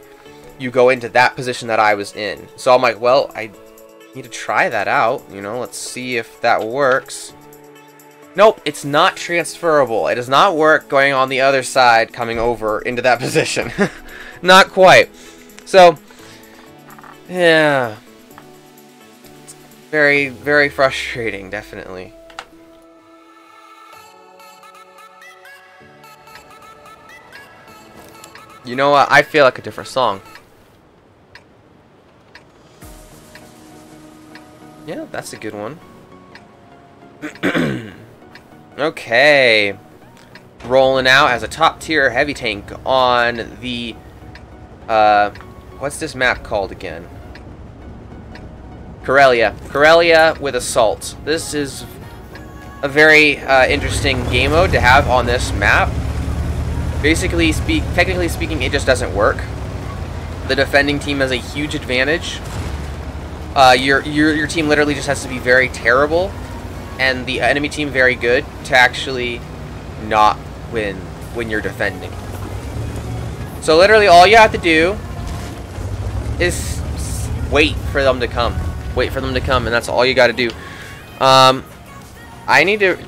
you go into that position that I was in. So I'm like, well, I need to try that out, you know, let's see if that works. Nope, it's not transferable. It does not work going on the other side, coming over into that position. Not quite. So, yeah. It's very, very frustrating, definitely. You know what? I feel like a different song. Yeah, that's a good one. Okay. Rolling out as a top tier heavy tank on the what's this map called again? Corellia. Corellia with Assault. This is a very interesting game mode to have on this map. Basically, technically speaking, it just doesn't work. The defending team has a huge advantage. Your team literally just has to be very terrible, and the enemy team very good to actually not win when you're defending. So literally all you have to do is wait for them to come. Wait for them to come, and that's all you got to do. The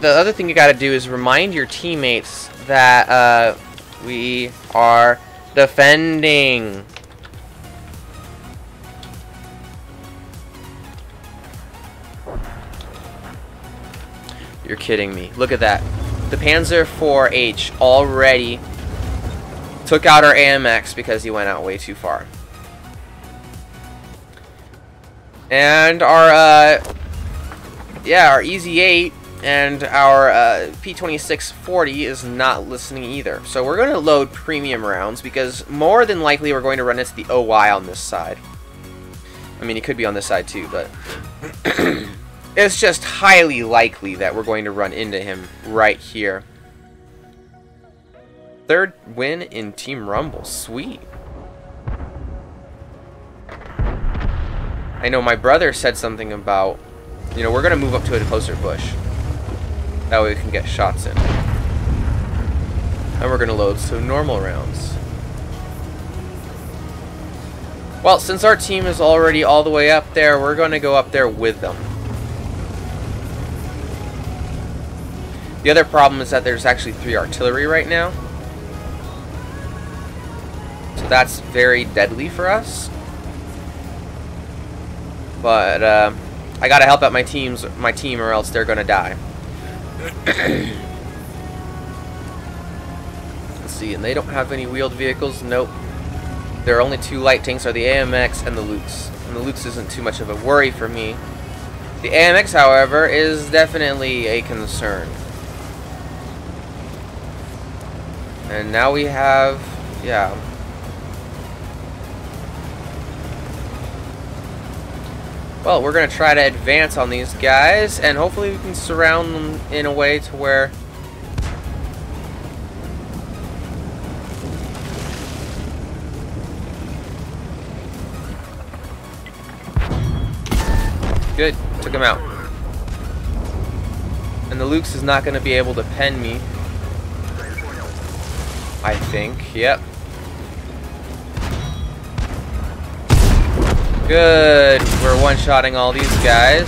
other thing you got to do is remind your teammates that we are defending. You're kidding me. Look at that. The Panzer IV-H already took out our AMX because he went out way too far. And our, our EZ-8 and our P2640 is not listening either. So we're going to load premium rounds because more than likely we're going to run into the OY on this side. I mean, it could be on this side too, but it's just highly likely that we're going to run into him right here. 3rd win in Team Rumble. Sweet. I know my brother said something about, you know, we're going to move up to a closer bush. That way we can get shots in. And we're going to load some normal rounds. Well, since our team is already all the way up there, we're going to go up there with them. The other problem is that there's actually 3 artillery right now. So that's very deadly for us. But I gotta help out my team, or else they're gonna die. Let's see, and they don't have any wheeled vehicles. Nope. Their only 2 light tanks are the AMX and the Lukes. And the Lukes isn't too much of a worry for me. The AMX, however, is definitely a concern. And now we have, yeah. Well, we're going to try to advance on these guys, and hopefully we can surround them in a way to where good, took him out. And the Lukes is not going to be able to pen me, I think. Yep. Good. We're one-shotting all these guys.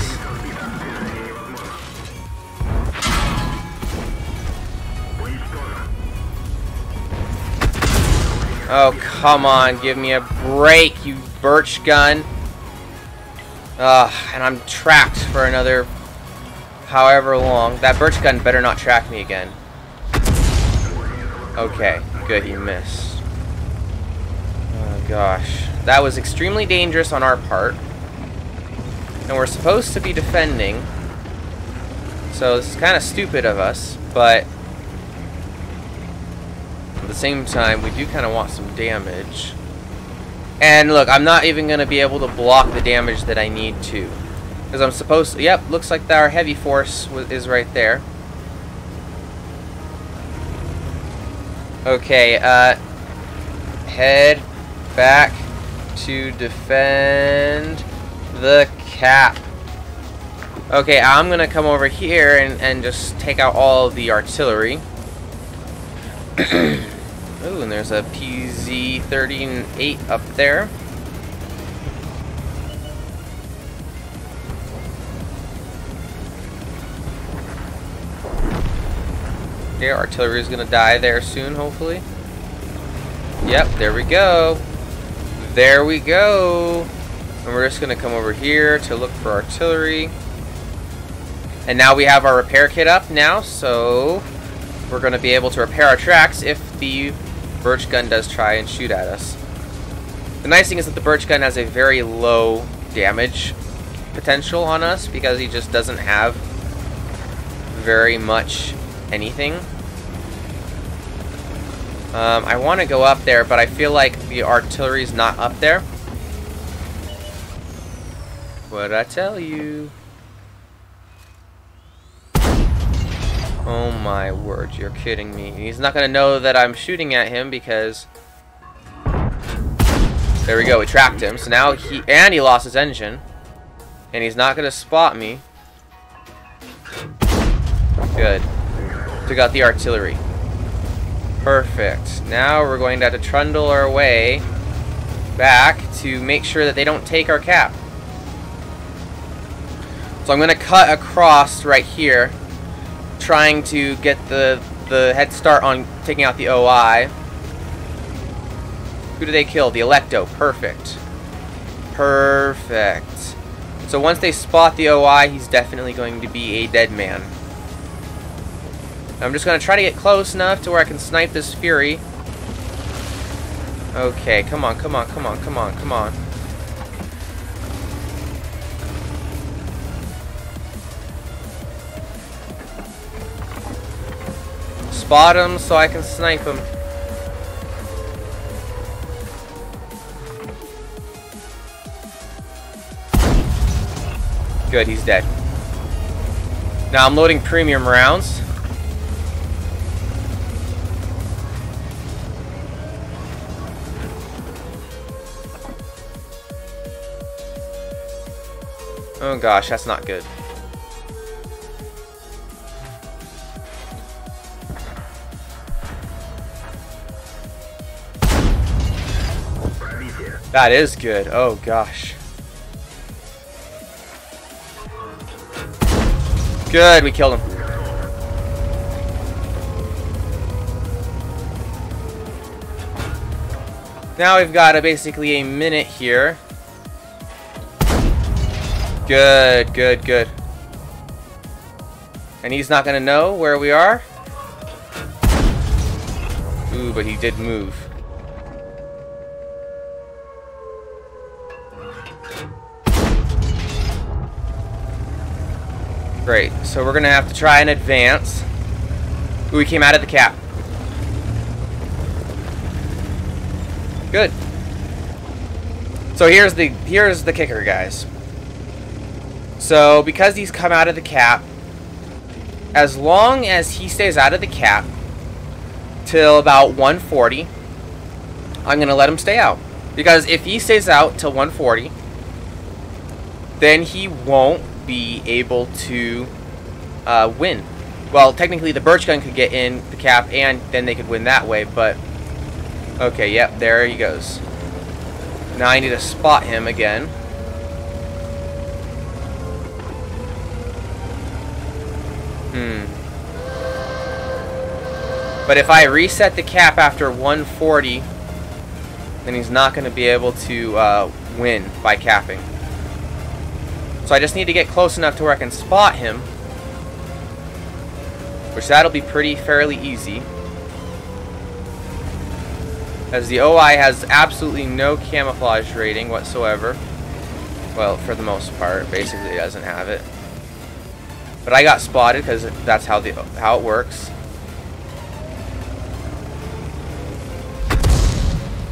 Oh, come on. Give me a break, you birch gun. And I'm tracked for another however long. That birch gun better not track me again. Okay. Good, he missed. Oh, gosh. That was extremely dangerous on our part. And we're supposed to be defending. So this is kind of stupid of us, but at the same time, we do kind of want some damage. And look, I'm not even going to be able to block the damage that I need to. Because I'm supposed to... Yep, looks like our heavy force is right there. Okay, head back to defend the cap. Okay, I'm gonna come over here and just take out all of the artillery. Ooh, and there's a PZ-38 up there. Yeah, artillery is gonna die there soon, hopefully. Yep, there we go. There we go. And we're just going to come over here to look for artillery. And now we have our repair kit up now, so we're going to be able to repair our tracks if the birch gun does try and shoot at us. The nice thing is that the birch gun has a very low damage potential on us because he just doesn't have very much anything. I want to go up there, but I feel like the artillery's not up there. What'd I tell you? Oh my word, you're kidding me. He's not going to know that I'm shooting at him because... There we go, we tracked him. So now he lost his engine. And he's not going to spot me. Good. Took out the artillery. Perfect. Now we're going to have to trundle our way back to make sure that they don't take our cap. So I'm going to cut across right here, trying to get the head start on taking out the OI. Who do they kill? The Electo. Perfect. Perfect. So once they spot the OI, he's definitely going to be a dead man. I'm just gonna try to get close enough to where I can snipe this Fury. Okay, come on, come on, come on, come on, come on. Spot him so I can snipe him. Good, he's dead. Now I'm loading premium rounds. Oh gosh, that's not good. That is good. Oh gosh. Good, we killed him. Now we've got basically a minute here. Good, good, good. And he's not gonna know where we are. Ooh, but he did move. Great, so we're gonna have to try and advance. Ooh, we came out of the cap. Good. So here's the kicker, guys. So because he's come out of the cap, as long as he stays out of the cap till about 140, I'm gonna let him stay out. Because if he stays out till 140, then he won't be able to win. Well, technically the Birch Gun could get in the cap and then they could win that way, but okay, yep, there he goes. Now I need to spot him again. But if I reset the cap after 140, then he's not going to be able to win by capping. So I just need to get close enough to where I can spot him, which that'll be fairly easy, as the OI has absolutely no camouflage rating whatsoever. Well, for the most part, basically it doesn't have it. But I got spotted because that's how it works.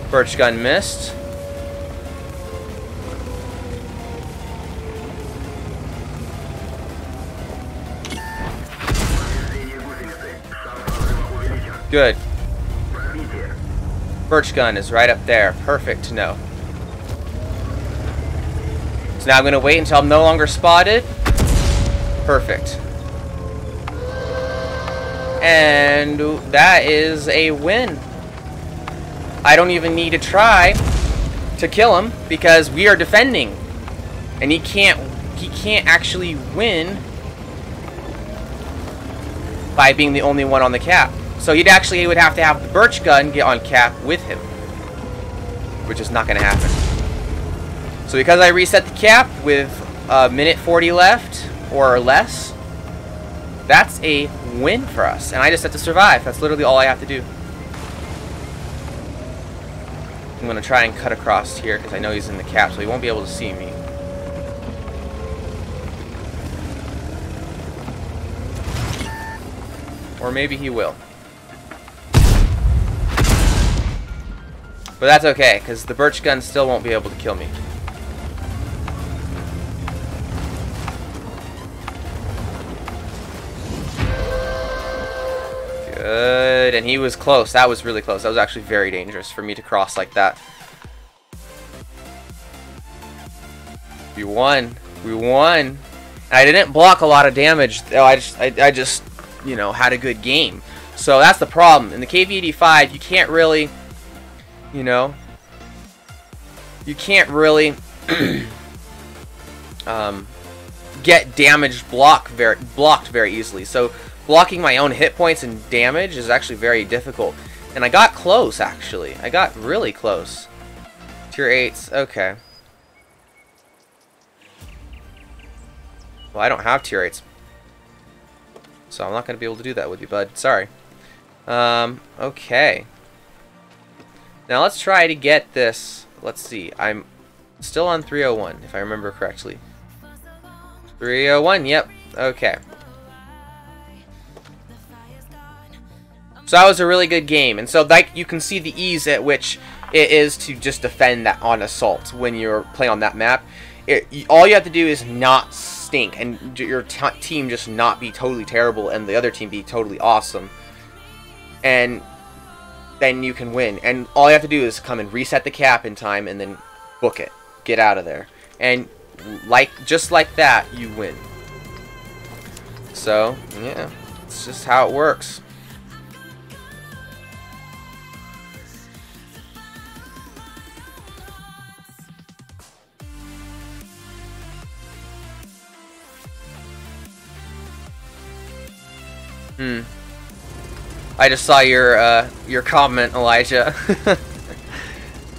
Birch Gun missed. Good. Birch Gun is right up there. Perfect to know. So now I'm going to wait until I'm no longer spotted. Perfect. And that is a win. I don't even need to try to kill him because we are defending. And he can't actually win by being the only one on the cap. So he would have to have the Birch Gun get on cap with him, which is not going to happen. So because I reset the cap with a minute 40 left or less, that's a win for us. And I just have to survive. That's literally all I have to do. I'm going to try and cut across here because I know he's in the cap, so he won't be able to see me. Or maybe he will. But that's okay, because the Birch Gun still won't be able to kill me. Good, and he was close. That was really close. That was actually very dangerous for me to cross like that. We won. We won. I didn't block a lot of damage. I just, you know, had a good game. So that's the problem. In the KV-85, you can't really, you know, you can't really get damage blocked very easily. So blocking my own hit points and damage is actually very difficult. And I got close, actually. I got really close. Tier 8s, okay. Well, I don't have tier 8s. so I'm not going to be able to do that with you, bud. Sorry. Okay. Now let's try to get this. Let's see. I'm still on 301, if I remember correctly. 301, yep. Okay. So that was a really good game. And so like you can see the ease at which it is to just defend that on assault when you're playing on that map. All you have to do is not stink and your team just not be totally terrible and the other team be totally awesome. And then you can win. And all you have to do is come and reset the cap in time and then book it. Get out of there. And just like that, you win. So, yeah. It's just how it works. I just saw your comment, Elijah.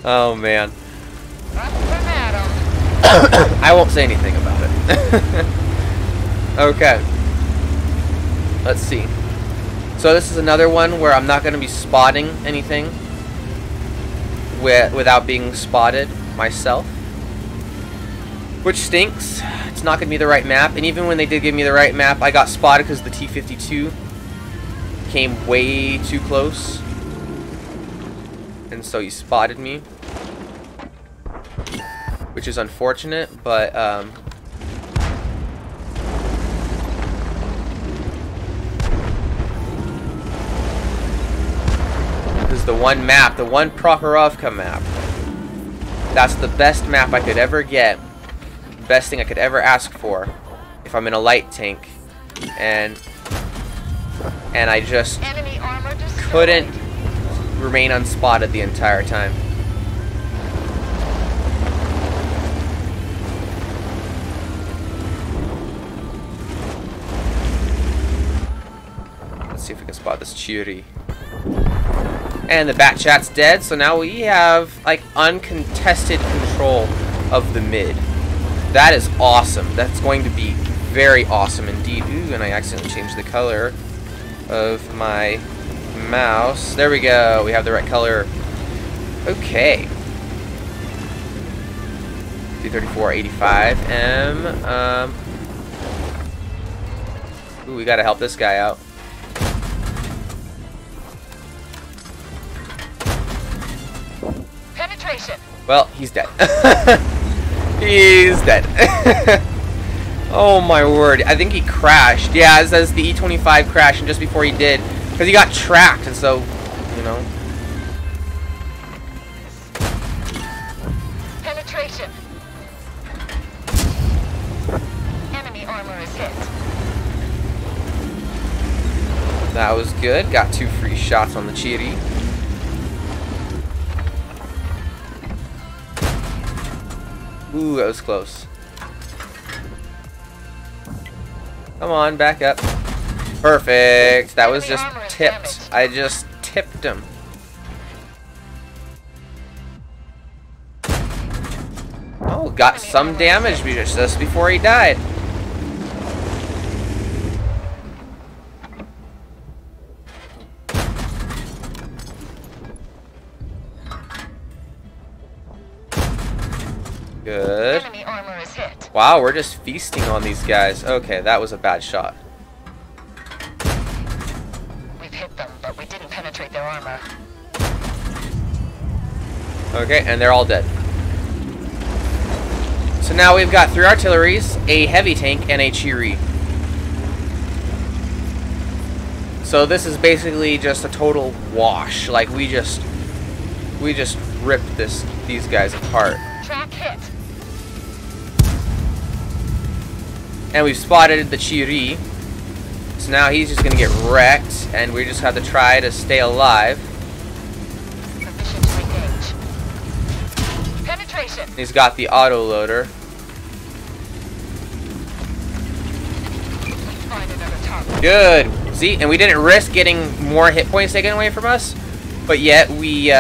Oh man. I won't say anything about it. Okay. Let's see. So this is another one where I'm not going to be spotting anything without being spotted myself, which stinks. It's not going to be the right map, and even when they did give me the right map, I got spotted because the T-52 came way too close, and so he spotted me, which is unfortunate, but this is the one map, the one Prokhorovka map. That's the best map I could ever get, best thing I could ever ask for if I'm in a light tank, and I just couldn't remain unspotted the entire time. Let's see if we can spot this Chiri. And the Bat Chat's dead, so now we have like uncontested control of the mid. That is awesome. That's going to be very awesome indeed. Ooh, and I accidentally changed the color of my mouse. There we go. We have the right color. Okay. 234-85M. Ooh, we gotta help this guy out. Penetration. Well, he's dead. He's dead. Oh my word. I think he crashed. Yeah, it says the E-25 crashed, and just before he did, because he got tracked, and so, you know. Penetration. Enemy armor is hit. That was good. Got 2 free shots on the Chiri. Ooh, that was close. Come on, back up. Perfect. That was just tipped. I just tipped him. Oh, got some damage just before he died. Good. Enemy armor is hit. Wow, we're just feasting on these guys. Okay, that was a bad shot. We've hit them, but we didn't penetrate their armor. Okay, and they're all dead. So now we've got 3 artilleries, a heavy tank, and a Chiri. So this is basically just a total wash. Like we just ripped these guys apart. Track hit. And we've spotted the Chiri. So now he's just gonna get wrecked, and we just have to try to stay alive. Permission to engage. Penetration. He's got the auto loader. Find another target. Good. See, and we didn't risk getting more hit points taken away from us, but yet we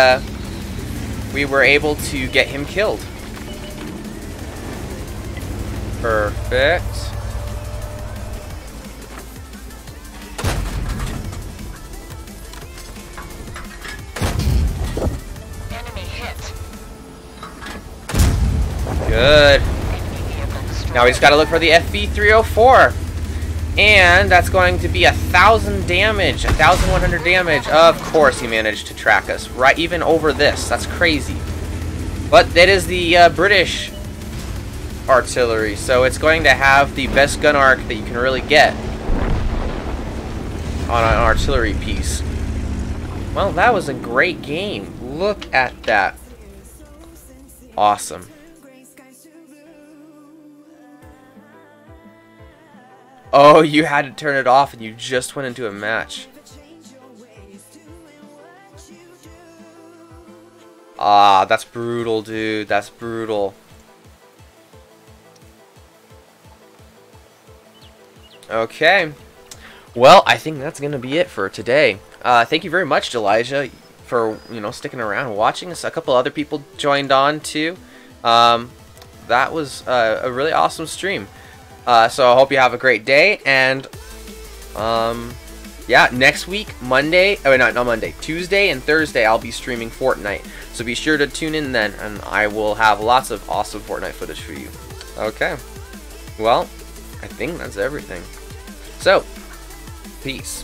were able to get him killed. Perfect. Good. Enemy vehicle destroyed. Now we just gotta look for the FV304. And that's going to be 1,000 damage, 1,100 damage. Of course he managed to track us, right even over this. That's crazy. But that is the British artillery, so it's going to have the best gun arc that you can really get on an artillery piece. Well, that was a great game. Look at that. Awesome. Oh, you had to turn it off and you just went into a match. Ah, that's brutal, dude. That's brutal. Okay. Well, I think that's going to be it for today. Thank you very much, Elijah, for, sticking around and watching us. A couple other people joined on, too. That was a really awesome stream. So I hope you have a great day, and yeah, next week, Monday, oh, not Monday, Tuesday and Thursday, I'll be streaming Fortnite. So be sure to tune in then, and I will have lots of awesome Fortnite footage for you. Okay. Well, I think that's everything. So, peace.